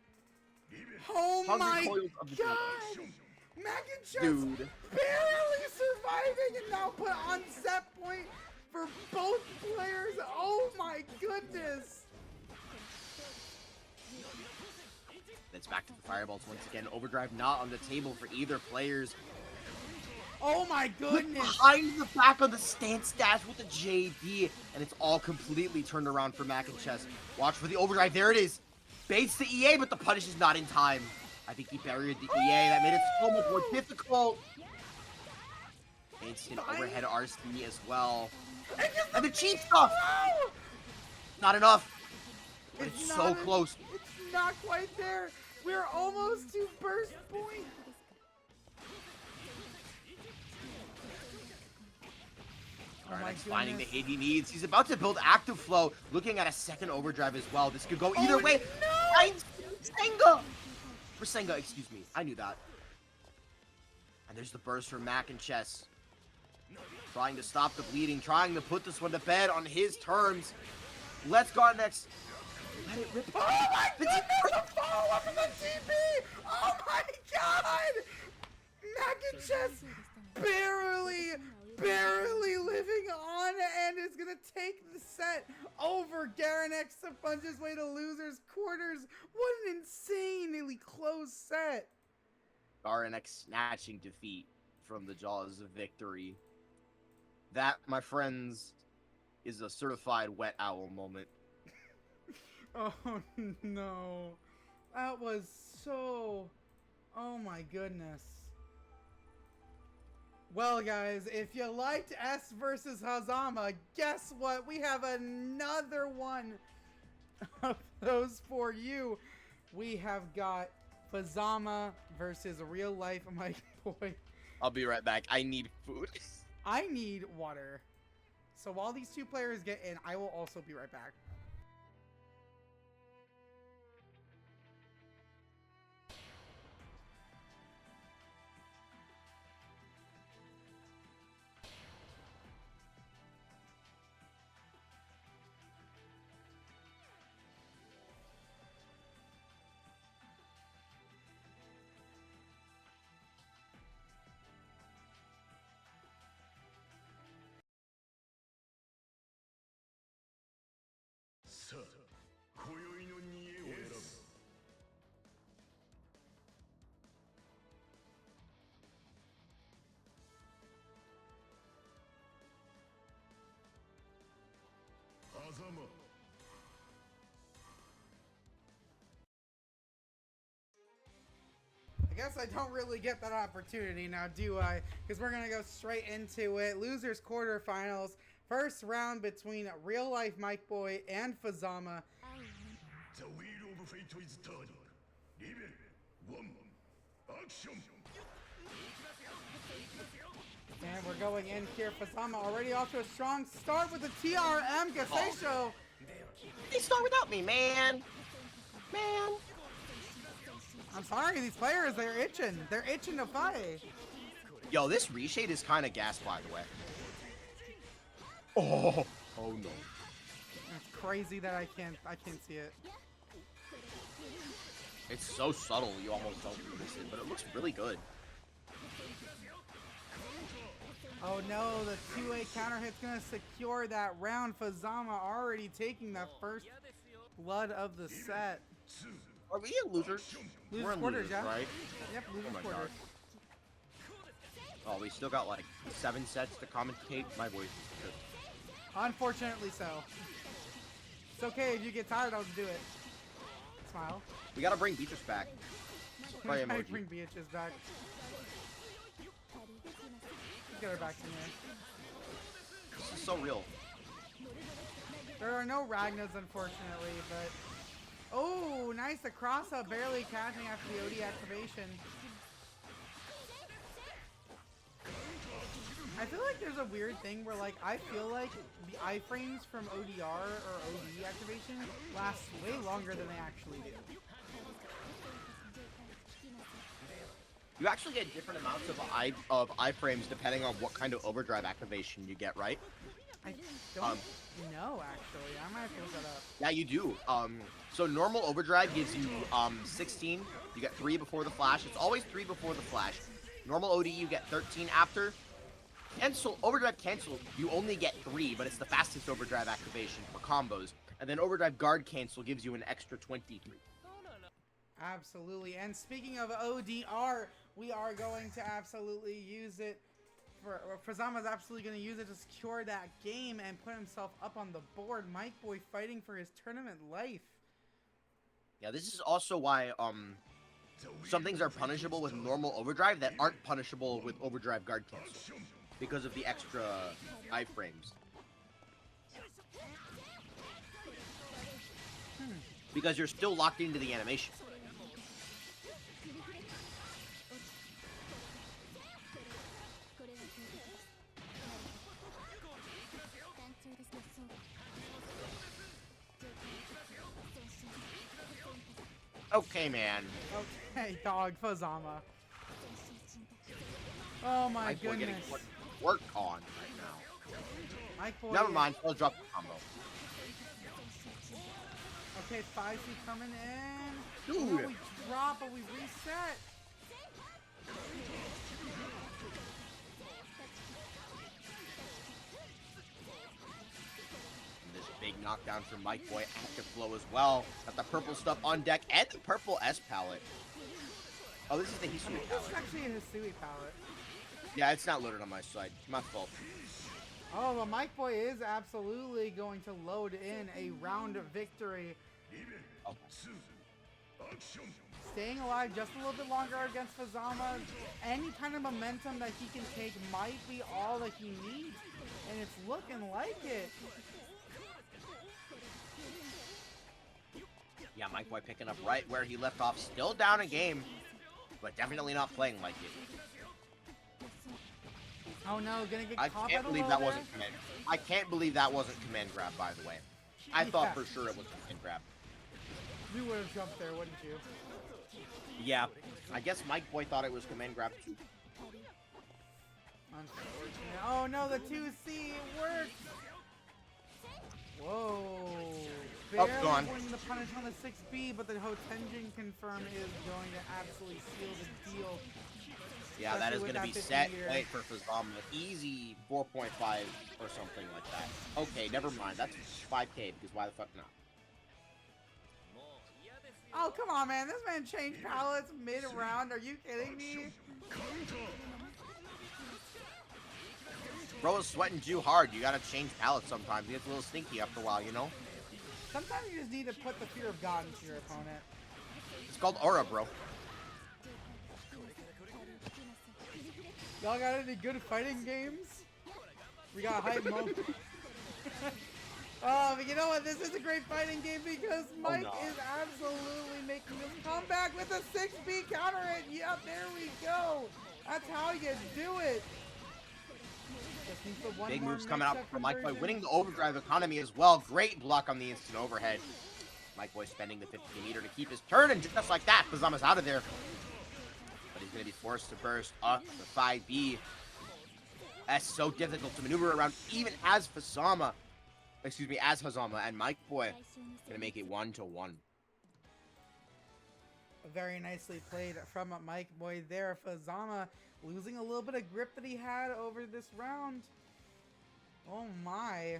Oh Hungry my coils of the god! Maknchess Dude. barely surviving and now put on set point for both players. Oh my goodness! It's back to the fireballs once again. Overdrive not on the table for either players. Oh my goodness! Behind the back on the stance dash with the JD, and it's all completely turned around for Maknchess. Watch for the overdrive. There it is. Baits the EA, but the punish is not in time. I think he buried the EA. That made it so much more difficult. Instant overhead RC as well. And the cheap stuff! Not enough. It's not so close. It's not quite there. We're almost to burst point. Oh my Garanex finding the goodness. hit he needs. He's about to build active flow, looking at a second overdrive as well. This could go either way. No! Finds Senga! For Senga, excuse me. I knew that. And there's the burst from Maknchess. Trying to stop the bleeding, trying to put this one to bed on his terms. Let's go next. Let it rip. Oh my goodness! The follow-up from the TP! Oh my god! Maknchess barely living on and is gonna take the set over Garanex to punch his way to loser's quarters. What an insanely close set! Garanex snatching defeat from the jaws of victory. That, my friends, is a certified wet owl moment. Oh no. That was so... Oh my goodness. Well guys, if you liked S versus Hazama, guess what? We have another one of those for you. We have got Fuzzama versus RealLifeMicBoy. I'll be right back. I need food. I need water. So while these two players get in, I will also be right back. Hazama. I guess I don't really get that opportunity now, do I? Because we're going to go straight into it. Losers quarterfinals. First round between RealLifeMicBoy and Fuzzama. The wheel of fate is turning. Level 1. Action. And we're going in here. Fuzzama already off to a strong start with the TRM. Gaseisho. They start without me, man. Man. I'm sorry, these players, they're itching. They're itching to fight. Yo, this reshade is kind of gas, by the way. Oh no. It's crazy that I can't see it. It's so subtle, you almost don't notice it, but it looks really good. Oh no, the two-way counter hit's gonna secure that round. Fuzzama already taking the first blood of the set. Are we in losers? Losers We're in quarters, losers, yeah? right? Yep, losers my quarters. Oh, we still got like 7 sets to commentate. My voice is good. Unfortunately so. It's okay, if you get tired, I'll just do it. Smile. We gotta bring Beatrice back. Probably I emoji. bring Beatrice back. Let's get her back to me. This is so real. There are no Ragnas, unfortunately, but... Oh, nice, the cross-up barely catching after the OD activation. I feel like there's a weird thing where, like, I feel like the iframes from ODR or OD activation last way longer than they actually do. You actually get different amounts of iframes depending on what kind of overdrive activation you get, right? I don't know, actually. I might have to look that up. Yeah, you do. So normal overdrive gives you 16. You get 3 before the flash. It's always 3 before the flash. Normal OD you get 13 after. Cancel overdrive cancel you only get 3, but it's the fastest overdrive activation for combos. And then overdrive guard cancel gives you an extra 23. Absolutely. And speaking of ODR, we are going to absolutely use it. Fuzzama's absolutely going to use it to secure that game and put himself up on the board. MicBoy fighting for his tournament life. Yeah, this is also why some things are punishable with normal overdrive that aren't punishable with overdrive guard cancel because of the extra iframes. because you're still locked into the animation. Okay, man. Okay, dog, Fuzzama. Oh my Mike Boy getting goodness. work on right now. Mike Boy. Never mind, I'll drop the combo. Okay, 5C coming in. Dude. Oh, no, we drop, but we reset. This big knockdown from Mike Boy, active flow as well. Got the purple stuff on deck and the purple S palette. Oh, this is the Hisui This palette. is actually a Hisui palette. Yeah, it's not loaded on my side. My fault. Oh, well, Mike Boy is absolutely going to load in a round of victory. Oh. Staying alive just a little bit longer against Hazama. Any kind of momentum that he can take might be all that he needs. And it's looking like it. Yeah, Mike Boy picking up right where he left off. Still down a game, but definitely not playing like it. Oh no, gonna get I caught can't by the believe low that there? wasn't command. I can't believe that wasn't command grab, by the way. I thought for sure it was command grab. You would have jumped there, wouldn't you? Yeah, I guess Mike Boy thought it was command grab too. Unfortunate. Oh no, the 2C, it worked! Whoa. Barely gone. winning the punish on the 6B, but the Hotenjin confirm is going to absolutely seal the deal. Yeah, that is Especially going to with be that set 50-year. point for Fuzzama. Easy 4.5 or something like that. Okay, never mind. That's 5k because why the fuck not? Oh, come on, man. This man changed palettes mid-round. Are you kidding me? Bro is sweating too hard. You gotta change palettes sometimes. It gets a little stinky after a while, you know? Sometimes you just need to put the fear of God into your opponent. It's called aura, bro. Y'all got any good fighting games? We got hype mode. Oh, but you know what? This is a great fighting game because Mike is absolutely making this comeback with a 6B counter hit. Yep, there we go. That's how you do it. Just needs the one Big more moves coming out mix-up from Mike Boy, conversion. winning the overdrive economy as well. Great block on the instant overhead. Mike Boy spending the 50 meter to keep his turn, and just like that, Fuzzama's out of there. But he's going to be forced to burst up the 5B. That's so difficult to maneuver around, even as Fuzzama. Excuse me, as Hazama, and Mike Boy gonna make it 1-1. Very nicely played from Mike Boy there. Fuzzama losing a little bit of grip that he had over this round. Oh my.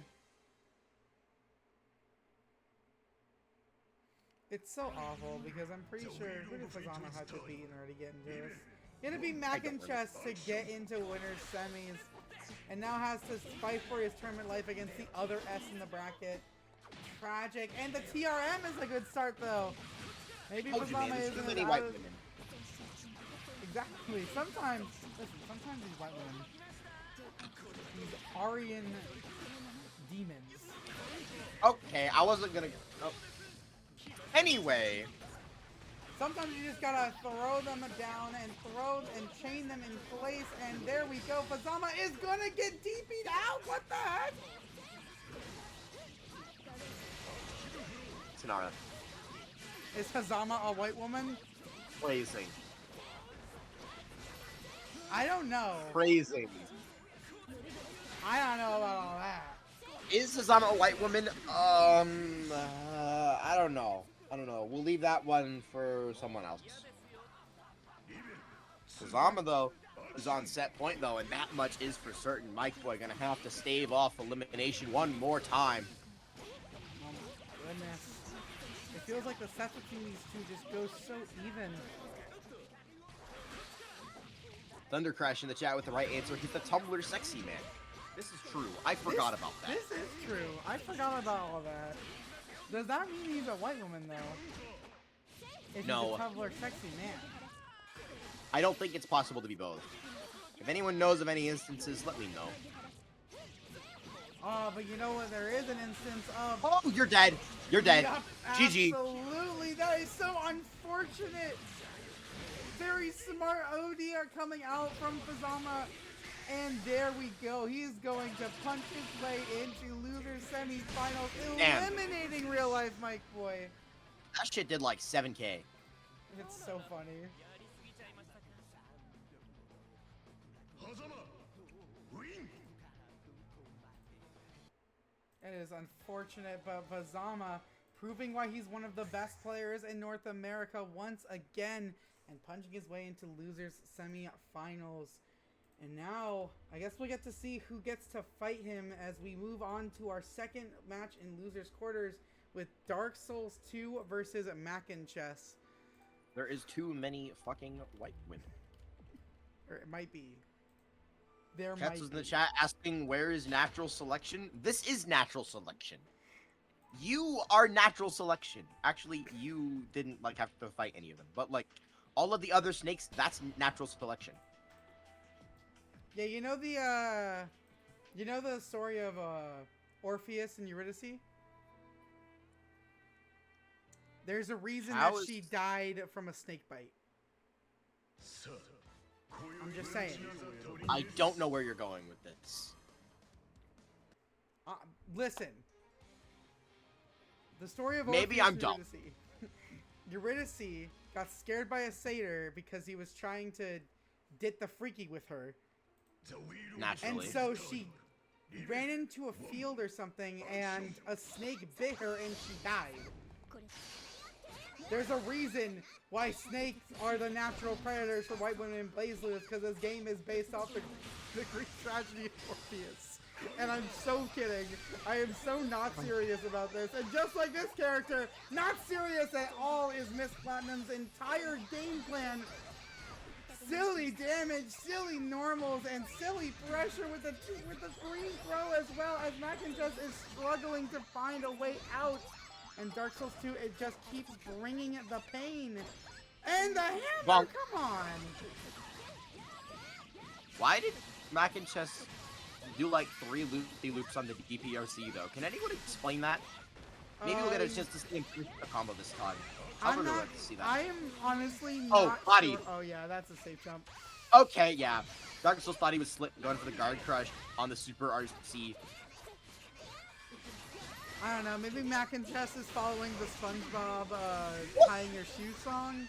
It's so awful because I'm pretty sure who did Fuzzama have to beat in order to get into this? He had to beat Maknchess to get into winner's semis. And now has to fight for his tournament life against the other S in the bracket. Tragic. And the TRM is a good start, though. Maybe Fuzzama isn't too as many out white of- women. Exactly. Sometimes, listen, sometimes these white women, these Aryan demons. Okay, I wasn't gonna. Oh. Anyway, Sometimes you just gotta throw them down and throw and chain them in place, and there we go. Fuzzama is gonna get DP'd out. What the heck? Tanara, Is Hazama a white woman? praising, I don't know. praising. I don't know about all that. Is Hazama a white woman? I don't know. I don't know. We'll leave that one for someone else. Hazama, though, is on set point, though, and that much is for certain. Mike Boy gonna have to stave off elimination one more time. Oh my goodness. It feels like the sets between these two just go so even. Thunder Crash in the chat with the right answer. He's the Tumblr sexy man. This is true. I forgot about that. This is true. I forgot about all that. Does that mean he's a white woman, though? If No. he's a Tumblr sexy man. I don't think it's possible to be both. If anyone knows of any instances, let me know. Oh, but you know what? There is an instance of. Oh, you're dead. You're dead. Yup, GG. absolutely. That is so unfortunate. Very smart OD are coming out from Fuzzama. And there we go. He's going to punch his way into loser semifinals, Damn. eliminating RealLifeMicBoy. That shit did like 7K. It's so funny. Hazama, win. It is unfortunate, but Fuzzama proving why he's one of the best players in North America once again and punching his way into losers semifinals. And now, I guess we'll get to see who gets to fight him as we move on to our second match in losers quarters with Dark Souls 2 versus Maknchess. There is too many fucking white women. Or it might be. There Cats might was in be. the chat asking where is natural selection. This is natural selection. You are natural selection. Actually, you didn't like have to fight any of them, but like all of the other snakes, that's natural selection. Yeah, you know the story of Orpheus and Eurydice? There's a reason that she died from a snake bite. I'm just saying. I don't know where you're going with this. Listen. The story of Maybe Orpheus I'm and dumb. Eurydice got scared by a satyr because he was trying to get the freaky with her. Naturally. And so she ran into a field or something and a snake bit her and she died. There's a reason why snakes are the natural predators for white women in BlazBlue, because this game is based off the Greek tragedy of Orpheus. And I'm so kidding. I am so not serious about this. And just like this character, not serious at all is Miss Platinum's entire game plan. Silly damage, silly normals, and silly pressure with the green throw as well as Maknchess is struggling to find a way out. And Dark Souls 2, it just keeps bringing the pain. And the hammer, Bonk. come on! Why did Maknchess do like 3 loop-de-loops on the DPRC though? Can anyone explain that? Maybe we'll get a chance to see a combo this time. I would really like to see that. I am honestly Oh, not body. sure. Oh yeah, that's a safe jump. Okay, yeah. Dark Souls thought he was going for the guard crush on the Super RC. I don't know, maybe Maknchess is following the SpongeBob tying your shoe song.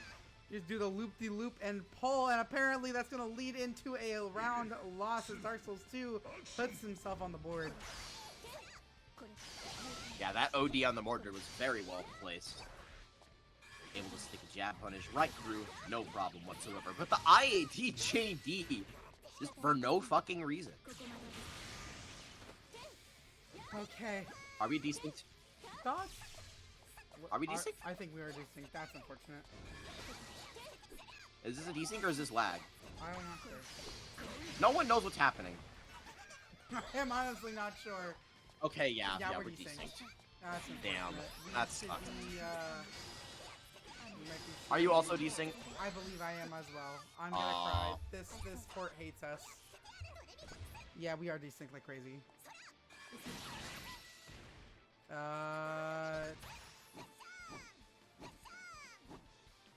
You just do the loop-de-loop and pull, and apparently that's going to lead into a round loss as Dark Souls 2 puts himself on the board. Yeah, that OD on the mortar was very well placed. Able to stick a jab punish right through, no problem whatsoever. But the IAT JD, just for no fucking reason. Okay. Are we desync? Thoughts? Are we desync? I think we are desync. That's unfortunate. Is this a desync or is this lag? I'm not sure. No one knows what's happening. I'm honestly not sure. Okay, yeah, we're desynced. desynced. That's Damn, unfortunate. We that should sucks. be, we might be- Are you also desync? I believe I am as well. I'm gonna Aw. cry. This port hates us. Yeah, we are desync like crazy.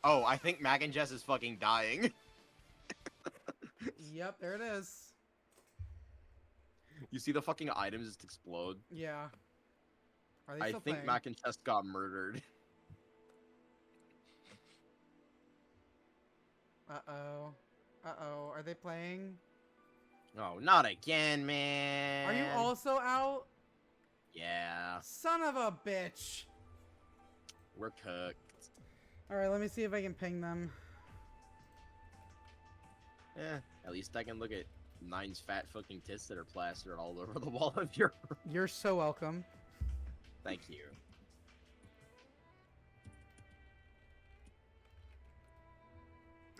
Oh, I think Maknchess is fucking dying. Yep, there it is. You see the fucking items just explode? Yeah. Are they I still think playing? Maknchess got murdered. Uh-oh. Uh-oh. Are they playing? Oh, not again, man. Are you also out? Yeah, Son of a bitch. we're cooked. Alright, let me see if I can ping them. Eh, at least I can look at 9's fat fucking tits that are plastered all over the wall of your room. You're so welcome. Thank you.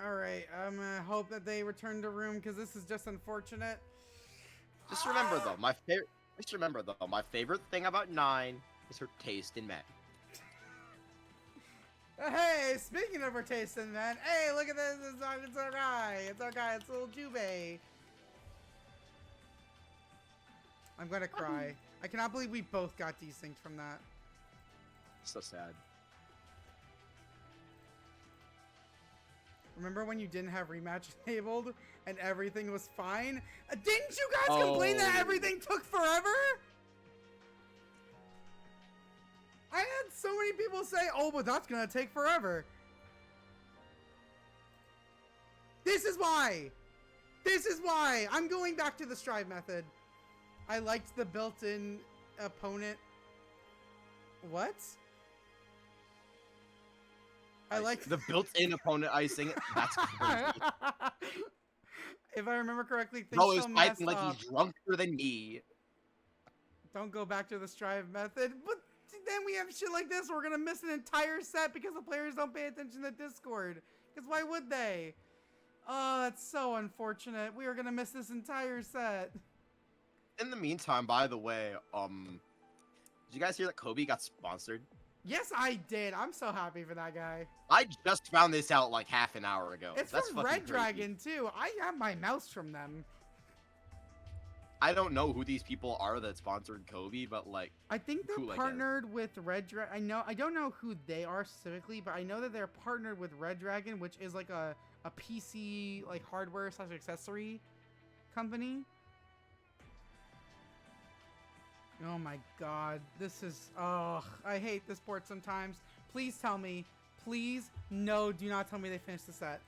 Alright, I'm gonna hope that they return to room because this is just unfortunate. Just remember though, my favorite thing about 9 is her taste in men. Hey, speaking of her taste in men, hey, look at this, it's our guy, it's little Jubei. I'm gonna cry. I cannot believe we both got desynced from that. So sad. Remember when you didn't have rematch enabled and everything was fine? Didn't you guys complain that everything took forever? I had so many people say, oh, but that's gonna take forever. This is why. This is why. I'm going back to the strive method. I liked the built-in opponent. What? I like the built-in opponent icing. That's crazy. If I remember correctly, things Bro is still messed fighting like up. he's drunker than me. Don't go back to the strive method. But then we have shit like this. We're gonna miss an entire set because the players don't pay attention to Discord. Because why would they? Oh, that's so unfortunate. We are gonna miss this entire set. In the meantime, by the way, did you guys hear that Kobe got sponsored? Yes, I did. I'm so happy for that guy. I just found this out like half an hour ago. It's That's from fucking Red crazy. Dragon too. I have my mouse from them. I don't know who these people are that sponsored Kobe, but like, I think they're Cool, I guess. partnered with Red Dragon. I don't know who they are specifically, but I know that they're partnered with Red Dragon, which is like a PC like hardware / accessory company. Oh my god, this is, oh, I hate this port sometimes. Please tell me, please, no, do not tell me they finished the set.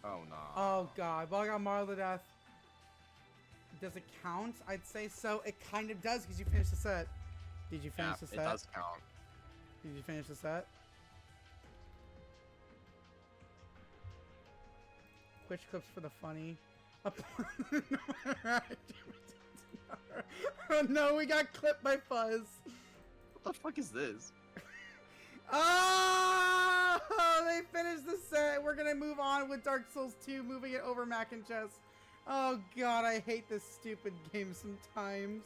oh no. Oh god, well I got Marla Death. Does it count? I'd say so. It kind of does because you finished the set. Did you finish the set? It does count. Did you finish the set? Quick clips for the funny. Oh no, we got clipped by Fuzz. What the fuck is this? Oh, they finished the set. We're gonna move on with Dark Souls 2, moving it over Maknchess. Oh god, I hate this stupid game sometimes.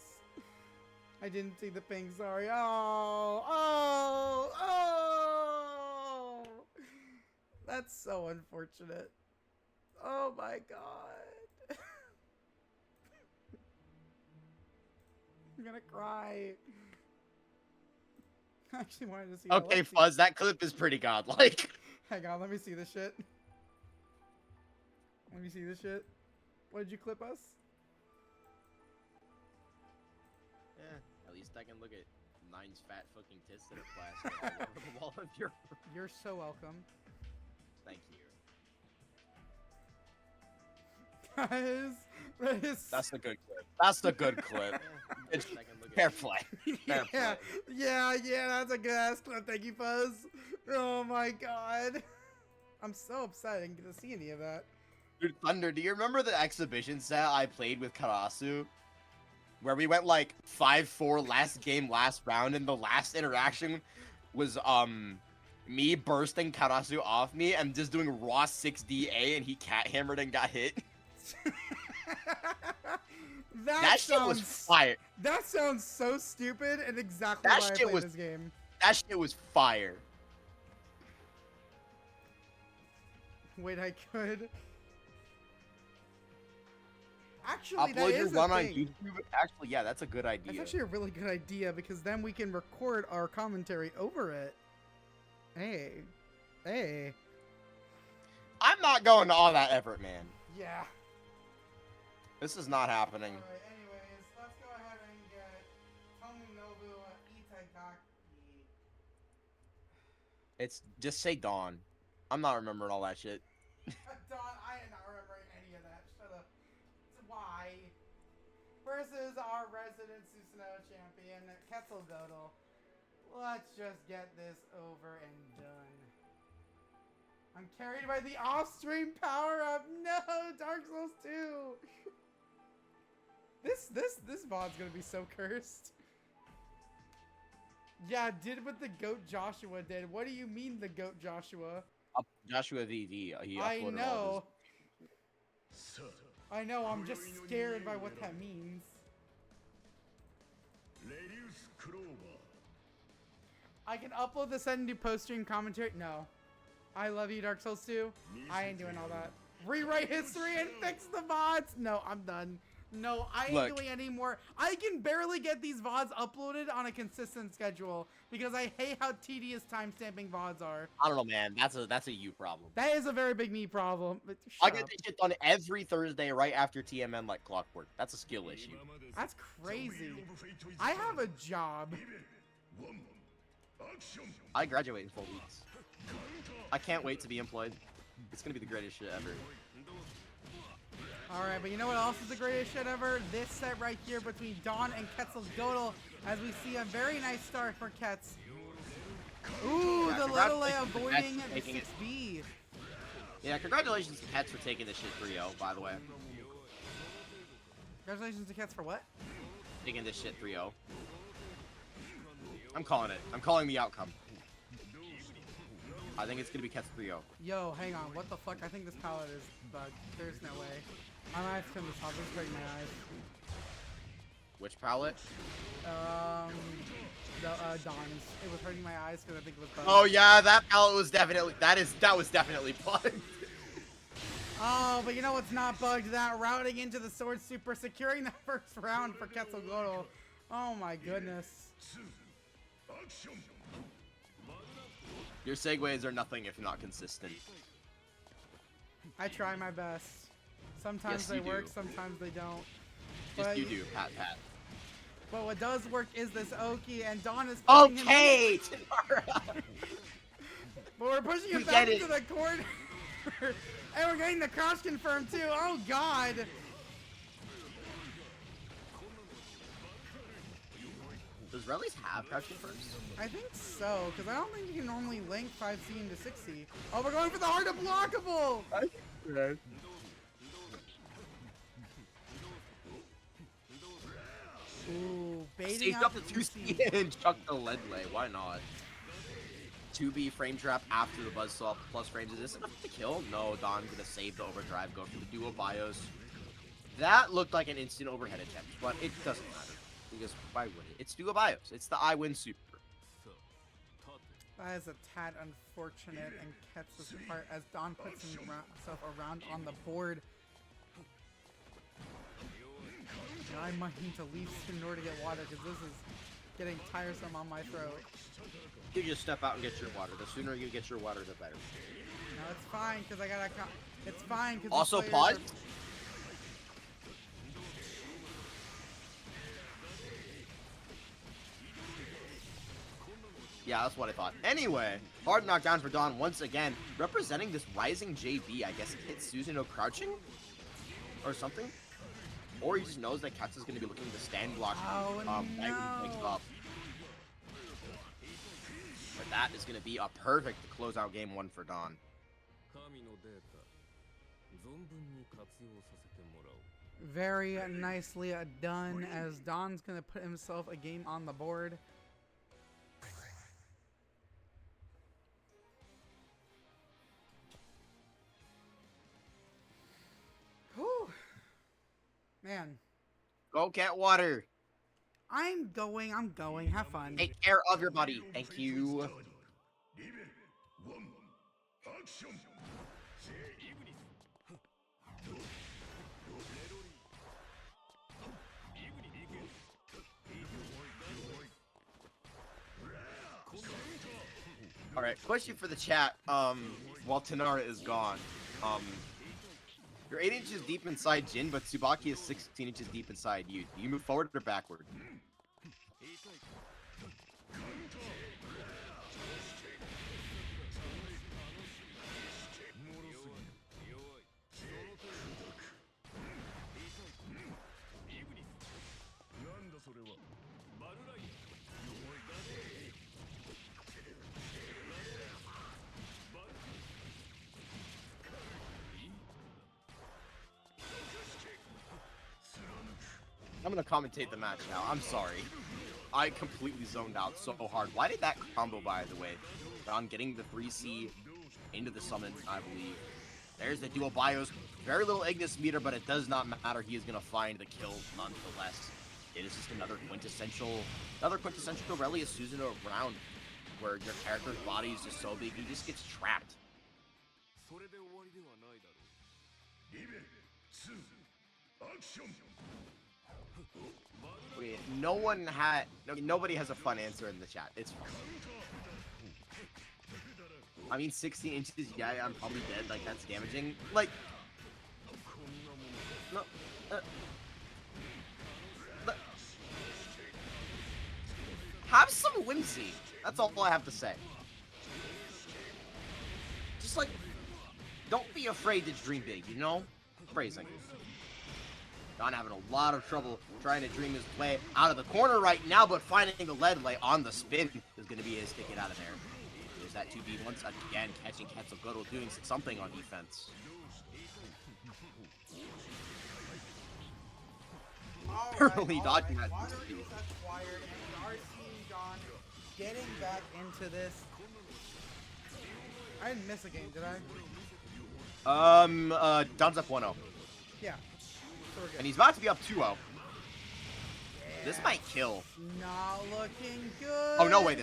I didn't see the ping, sorry. Oh! That's so unfortunate. Oh my god. I'm gonna cry. I actually wanted to see Okay, Alexi. Fuzz, that clip is pretty godlike. Hang on, let me see this shit. Let me see this shit. What did you clip us? Yeah, at least I can look at Nine's fat fucking tits that are plastered all over the wall of your room. You're so welcome. Thank you. Guys, that is... That's a good clip. That's a good clip. It's fair play. Fair yeah, play. yeah, that's a good ass clip. Thank you, Fuzz. Oh my god. I'm so upset I didn't get to see any of that. Dude, Thunder, do you remember the exhibition set I played with Karasu? Where we went like 5-4 last game, last round, and the last interaction was me bursting Karasu off me and just doing raw 6DA and he cat hammered and got hit. That shit was fire. That sounds so stupid and exactly That why I shit played was- this game. That shit was fire. Wait, I could. Actually, that Upload your is run a on thing. YouTube. Actually, yeah, that's a good That's idea. actually a really good idea because then we can record our commentary over it. Hey. I'm not going to all that effort, man. Yeah. This is not happening. Alright, anyways, let's go ahead and get Tomonobu Itagaki. It's just say Dawn. I'm not remembering all that shit. Don, I am not remembering any of that. Shut up. Why? Versus our resident Susano'o champion, Quetzalgoatl. Let's just get this over and done. I'm carried by the off-stream power-up. No, Dark Souls 2. This VOD's gonna be so cursed. Yeah, did what the GOAT Joshua did. What do you mean the GOAT Joshua? Joshua VV. He I uploaded all know.さI know, I'm just scared by what that means. レリウスクローバ I can upload this and do post-stream commentary? No. I love you, Dark Souls 2. I ain't doing all that. Rewrite history and fix the mods? No, I'm done. No, I ain't Look. doing any more. I can barely get these VODs uploaded on a consistent schedule because I hate how tedious timestamping VODs are. I don't know, man. That's a you problem. That is a very big me problem. But I shut get up. this shit done every Thursday right after TMN like clockwork. That's a skill issue. That's crazy. I have a job. I graduate in 4 weeks. I can't wait to be employed. It's gonna be the greatest shit ever. Alright, but you know what else is the greatest shit ever? This set right here between Dawn and Quetzalgoatl, as we see a very nice start for Ketz. Ooh, Yeah, the little congratulations to avoiding Ketz for the making it. 6B. Yeah, congratulations to Ketz for taking this shit 3-0, by the way. Congratulations to Ketz for what? Taking this shit 3-0. I'm calling it. I'm calling the outcome. I think it's gonna be Ketz 3-0. Yo, hang on, what the fuck? I think this palette is bugged. There's no way. I might have to turn this off. It's hurting my eyes. Which palette? Dawn's. It was hurting my eyes because I think it was bugged. Oh yeah, that palette was definitely that was definitely bugged. Oh, but you know what's not bugged? That routing into the sword super, securing the first round for Quetzalgoatl. Oh my goodness. Your segues are nothing if not consistent. I try my best. Sometimes Yes, they you work, do. sometimes they don't. Yes, But- you do, Pat. But what does work is this Oki, and Dawn is pushing him in. Okay, Tanara. But we're pushing him We back get into the corner. And we're getting the crouch confirmed too. Oh god. Does Reli's have crouching first? I think so, because I don't think you can normally link 5C into 6C. Oh, we're going for the hard to blockable! Ooh, baiting Saved out up the 2C and chucked the lead lay. Why not? 2B frame trap after the buzzsaw plus frames. Is this enough to kill? No, Don's gonna save the overdrive, go for the duo bios. That looked like an instant overhead attempt, but it doesn't matter. Because why would it? It's duo bios. It's the I win super. That is a tad unfortunate and Ketz's part as Don puts himself around on the board. And I might need to leave soon in order to get water because this is getting tiresome on my throat. You just step out and get your water. The sooner you get your water, the better. No, it's fine because I gotta. It's fine because Also, pause. Yeah, that's what I thought. Anyway, hard knockdown for Dawn once again, representing this rising JB. I guess it hits Susano'o crouching or something, or he just knows that Katz is going to be looking to stand block. Oh, right when he wakes up. But that is going to be a perfect to close out game one for Dawn. Very nicely done as Don's gonna put himself a game on the board. Whew. Man, Go get water. I'm going. Have fun. Take care of your body. Thank you. All right, question for the chat. While Tanara is gone, you're 8 inches deep inside Jin, but Tsubaki is 16 inches deep inside you. Do you move forward or backward? I'm gonna commentate the match now. I'm sorry. I completely zoned out so hard. Why did that combo, by the way? On getting the 3C into the summon, I believe. There's the dual bios. Very little Ignis meter, but it does not matter. He is gonna find the kill nonetheless. It is just another quintessential Aurelius Susano'o round where your character's body is just so big, he just gets trapped. Okay, nobody has a fun answer in the chat. It's fine. I mean, 16 inches, yeah, I'm probably dead. Like, that's damaging. Like, no. Have some whimsy. That's all I have to say. Just, like, don't be afraid to dream big, you know? Phrasing. Don having a lot of trouble trying to dream his way out of the corner right now, but finding the lead lay on the spin is going to be his ticket out of there. There's that 2v once again, catching Quetzalgoatl, doing something on defense. Barely dodging that. Water is acquired, and we are seeing Don getting back into this. I didn't miss a game, did I? Don's up 1-0. Yeah. So we're good. And he's about to be up 2-0. Yeah. This might kill. Not looking good. Oh, no way,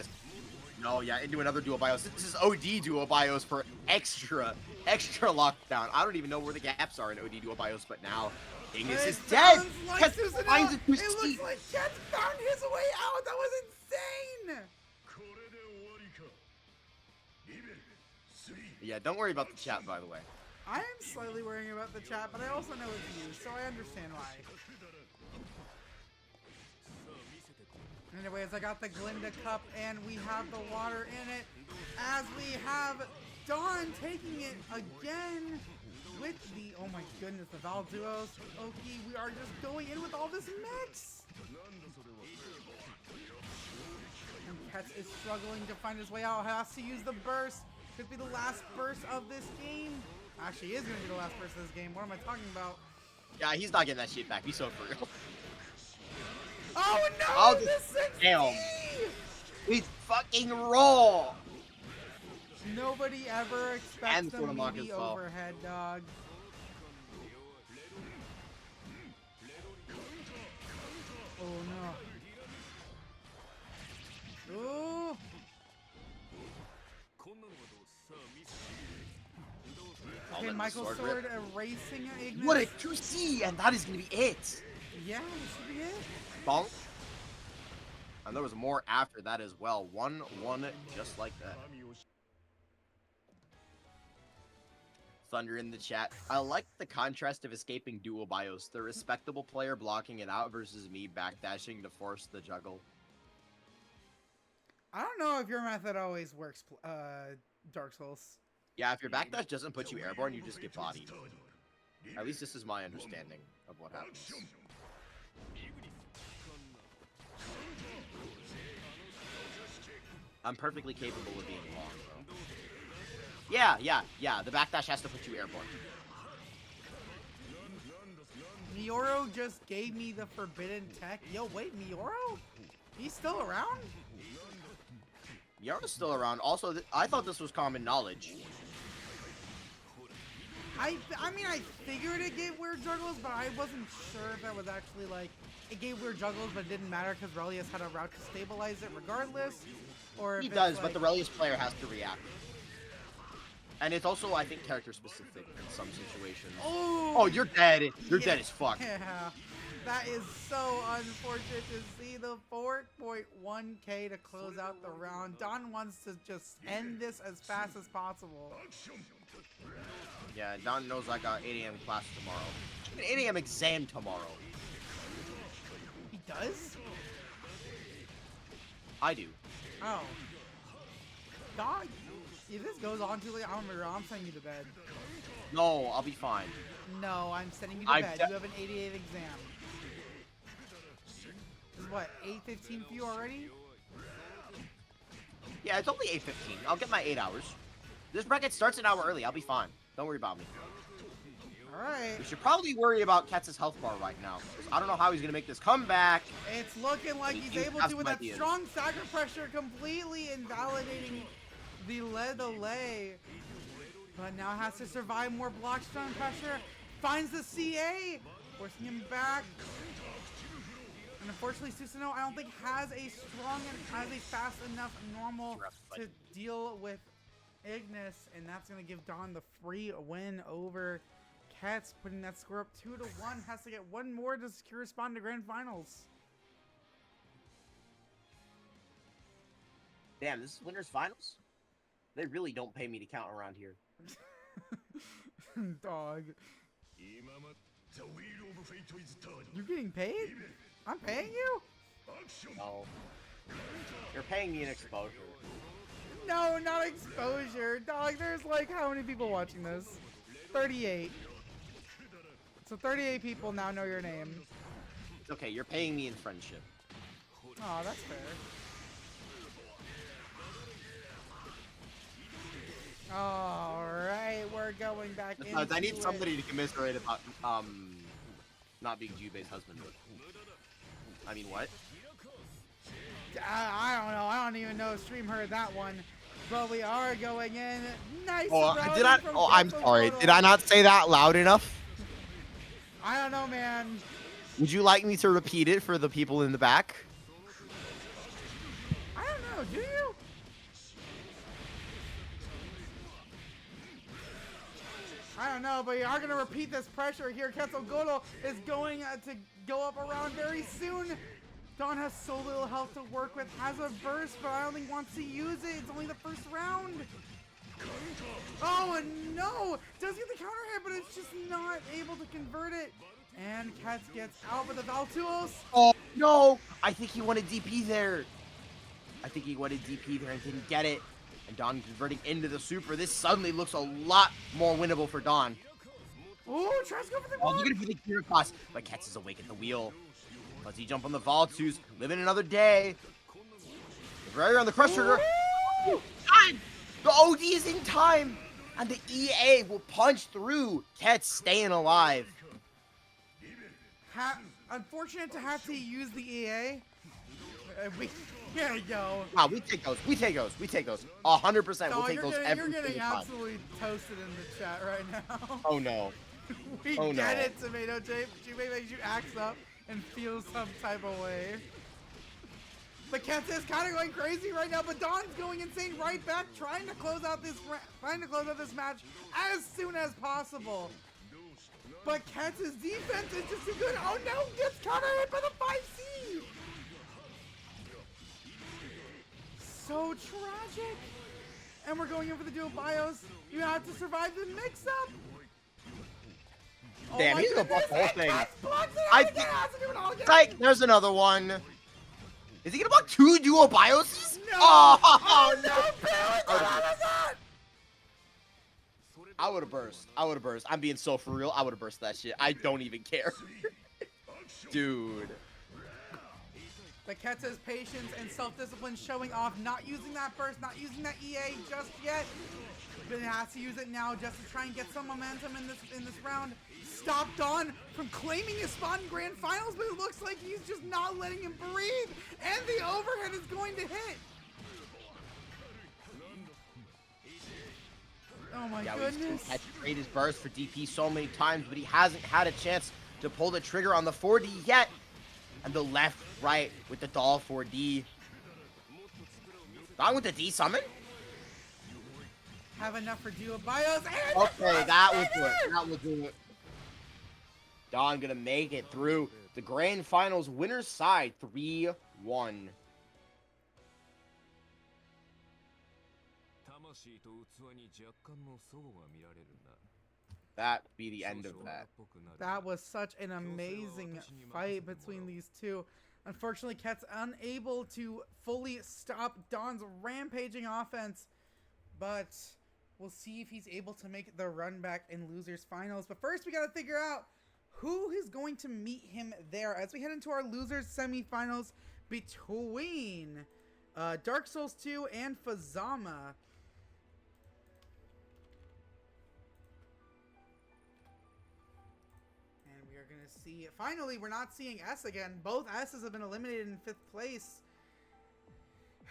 No, yeah, into another duo bios. This is OD duo bios for extra lockdown. I don't even know where the gaps are in OD duo bios, but now Ignis is dead. Like Kett finds it to his it looks teeth. like Kett found his way out. That was insane. Yeah, don't worry about the chat, by the way. I am slightly worrying about the chat, but I also know it's you, so I understand why. Anyways, I got the Glinda cup, and we have the water in it, as we have Don taking it again with the, oh my goodness, the Val duos. Okay, we are just going in with all this mix. And Kett is struggling to find his way out, has to use the burst. Could be the last burst of this game. Actually, is going to be the last burst of this game. What am I talking about? Yeah, he's not getting that shit back. He's so for real. Oh no! Oh, The 60! damn. He's fucking raw. Nobody ever expects And them to Soared be as well. overhead, dog. Oh no. Ooh. Okay, Michael Sword erasing Ignis. What a 2C, and that is going to be it. Yeah, that should be it. Bonk. And there was more after that as well. 1-1, just like that. Thunder in the chat. I like the contrast of escaping dual bios. The respectable player blocking it out versus me backdashing to force the juggle. I don't know if your method always works, Dark Souls. Yeah, if your backdash doesn't put you airborne, you just get bodied. At least this is my understanding of what happens. I'm perfectly capable of being wrong, though. Yeah. The backdash has to put you airborne. Mioro just gave me the forbidden tech. Yo, wait, Mioro? He's still around? Mioro's still around. Also, I thought this was common knowledge. I mean, I figured it gave weird juggles, but I wasn't sure if that was actually like, it gave weird juggles, but it didn't matter because Relius had a route to stabilize it regardless. Or if He it's does, like... but the Relius player has to react. And it's also, I think, character specific in some situations. Oh, you're dead. You're dead as fuck. Yeah, that is so unfortunate to see the 4.1k to close out the round. Don wants to just end this as fast as possible. Yeah, Don knows I got 8 AM class tomorrow. An 8 AM exam tomorrow. He does? I do. Oh. Dog, if this goes on too late, I'm sending you to bed. No, I'll be fine. No, I'm sending you to bed. You have an 88 exam. This is what, 8:15 for you already? Yeah, it's only 8:15. I'll get my 8 hours. This bracket starts an hour early. I'll be fine. Don't worry about me. Alright. We should probably worry about Ketz's health bar right now. I don't know how he's going to make this comeback. It's looking like he's able to with that strong stagger pressure, completely invalidating the lay. But now has to survive more block strong pressure. Finds the CA, forcing him back. And unfortunately, Susano'o, I don't think has a strong and has a fast enough normal to deal with Ignis, and that's going to give Don the free win over Kets putting that score up 2-1. Has to get one more to secure a spot in the grand finals. Damn, this is winners finals? They really don't pay me to count around here. Dog. 今ま The wheel of fate is turning. You getting paid? I'm paying you? Action. No. You're paying me an exposure. No, not exposure. Dog, there's like how many people watching this? 38. So 38 people now know your name. It's okay, you're paying me in friendship. Oh, that's fair. Alright, we're going back in. Besides, I need somebody to commiserate about not being Jubei's husband. I mean, what? I don't know. I don't even know if stream heard that one. But we are going in. Nice. Oh, routing did I? from Oh, I'm sorry. Quetzalcoatl. Did I not say that loud enough? I don't know, man. Would you like me to repeat it for the people in the back? I don't know. Do you? I don't know, but you are going to repeat this pressure here. Quetzalcoatl is going to go up around very soon. Don has so little health to work with, has a burst, but I don't think wants to use it. It's only the first round. Oh, no! Does get the counter hit, but it's just not able to convert it. And Kets gets out with the Valtuos. Oh, no! I think he wanted DP there. I think he wanted DP there and didn't get it. And Don converting into the super. This suddenly looks a lot more winnable for Don. Oh, tries to go for the Oh, block. you're gonna be the gear cost, but Kets is awake at the wheel. Does he jump on the Valtus? Living another day. Right on the crush trigger. Time! The OD is in time! And the EA will punch through. Kets staying alive. Unfortunate to have to use the EA. Here we go. Wow, we take those. We take those. We take those. 100%. We'll Dog, take those you're every getting single time. absolutely toasted in the chat right now. Oh no. We Oh, get no. it, Tomato Tape. Jubei makes you axe up and feel some type of way. The Kets is kind of going crazy right now, but Don's going insane right back, trying to close out this match as soon as possible. But Kets' defense is just too good. Oh no, gets counter hit by the 5C. So tragic. And we're going in for the dual bios. You have to survive the mix-up. Damn, my he's gonna block the whole goodness, thing. and Kets blocks it I out again, has to do it all again. Psych, there's another one. Is he gonna block 2 duo bioses? No! Oh, no, Bill, what was that? I would have burst. I would have burst. I'm being so for real. I would have burst that shit. I don't even care. Dude. The Kets' patience and self-discipline showing off, not using that burst, not using that EA just yet. But it has to use it now just to try and get some momentum in this round. Stop Don from claiming his spot in grand finals, but it looks like he's just not letting him breathe. And the overhead is going to hit. Oh my goodness. Had to trade his burst for DP so many times, but he hasn't had a chance to pull the trigger on the 4D yet. And the left, right with the doll 4D. Not with the D summon? Have enough for duo bios. And Okay, that will do it. That will do it. Don gonna make it through the grand finals winner's side 3-1. That be the end of that. That was such an amazing fight between these two. Unfortunately, Kets unable to fully stop Don's rampaging offense, but we'll see if he's able to make the run back in losers finals. But first, we got to figure out who is going to meet him there as we head into our losers semifinals between Dark Souls 2 and Fuzzama. Gonna see. Finally, we're not seeing S again. Both S's have been eliminated in 5th place.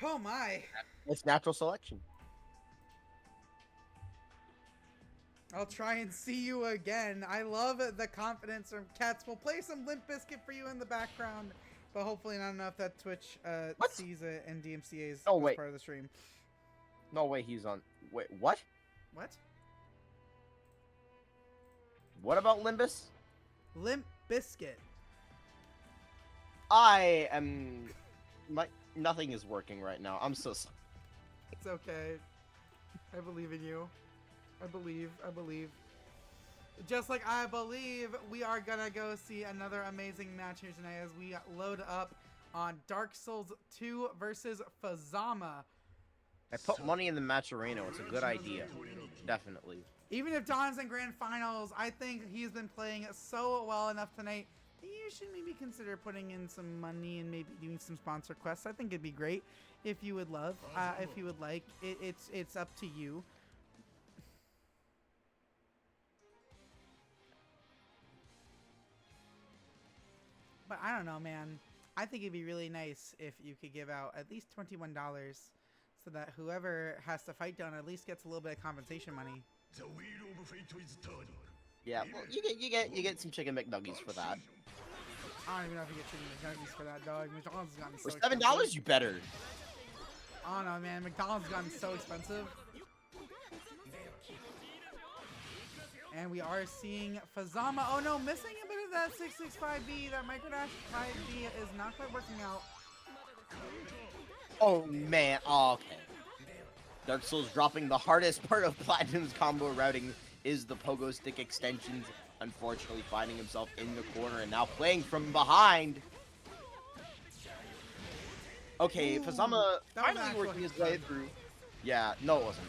Oh my. It's natural selection. I'll try and see you again. I love the confidence from Kets. We'll play some Limp Bizkit for you in the background, but hopefully not enough that Twitch sees it and DMCA's Oh, wait. part of the stream. No way he's on. Wait, what? What? What about Limbus? Limp Biscuit. I am... Nothing is working right now. I'm so sorry. It's okay. I believe in you. I believe. Just like I believe, we are gonna go see another amazing match here tonight as we load up on Dark Souls 2 versus Fuzzama. I put money in the match arena. It's a good idea. Definitely. Even if Don's in Grand Finals, I think he's been playing so well enough tonight that you should maybe consider putting in some money and maybe doing some sponsor quests. I think it'd be great if you would love, if you would like. It's up to you. But I don't know, man. I think it'd be really nice if you could give out at least $21 so that whoever has to fight Don at least gets a little bit of compensation money. The wheel of fate is turning. Yeah, well, you get some chicken McNuggies for that. I don't even know if you get chicken McNuggets for that, dog. McDonald's has gotten so For $7, expensive. you better. I don't know, man. McDonald's has gotten so expensive. And we are seeing Fuzzama. Oh no, missing a bit of that 665B. That microdash 5B is not quite working out. Oh man, okay. Dark Souls dropping the hardest part of Platinum's combo routing is the pogo stick extensions. Unfortunately, finding himself in the corner and now playing from behind. Okay, Ooh, Fuzzama that was finally actually working his way through. Yeah, no, it wasn't.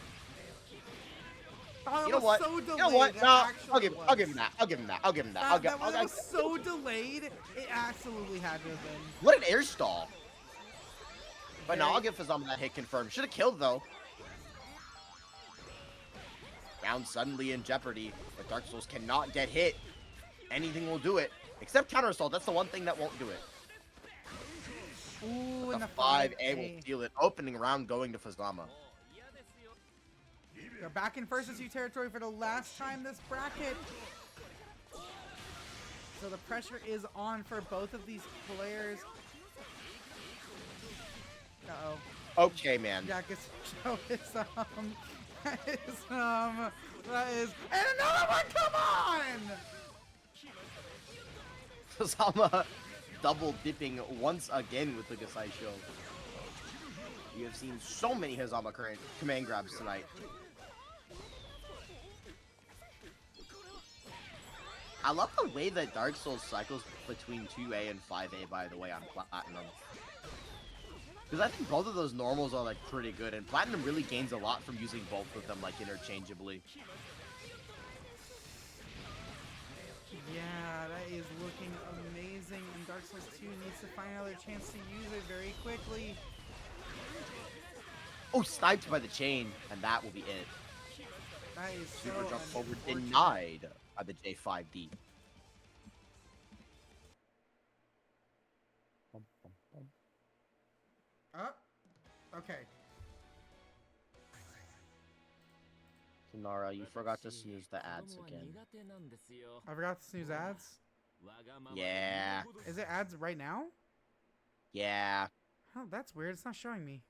Oh, You know what? So delayed, You know what? it No, I'll give actually him that. I'll give him that. That was so delayed, it absolutely had to have been. What an air stall. But no, Very- I'll give Fuzzama that hit confirmed. Should have killed though. Round suddenly in jeopardy, but Dark Souls cannot get hit. Anything will do it, except counter assault. That's the one thing that won't do it. Ooh, and The the 5A will steal it. Opening round going to Fuzzama. They're back in first as you territory for the last time this bracket. So the pressure is on for both of these players. Uh-oh. Okay, man. Yeah, guess show is that is and another one, come on! Hazama double dipping once again with the Gasai show. You have seen so many Hazama current command grabs tonight. I love the way that Dark Souls cycles between 2A and 5A, by the way, on Platinum. Because I think both of those normals are, like, pretty good, and Platinum really gains a lot from using both of them, like, interchangeably. Yeah, that is looking amazing, and Dark Souls 2 needs to find another chance to use it very quickly. Oh, sniped by the chain, and that will be it. That is Super so jump forward unfortunate. denied by the J5D. Okay. Sonara, you forgot to snooze the ads again. I forgot to snooze ads. Yeah. Is it ads right now? Yeah. Oh, that's weird. It's not showing me.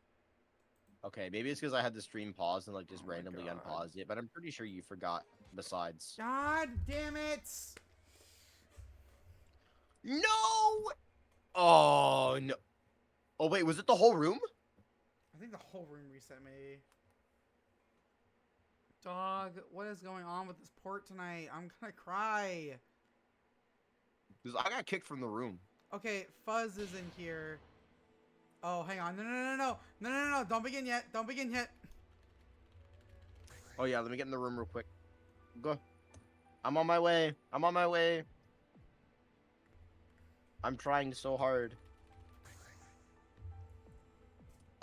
Okay, maybe it's because I had the stream paused and, like, just Oh my randomly God. unpaused it, but I'm pretty sure you forgot besides. God damn it! No! Oh, no. Oh, wait, was it the whole room? I think the whole room reset, maybe. Dog, what is going on with this port tonight? I'm gonna cry. Because I got kicked from the room. Okay, Fuzz is in here. Oh, hang on. No. Don't begin yet. Don't begin yet. Oh, yeah, let me get in the room real quick. Go. I'm on my way. I'm on my way. I'm trying so hard.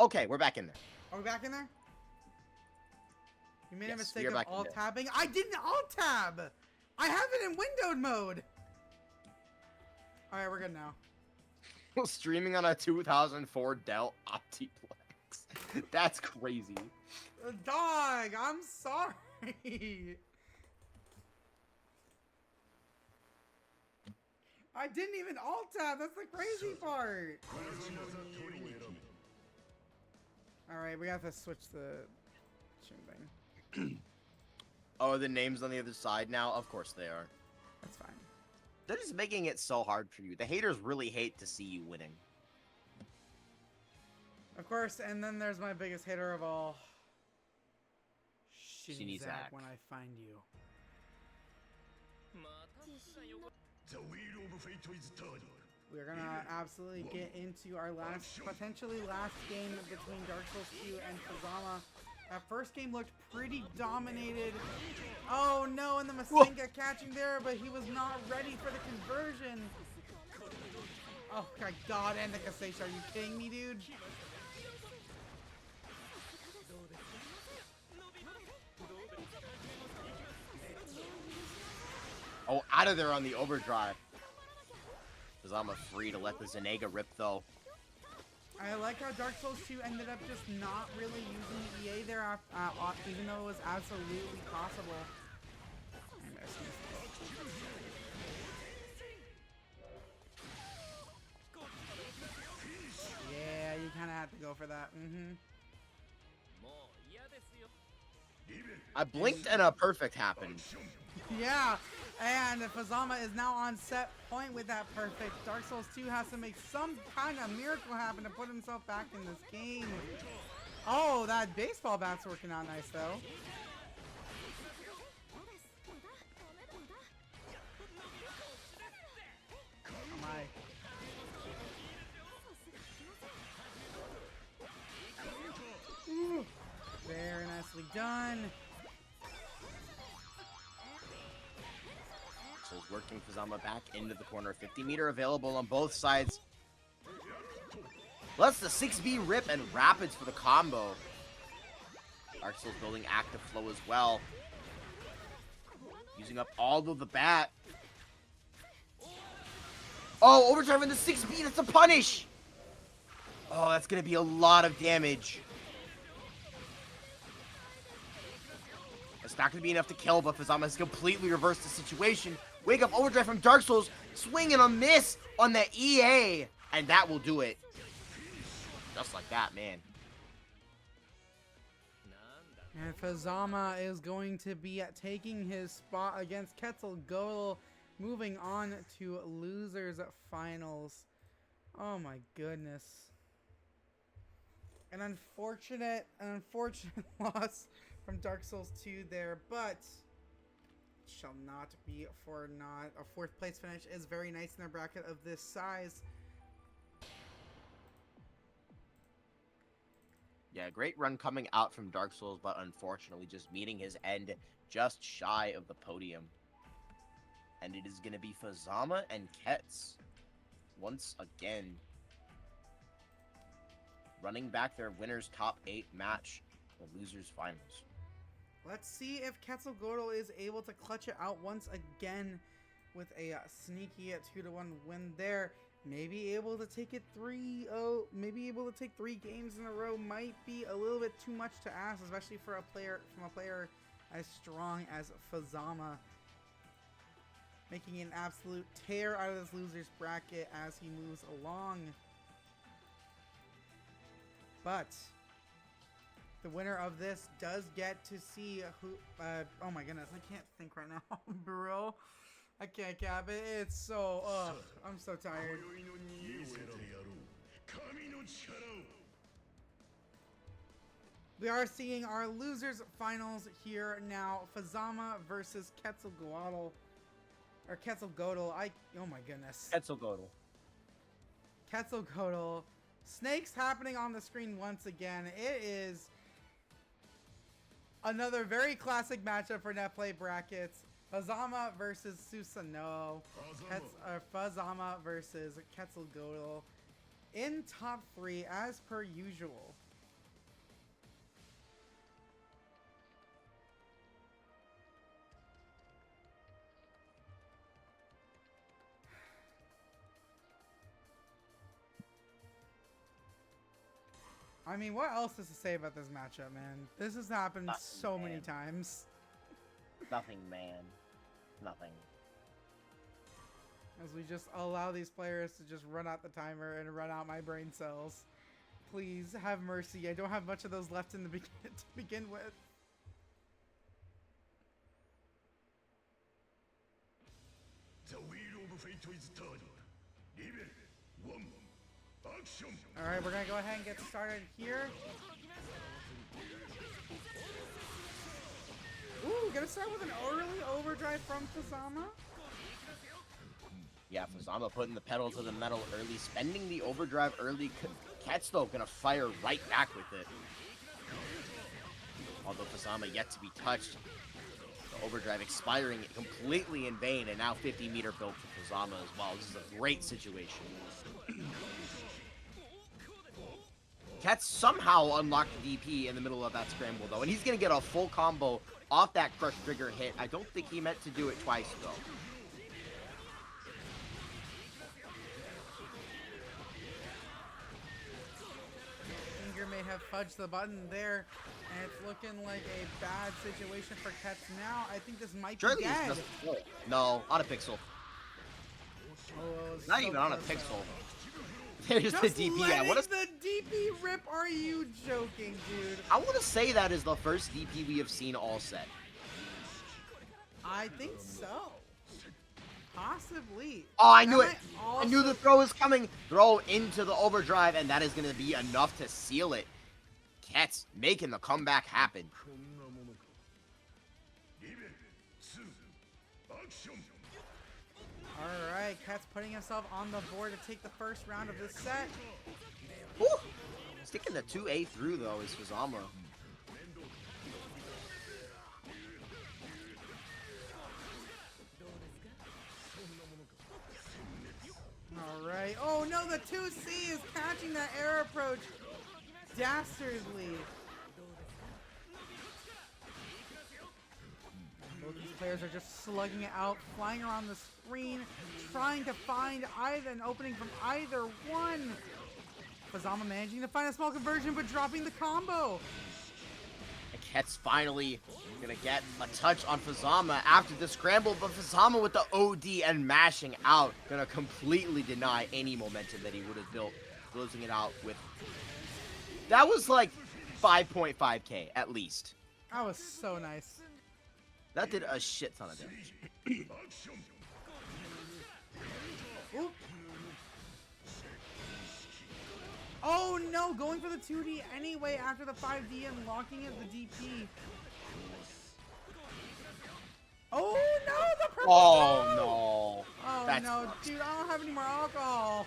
Okay, we're back in there. Are we back in there? You made a Yes, mistake we are of back in there. alt-tabbing. I didn't alt-tab! I have it in windowed mode! Alright, we're good now. Streaming on a 2004 Dell Optiplex. That's crazy. Dog, I'm sorry. I didn't even alt-tab. That's the crazy part. Alright, we have to switch the stream thing. Oh, the names on the other side now? Of course they are. That's fine. They're just making it so hard for you. The haters really hate to see you winning. Of course, and then there's my biggest hater of all. Shinny Zach, when I find you. The wheel of fate is turning. We're gonna absolutely get into our potentially last game between Dark Souls 2 and Fuzzama. That first game looked pretty dominated. Oh no, and the Masenga catching there, but he was not ready for the conversion. Oh my god, and the Kaseishi, are you kidding me, dude? Oh, out of there on the overdrive. Hazama free to let the Zenega rip, though. I like how Dark Souls 2 ended up just not really using EA there, even though it was absolutely possible. And yeah, you kind of had to go for that. I blinked and a perfect happened. Yeah, and Fuzzama is now on set point with that perfect. Dark Souls 2 has to make some kind of miracle happen to put himself back in this game. Oh, that baseball bat's working out nice, though. Oh my. Ooh, very nicely done. So working Fuzzama back into the corner. 50-meter available on both sides. Plus the 6B rip and rapids for the combo. Dark Souls building active flow as well. Using up all of the bat. Oh, overdrive in the 6B. That's a punish. Oh, that's going to be a lot of damage. It's not going to be enough to kill, but Fuzzama has completely reversed the situation. Wake up overdrive from Dark Souls. Swing and a miss on the EA. And that will do it. Just like that, man. And Fuzzama is going to be taking his spot against Quetzalgoatl, moving on to losers finals. Oh my goodness. An unfortunate loss from Dark Souls 2 there, but shall not be for naught. A fourth place finish is very nice in a bracket of this size. Yeah, great run coming out from Dark Souls, but unfortunately just meeting his end just shy of the podium. And it is going to be Fuzzama and Ketz once again, running back their winner's top 8 match, the losers finals. Let's see if Quetzalgoatl is able to clutch it out once again with a sneaky 2-1 win there. Maybe able to take it 3-0. Maybe able to take 3 games in a row might be a little bit too much to ask, especially for a player as strong as Fuzzama, making an absolute tear out of this losers bracket as he moves along. But the winner of this does get to see who. Oh my goodness, I can't think right now, bro. I can't cap it. It's so. I'm so tired. We are seeing our losers finals here now. Fuzzama versus Quetzalgoatl. Or Quetzalgoatl. Oh my goodness. Quetzalgoatl. Quetzalgoatl. Snakes happening on the screen once again. It is another very classic matchup for net play brackets. Hazama versus Susano'o. Fuzzama versus Quetzalgoatl. In top 3 as per usual. I mean, what else is to say about this matchup, man? This has happened so many times. Nothing, man. Nothing. As we just allow these players to just run out the timer and run out my brain cells. Please, have mercy. I don't have much of those left in the to begin with. Alright, we're gonna go ahead and get started here. Ooh, gonna start with an early overdrive from Fuzzama. Yeah, Fuzzama putting the pedal to the metal early, spending the overdrive early. Quetzalgoatl gonna fire right back with it. Although Fuzzama yet to be touched. The overdrive expiring completely in vain, and now 50-meter build for Fuzzama as well. This is a great situation. Cat somehow unlocked the DP in the middle of that scramble, though, and he's going to get a full combo off that crush trigger hit. I don't think he meant to do it twice, though. Finger may have fudged the button there, and it's looking like a bad situation for Kets now. I think this might be dead. No, on a pixel. Oh, Not so even on a close, pixel. though. There's Just the DP. Yeah, what a... the DP rip, are you joking, dude? I want to say that is the first DP we have seen all set. I think so. Possibly. Oh, I knew And it. I knew the also- throw was coming. Throw into the overdrive, and that is going to be enough to seal it. Kets making the comeback happen. Alright, Cat's putting himself on the board to take the first round of this set. Woo! Sticking the 2A through, though, is Fuzzama. Alright. Oh no, the 2C is catching that air approach dastardly. Both these players are just slugging it out, flying around the screen, trying to find either an opening from either one. Fuzzama managing to find a small conversion, but dropping the combo. And Ket's finally gonna get a touch on Fuzzama after the scramble, but Fuzzama with the OD and mashing out, gonna completely deny any momentum that he would have built, closing it out with... That was like 5.5k at least. That was so nice. That did a shit ton of damage. Oop. Oh no, going for the 2D anyway after the 5D and locking it the DP. Oh no, the purple! Oh no. Oh That's no, fucked. dude, I don't have any more alcohol.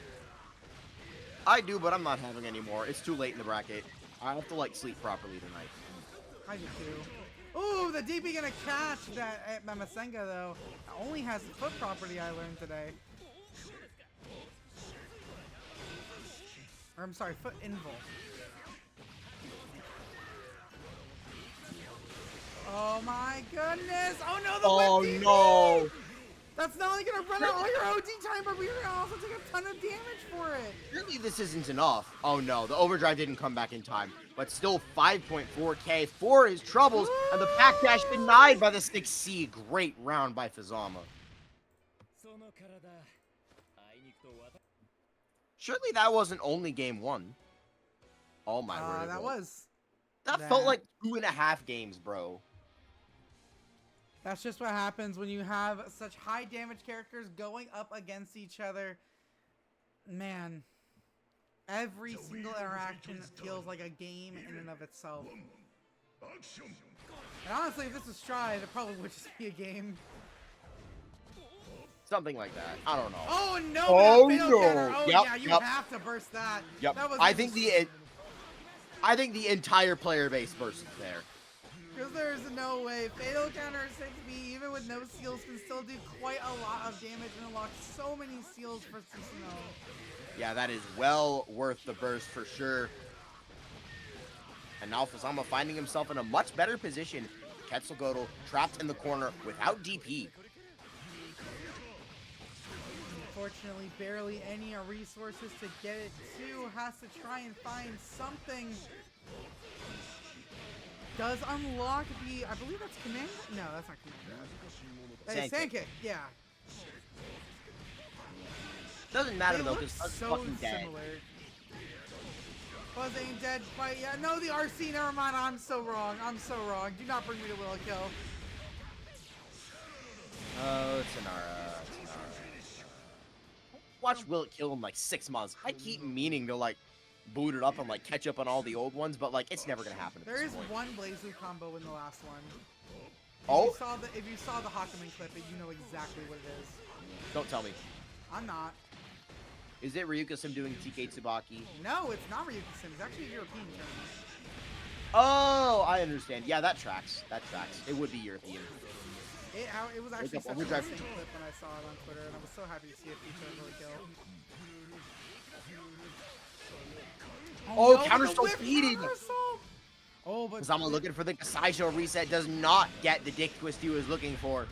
I do, but I'm not having any more. It's too late in the bracket. I have to like sleep properly tonight. I do too. Ooh, the DP gonna catch that Mamasenga though. It only has the foot property I learned today. Or I'm sorry, foot invul. Oh my goodness! Oh no, the whip DP! no! That's not only gonna run out all your OD time, but we're gonna also take a ton of damage for it. Really, this isn't enough. Oh no, the overdrive didn't come back in time. But still 5.4k for his troubles, and the pack dash denied by the 6C. Great round by Fuzzama. Surely that wasn't only game one. Oh my word. That was. That felt like 2.5 games, bro. That's just what happens when you have such high damage characters going up against each other. Man, every single interaction feels like a game in and of itself. And honestly, if this was Stride, it probably would just be a game. Something like that. I don't know. Oh no! Oh, that fatal no. counter. Oh Yep, yeah, you yep. have to burst that. Yep. That was I think the entire player base burst there. Because there's no way. Fatal counter 6B, even with no seals, can still do quite a lot of damage and unlock so many seals for Susano'o. Yeah, that is well worth the burst for sure. And now Fuzzama finding himself in a much better position. Quetzalgoatl trapped in the corner without DP. Unfortunately, barely any resources to get it to. Has to try and find something. Does unlock the, I believe that's command? No, that's not command. That is sand kick, yeah. Doesn't matter They though, look because Fuzz so fucking dead. similar. Fuzz ain't dead quite yet. No, the RC, never mind. I'm so wrong. I'm so wrong. Do not bring me to Will Kill. Oh, Tenara. watched Will It Kill in like 6 months. I keep meaning to like boot it up and like catch up on all the old ones, but like it's never gonna happen. There is one Blazu combo in the last one. Oh, If you saw the Hakumen clip, you know exactly what it is. don't tell me. I'm not. Is it Ryuka-sim doing TK Tsubaki? No, it's not Ryuka-sim. It's actually a European tournament. Oh, I understand. Yeah, that tracks. That tracks. It would be European. It was actually up, such an overdrive. insane clip when I saw it on Twitter, and I was so happy to see it feature really kill. Oh, no, counter the stroke whip speeding. countersoul! Oh, but Hazama looking for the Gasaisho reset, does not get the dick twist he was looking for.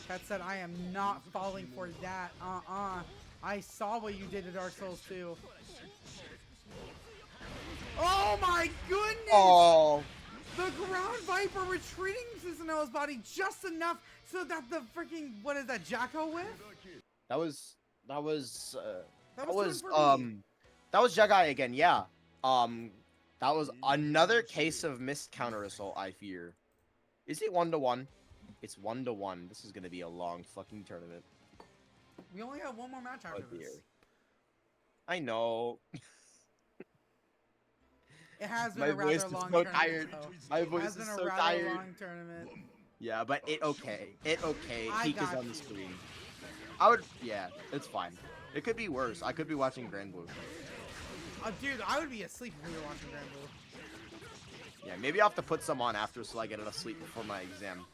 Kat said, I am not falling for that. I saw what you did to Dark Souls 2. Oh my goodness! Oh, The ground viper retreating Susano'o's body just enough so that the freaking, what is that, Jacko whiff? that was That was Jagai again. Yeah. That was another case of missed counter assault. I fear. Is it 1-1? It's 1-1. This is gonna be a long fucking tournament. We only have one more match after this. I know. It has been My a rather voice is long so tournament, tired. though. My It voice has is been so a rather tired. long tournament. Yeah, but it okay. It okay. I Peak is got on the you. screen. I would. Yeah, it's fine. It could be worse. I could be watching Grand Blue. Dude, I would be asleep if we were watching Grand Blue. Yeah, maybe I'll have to put some on after so I get enough sleep before my exam.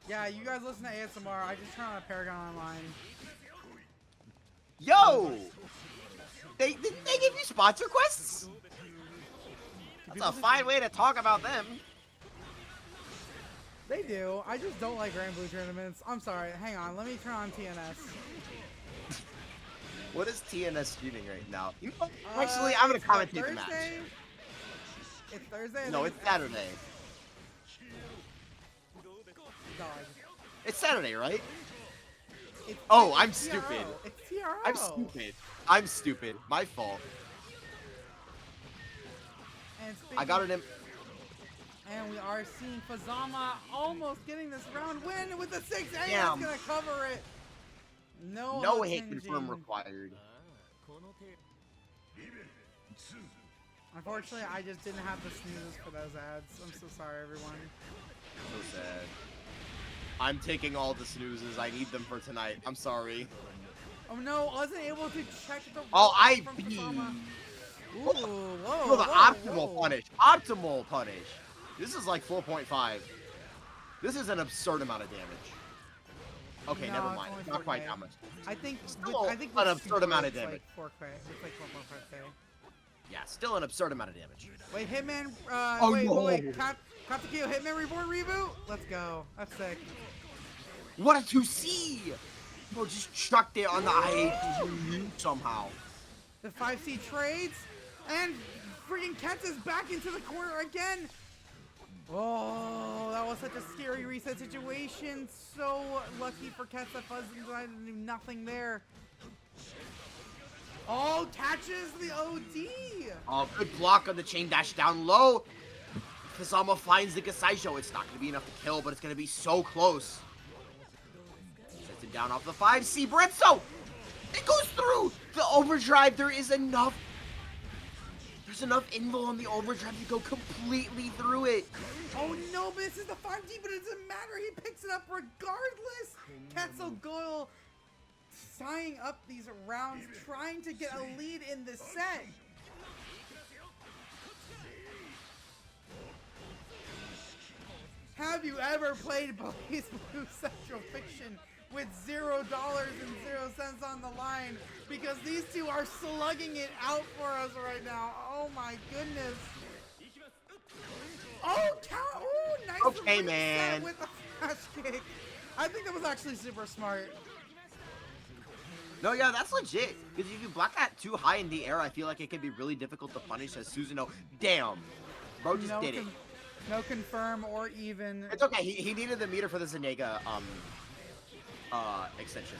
Yeah, you guys listen to ASMR. I just turn on a Paragon Online. Yo! They give you sponsor requests? That's a fine way to talk about them. They do. I just don't like Grand Blue tournaments. I'm sorry. Hang on. Let me turn on TNS. What is TNS streaming right now? You know what? Actually, I'm gonna it's what, commentate the match. Thursday? It's Thursday? No, it's Saturday. Dog. It's Saturday, right? It's, Oh, I'm TRO. stupid. It's TRO. I'm stupid. I'm stupid. My fault. And I got it in. And we are seeing Fuzzama almost getting this round win with the 6A. That's Damn. gonna cover it. No hit confirm required. Unfortunately, I just didn't have the snoozes for those ads. I'm so sorry, everyone. So sad. I'm taking all the snoozes. I need them for tonight. I'm sorry. Oh no, I wasn't able to check the. Oh, I from beat. Fuzzama. Ooh, whoa, For the whoa, optimal whoa. punish. Optimal punish. This is like 4.5. This is an absurd amount of damage. Okay, No, never it's mind. only Not quite 4K. that much. I think. Still I think an with absurd amount of it's damage. Like 4K. It's like 4.5K. Yeah, still an absurd amount of damage. Wait, Hitman. Oh, wait, no. wait. Katakyo Hitman Reborn reboot. Let's go. That's sick. What a 2C! Bro, just chucked it on the IA somehow. The 5C trades, and freaking Kets is back into the corner again. Oh, that was such a scary reset situation. So lucky for Kets that Fuzz decided to do nothing there. Oh, catches the OD. Oh, good block on the chain dash down low. Hazama finds the Gasaisho. It's not going to be enough to kill, but it's going to be so close. Sets it down off the 5C. Brimstone! It goes through! The overdrive, there is enough. There's enough invo on the overdrive to go completely through it. Oh no, but this is the 5D, but it doesn't matter. He picks it up regardless. Quetzalgoatl tying up these rounds, trying to get a lead in the set. Have you ever played Blaze Blue Central Fiction with $0 and 0 cents on the line? Because these two are slugging it out for us right now. Oh my goodness. Oh, count! Oh, nice Okay, reset man. with the flash kick. I think that was actually super smart. No, yeah, that's legit. Because if you block that too high in the air, I feel like it can be really difficult to punish as Susano'o. Damn. Bro just did it. No confirm or even. It's okay. He needed the meter for the Zenega extension.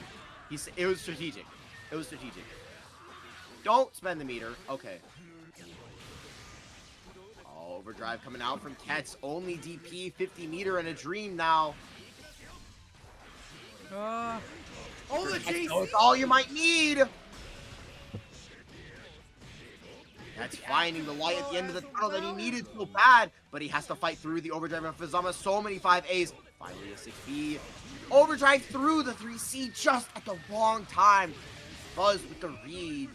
It was strategic. It was strategic. Don't spend the meter. Okay. Oh, overdrive coming out from Kets. Only DP, 50 meter and a dream now. Oh, the That's JC! all you might need. That's finding the light at the end of the tunnel that he needed so bad, but he has to fight through the overdrive of Fuzzama. So many 5As. Finally a 6B. Overdrive through the 3C just at the wrong time. Fuzz with the read.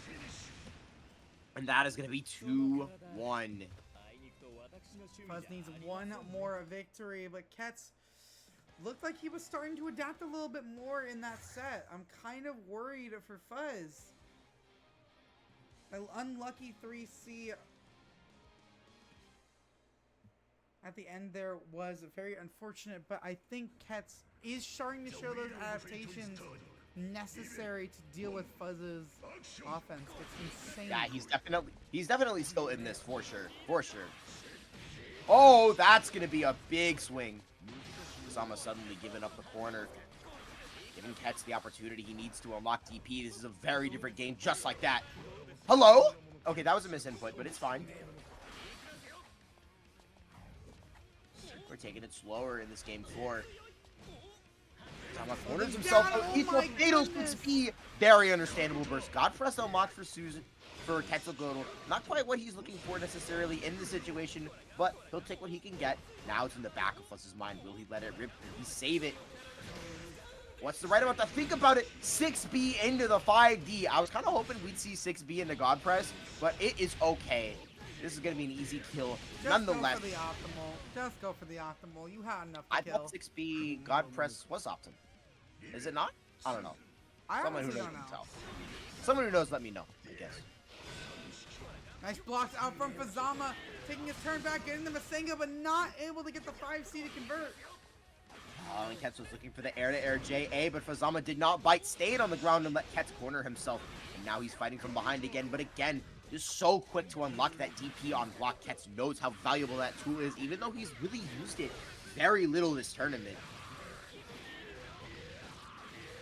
And that is going to be 2-1. Fuzz needs one more victory, but Ketz looked like he was starting to adapt a little bit more in that set. I'm kind of worried for Fuzz. An unlucky 3C at the end there was very unfortunate, but I think Ketz is starting to show those adaptations necessary to deal with Fuzz's offense. It's insane. Yeah, he's definitely still in this for sure. For sure. Oh, that's gonna be a big swing. Hazama suddenly giving up the corner. Giving Ketz the opportunity he needs to unlock DP. This is a very different game just like that. Hello? Okay, that was a misinput, but it's fine. We're taking it slower in this game 4. Hazama corners himself out. PhoKingAzn 6P. Very understandable burst. God press unlocked for Quetzalgoatl. Not quite what he's looking for necessarily in the situation, but he'll take what he can get. Now it's in the back of Fuzz's mind. Will he let it rip? Will he save it? What's the right amount to think about it? 6B into the 5D. I was kind of hoping we'd see 6B into God press, but it is okay. This is going to be an easy kill. Nonetheless. Just go for the optimal. Just go for the optimal. You had enough to I kill. thought 6B God press was optimal. Is it not? I don't know. Someone who knows can tell. Someone who knows, let me know, I guess. Nice blocks out from Fuzzama, taking a turn back, getting the Masenga, but not able to get the 5C to convert. Oh, and Ketz was looking for the air-to-air JA, but Fuzzama did not bite, stayed on the ground and let Ketz corner himself. And now he's fighting from behind again, but again, just so quick to unlock that DP on block. Ketz knows how valuable that tool is, even though he's really used it very little this tournament.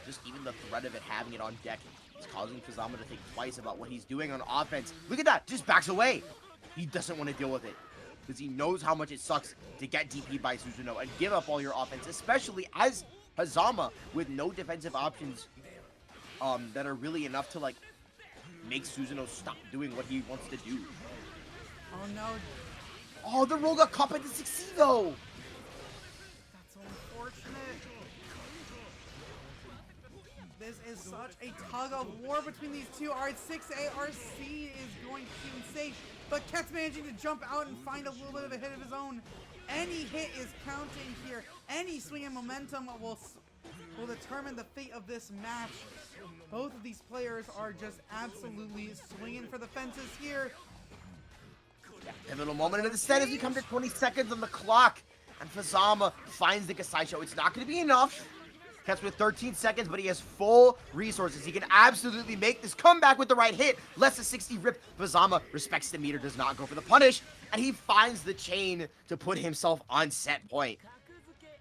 Just even the threat of it having it on deck is causing Fuzzama to think twice about what he's doing on offense. Look at that, just backs away. He doesn't want to deal with it, because he knows how much it sucks to get DP by Susano'o and give up all your offense, especially as Hazama with no defensive options that are really enough to like make Susano'o stop doing what he wants to do. Oh no. Oh, the roll got caught by the 6C though. That's unfortunate. This is such a tug of war between these two. Alright, 6A RC is going to be safe, but Ketz managing to jump out and find a little bit of a hit of his own. Any hit is counting here. Any swing in momentum will determine the fate of this match. Both of these players are just absolutely swinging for the fences here. Yeah, pivotal moment into the set as we come to 20 seconds on the clock, and Fuzzama finds the Gasai. It's not going to be enough. Ketz with 13 seconds, but he has full resources. He can absolutely make this comeback with the right hit. Less than 60 rip. Fuzzama respects the meter, does not go for the punish, and he finds the chain to put himself on set point.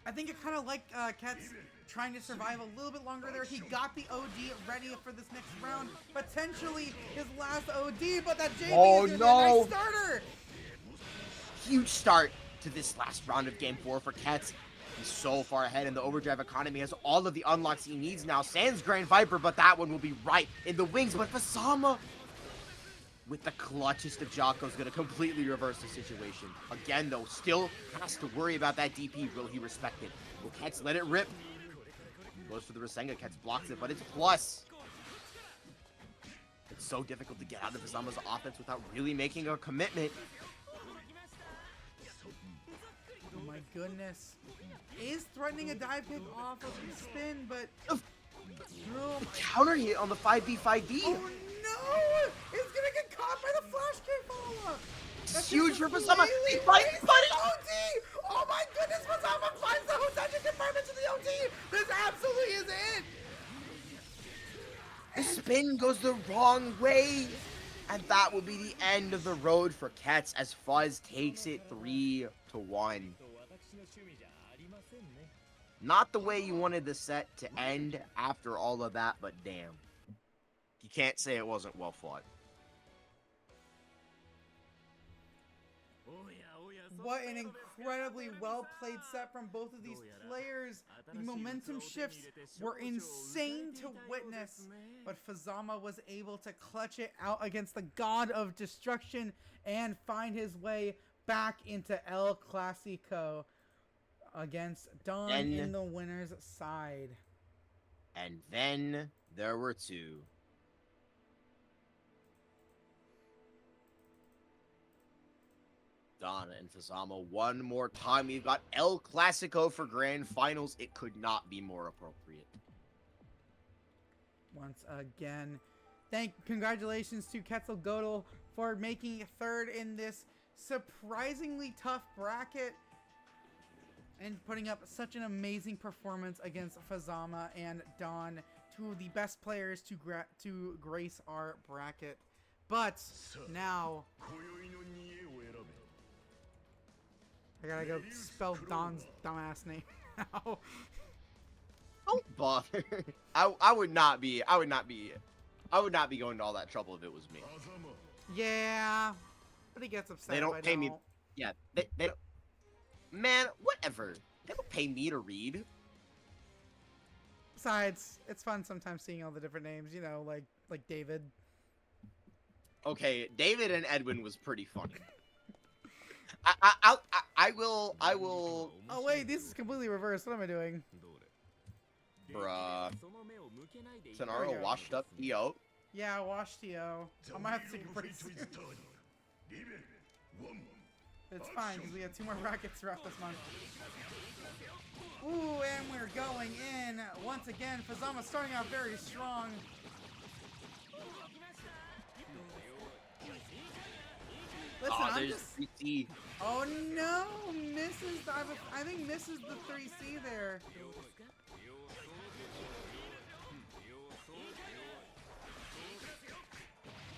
I think it kind of like Ketz trying to survive a little bit longer there. He got the OD ready for this next round. Potentially his last OD, but that JB is gonna be a nice starter. Huge start to this last round of Game 4 for Ketz. He's so far ahead in the overdrive economy, has all of the unlocks he needs now. Sans Grand Viper, but that one will be right in the wings. But Fuzzama, with the clutchest of Jocko, is going to completely reverse the situation. Again, though, still has to worry about that DP. Will he respect it? Will Ketz let it rip? Goes for the Rasengan. Ketz blocks it, but it's plus. It's so difficult to get out of Fuzzama's offense without really making a commitment. Oh my goodness. Is threatening a dive kick off of the spin, but... Oh Counter hit on the 5v5d. Oh no! It's gonna get caught by the flash kick follow-up! It's huge for Fuzzama. He's fighting, OD! Oh my goodness, Fuzzama finds the Hoseki confirmation to the OD! This absolutely is it! The spin goes the wrong way. And that will be the end of the road for Ketz as Fuzz takes it 3-1. Not the way you wanted the set to end after all of that, but damn. You can't say it wasn't well fought. What an incredibly well-played set from both of these players. The momentum shifts were insane to witness, but Fuzzama was able to clutch it out against the God of Destruction and find his way back into El Clasico against Dawn in the winner's side. And then there were two. Dawn and Fuzzama one more time. We've got El Clasico for grand finals. It could not be more appropriate. Once again, congratulations to Quetzalgoatl for making third in this surprisingly tough bracket and putting up such an amazing performance against Fuzzama and Dawn, two of the best players to grace our bracket. But now I gotta go spell Dawn's dumbass name now. Don't bother. I would not be going to all that trouble if it was me. Yeah, but he gets upset. They don't if I pay me. don't. Yeah, they don't. Man, whatever. They don't pay me to read. Besides, it's fun sometimes seeing all the different names. You know, like David. Okay, David and Edwin was pretty funny. I will. Oh wait, this is completely reversed. What am I doing? Bruh. There Tenarakunn we go. washed up EO. Yeah, wash TO. I might have to take a break soon. It's fine, because we have 2 more brackets throughout this month. Ooh, and we're going in. Once again, Fuzzama starting out very strong. Listen, I'm There's just... 3C. Oh no! Misses... I think misses the 3C there.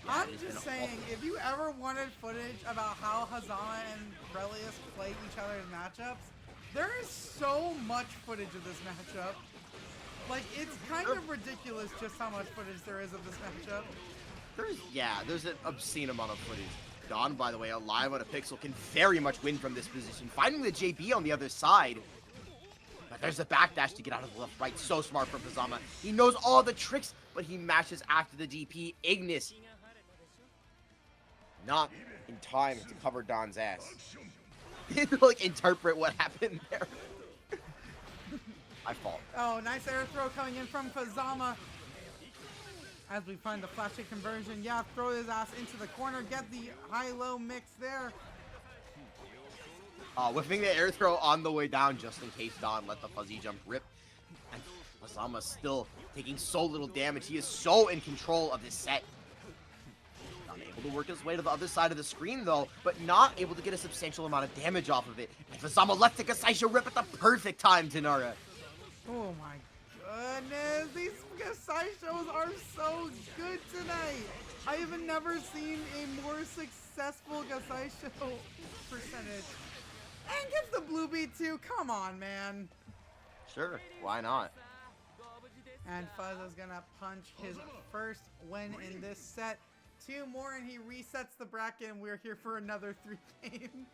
I'm just saying, if you ever wanted footage about how Hazama and Relius play each other's matchups, there is so much footage of this matchup. Like, it's kind of ridiculous just how much footage there is of this matchup. There's an obscene amount of footage. Dawn, by the way, alive on a pixel, can very much win from this position. Finding the JB on the other side. But there's a backdash to get out of the left right. So smart from Hazama. He knows all the tricks, but he mashes after the DP. Ignis. Not in time to cover Dawn's ass. Like, interpret what happened there. My fault. Oh, nice air throw coming in from Fuzzama. As we find the flash hit conversion. Yeah, throw his ass into the corner. Get the high-low mix there. Whiffing the air throw on the way down just in case Dawn let the fuzzy jump rip. And Hazama still taking so little damage. He is so in control of this set. Not able to work his way to the other side of the screen though, but not able to get a substantial amount of damage off of it. And Hazama lets the Gasaisho rip at the perfect time, Tenara. Oh my goodness, these Gasaishos are so good tonight. I have never seen a more successful Gasaisho percentage. And gets the blue beat too, come on man. Sure, why not? And Fuzz is gonna punch his first win in this set. 2 more and he resets the bracket and we're here for another 3 games.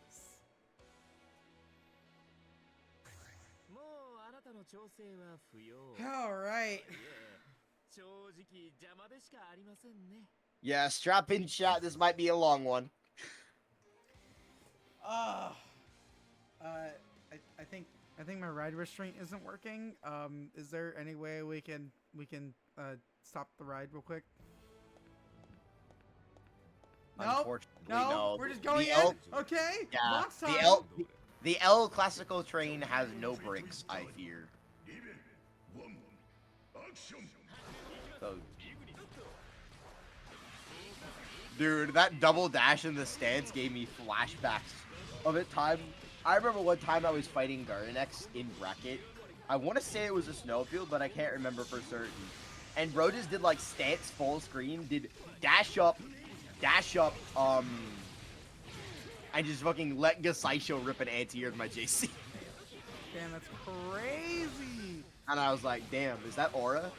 Alright. Yeah, strap in chat, this might be a long one. I think my ride restraint isn't working. Is there any way we can stop the ride real quick? Unfortunately, no. We're just going The in. Okay. Yeah, Box time. the El Clasico train has no brakes, I fear. So, dude, that double dash in the stance gave me flashbacks of it time. I remember one time I was fighting Garanex in bracket. I want to say it was a snowfield, but I can't remember for certain. And bro just did like stance full screen, did dash up, and just fucking let Gasaisho rip an anti-air with my JC. Damn, that's crazy. And I was like, damn, is that Aura?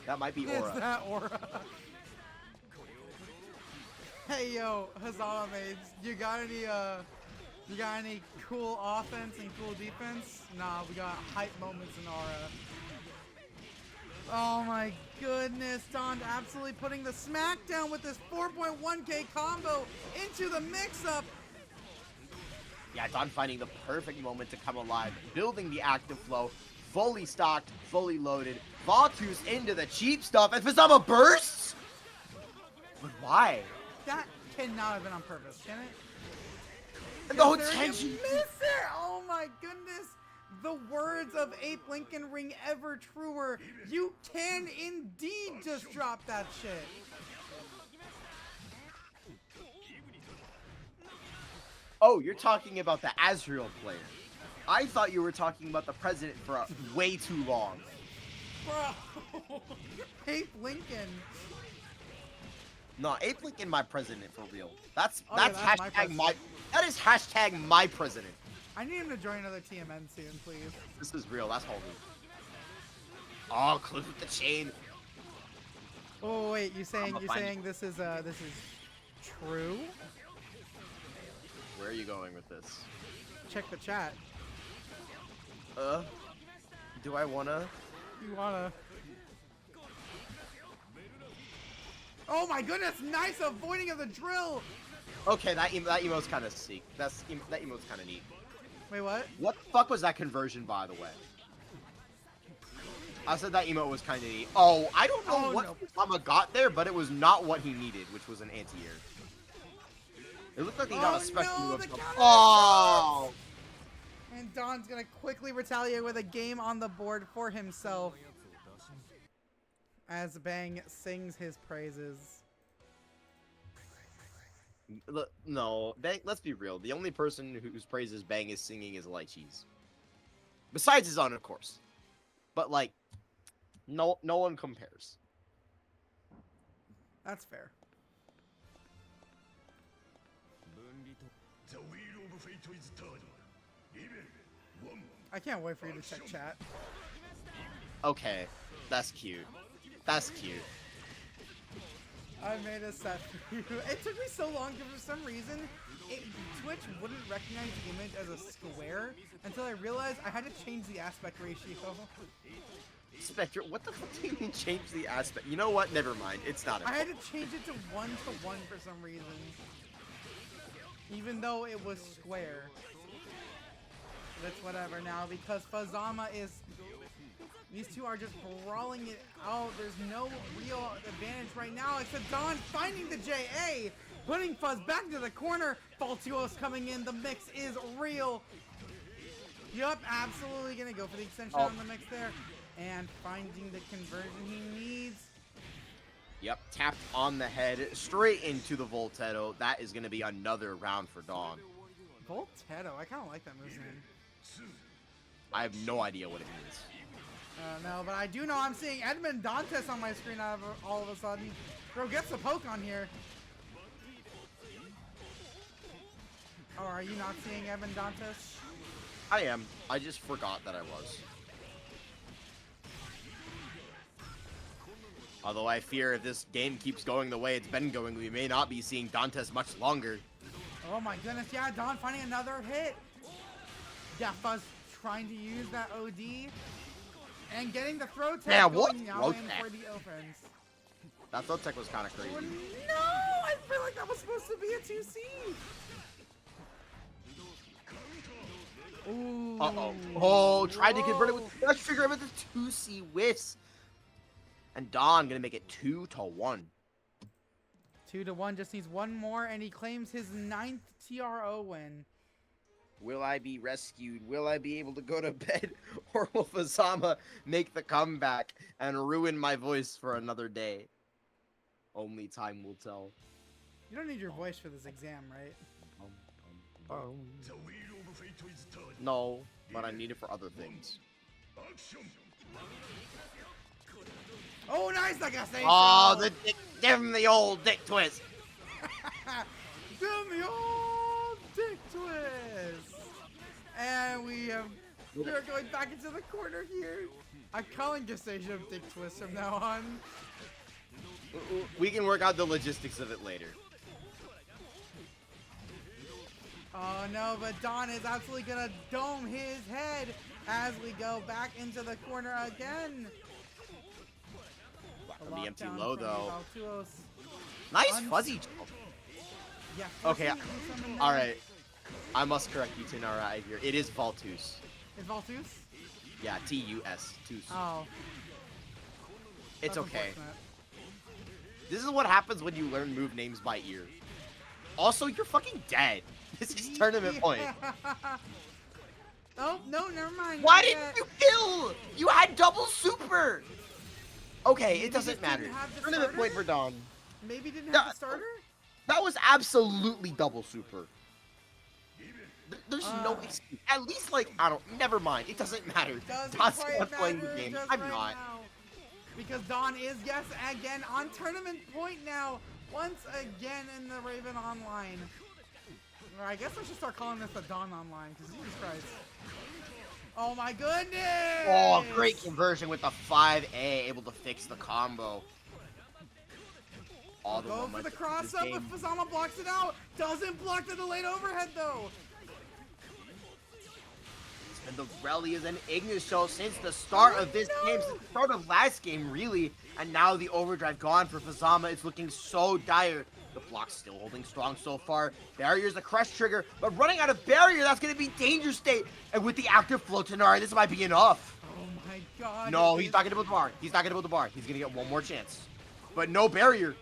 That might be Aura. Is that Aura? Hey yo, Hazama mates, you got We got any cool offense and cool defense? Nah, we got hype moments in aura. Oh my goodness, Don absolutely putting the smackdown with this 4.1k combo into the mix-up. Yeah, Don finding the perfect moment to come alive, building the active flow, fully stocked, fully loaded. Vatus into the cheap stuff, and Fuzzama bursts? But why? That cannot have been on purpose, can it? And the whole Is there a tension. misser? Oh my goodness. The words of Ape Lincoln ring ever truer. You can indeed just drop that shit. Oh, you're talking about the Azrael player. I thought you were talking about the president for way too long. Bro. Ape Lincoln. No, Ape Lincoln my president for real. That's Oh, yeah, that's that's my hashtag president. my that is hashtag my president. I need him to join another TMN soon, please. This is real, that's holy. Oh, clip with the chain. Oh wait, you saying I'ma you're find saying this is true? Where are you going with this? Check the chat. Do I wanna? You wanna? Oh my goodness! Nice avoiding of the drill. Okay, that emote's kind of sick. That emote's kind of neat. Wait, what? What the fuck was that conversion, by the way? I said that emote was kind of neat. Oh, I don't know Oh, what no. Fuzzama got there, but it was not what he needed, which was an anti-air. It looked like he got Oh, a special no, move. the From... counter Oh! And Don's gonna quickly retaliate with a game on the board for himself. As Bang sings his praises. No, Bang, let's be real. The only person whose praises Bang is singing is Light Cheese. Besides his own, of course. But, like, no one compares. That's fair. The wheel of fate is turning. Even one. I can't wait for you to check chat. Okay, that's cute. That's cute. I made a set for you. It took me so long because for some reason, Twitch wouldn't recognize the image as a square until I realized I had to change the aspect ratio. Spectre, what the fuck do you mean change the aspect? You know what? Never mind. It's not I had important. to change it to 1:1 for some reason. Even though it was square. But it's whatever now because Fuzzama is... These two are just brawling it out. There's no real advantage right now except Don finding the JA, putting Fuzz back into the corner. Faltuo's coming in. The mix is real. Yup, absolutely gonna go for the extension on the mix there. And finding the conversion he needs. Yep, tapped on the head, straight into the Voltetto. That is going to be another round for Dawn. Voltetto, I kind of like that move name. I have no idea what it means. No, but I do know I'm seeing Edmund Dantes on my screen all of a sudden. Bro, gets the poke on here. Oh, are you not seeing Edmund Dantes? I am. I just forgot that I was. Although I fear if this game keeps going the way it's been going, we may not be seeing Dantes much longer. Oh my goodness, yeah, Don finding another hit. Yeah, Fuzz trying to use that OD. And getting the throw tech Yeah, what going now throw in tech? for the offense. That throw tech was kind of crazy. Oh, no! I feel like that was supposed to be a 2C. Ooh. Uh-oh. Oh, tried to convert it Whoa. with Dutch Trigger with the 2C whiffs. And Don gonna make it 2-1. 2-1, just needs one more, and he claims his 9th TRO win. Will I be rescued? Will I be able to go to bed? Or will Fuzzama make the comeback and ruin my voice for another day? Only time will tell. You don't need your voice for this exam, right? The wheel of fate is turning. No, but I need it for other things. Action. Oh, nice, like I say. Oh, give him the old dick twist. Give me old dick twist. And we are going back into the corner here. I'm calling Gestation dick twist from now on. We can work out the logistics of it later. Oh no, but Don is absolutely gonna dome his head as we go back into the corner again. From the empty Lockdown low from though. Valtuos. Nice fuzzy. Yeah, Okay, forcing you summon there. all right. I must correct you, Tenara, here. It is Valtus. Is Valtus? Yeah, T-U-S. Tus. Oh. It's that's okay. unfortunate. This is what happens when you learn move names by ear. Also, you're fucking dead. This is tournament point. Oh, no, never mind. Why not didn't yet. you kill? You had double super. Okay, Maybe it doesn't just didn't matter. have the Tournament point starter? for Dawn. Maybe didn't No, have the starter? That was absolutely double super. There's no Ah. excuse. At least, like, I don't. Never mind. It doesn't matter. Doesn't Don's quite not playing the matter game. just I'm right not. now. Because Don is, yes, again, on tournament point now. Once again in the Raven Online. Or I guess I should start calling this the Don Online, because Jesus Christ. Oh my goodness! Oh, great conversion with the 5A, able to fix the combo. All the Go for momentum the of cross this up, game. but Fuzzama blocks it out. Doesn't block the delayed overhead though. And the rally is an Ignis show since the start of this game, since the start of last game, really. And now the overdrive gone for Fuzzama. It's looking so dire. The block's still holding strong so far. Barrier's a crush trigger, but running out of barrier, that's going to be danger state. And with the active flow Tenari, this might be enough. Oh my god. No, he's not going to build the bar. He's not going to build the bar. He's going to get one more chance. But no barrier.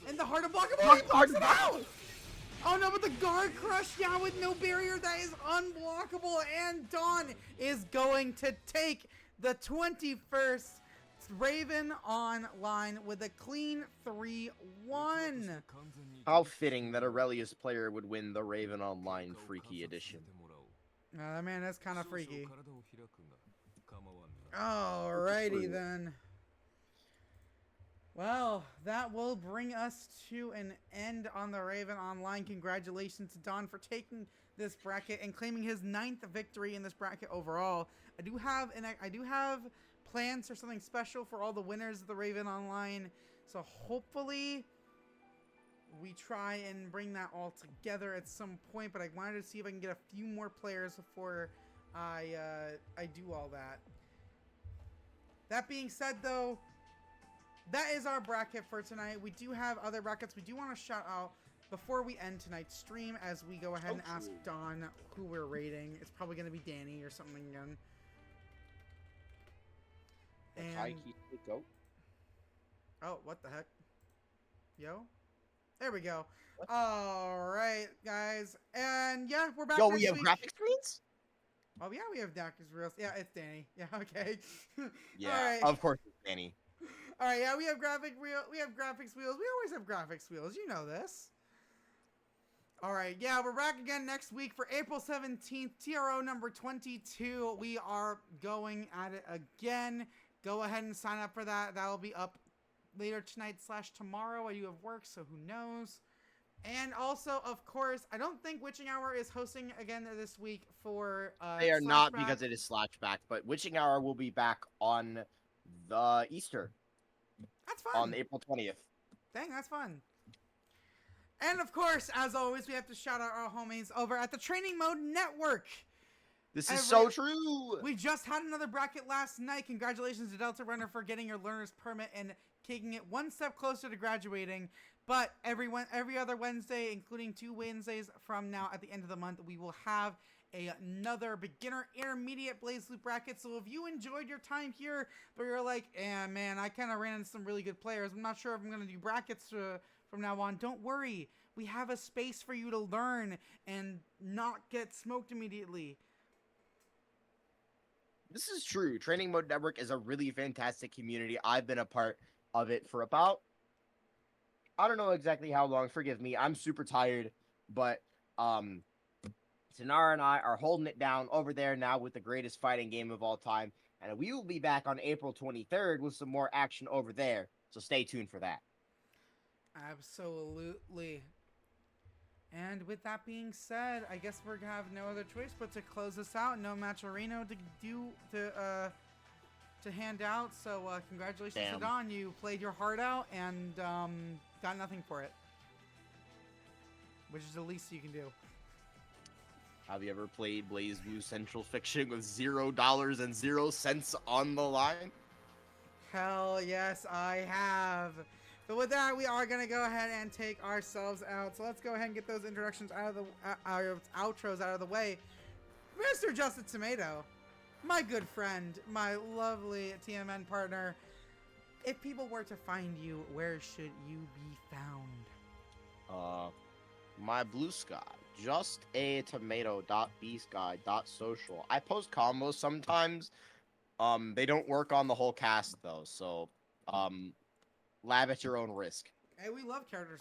And the hard unblockable, he blocks it out! Oh no, but the guard crush, yeah, with no barrier, that is unblockable. And Dawn is going to take the 21st Raven Online with a clean 3-1. How fitting that Aurelius player would win the Raven Online Freaky Edition. Man, that's kind of freaky. Alrighty then. Well, that will bring us to an end on the Raven Online. Congratulations to Don for taking this bracket and claiming his 9th victory in this bracket overall. I do have plans for something special for all the winners of the Raven Online. So hopefully we try and bring that all together at some point. But I wanted to see if I can get a few more players before I do all that. That being said, though, that is our bracket for tonight. We do have other brackets we do want to shout out before we end tonight's stream as we go ahead and ask Don who we're rating. It's probably going to be Danny or something again. And oh, what the heck? Yo, there we go. All right, guys, and yeah, we're back. Yo, next we have week. graphics screens? Oh yeah, we have Doctor's Reels. Yeah, it's Danny. Yeah, okay. Yeah, All right. of course it's Danny. All right, yeah, we have graphics wheels. We always have graphics wheels. You know this. All right, yeah, we're back again next week for April 17th, TRO number 22. We are going at it again. Go ahead and sign up for that. That'll be up later tonight / tomorrow. I do have work, so who knows. And also, of course, I don't think Witching Hour is hosting again this week for They are not Slashback. because it is Slashback, but Witching Hour will be back on the Easter. That's fun. On April 20th. Dang, that's fun. And of course, as always, we have to shout out our homies over at the Training Mode Network. This is so true. We just had another bracket last night. Congratulations to Delta Runner for getting your learner's permit and kicking it one step closer to graduating. But every other Wednesday, including 2 Wednesdays from now at the end of the month, we will have another beginner intermediate Blaze Loop bracket. So if you enjoyed your time here, but you're like, man, I kind of ran into some really good players. I'm not sure if I'm going to do brackets from now on. Don't worry. We have a space for you to learn and not get smoked immediately. This is true. Training Mode Network is a really fantastic community. I've been a part of it for about, I don't know exactly how long. Forgive me. I'm super tired, but Tanara and I are holding it down over there now with the greatest fighting game of all time. And we will be back on April 23rd with some more action over there. So stay tuned for that. Absolutely. And with that being said, I guess we're gonna have no other choice but to close this out. No Matcherino to hand out. So congratulations to Don. You played your heart out and got nothing for it, which is the least you can do. Have you ever played Blaze Blue Central Fiction with $0 and 0 cents on the line? Hell yes, I have. But with that, we are gonna go ahead and take ourselves out. So let's go ahead and get those introductions out of the our outros out of the way. Mr. JustATomato, my good friend, my lovely TMN partner. If people were to find you, where should you be found? My blue sky, JustATomato.bsky.social. I post combos sometimes. They don't work on the whole cast though, so lab at your own risk. Hey, we love character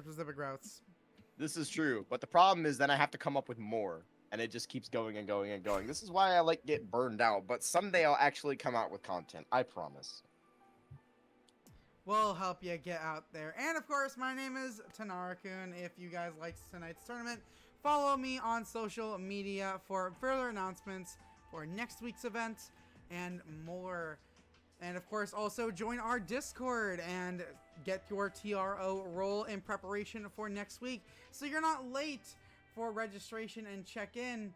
specific routes. This is true, but the problem is then I have to come up with more, and it just keeps going and going and going. This is why I like get burned out, but someday I'll actually come out with content. I promise. We'll help you get out there. And of course, my name is Tenarakunn. If you guys liked tonight's tournament, follow me on social media for further announcements for next week's event and more. And of course, also join our Discord and get your TRO role in preparation for next week, so you're not late for registration and check-in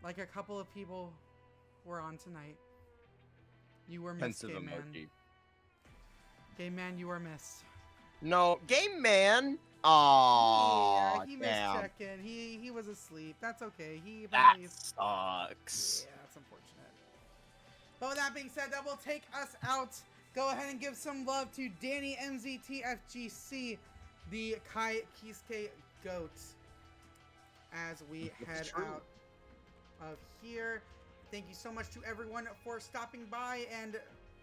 like a couple of people were on tonight. You were missed, Pensive Game Man. emoji. Game Man, you were missed. No, Game Man. Aww, Yeah, he missed damn. check-in. He was asleep. That's okay. He That apparently sucks. Yeah, that's unfortunate. But with that being said, that will take us out. Go ahead and give some love to Danny MZTFGC, the Kai Kisuke Goat, as we head out of here. Thank you so much to everyone for stopping by and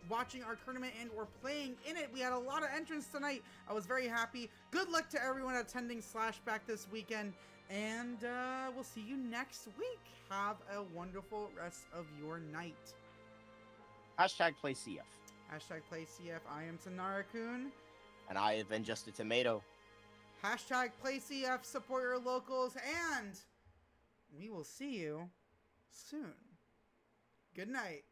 watching our tournament and or playing in it. We had a lot of entrants tonight. I was very happy. Good luck to everyone attending Slashback this weekend, and we'll see you next week. Have a wonderful rest of your night. Hashtag play CF. Hashtag play CF. I am Tenarakunn. And I have been JustATomato. Hashtag play CF. Support your locals, and we will see you soon. Good night.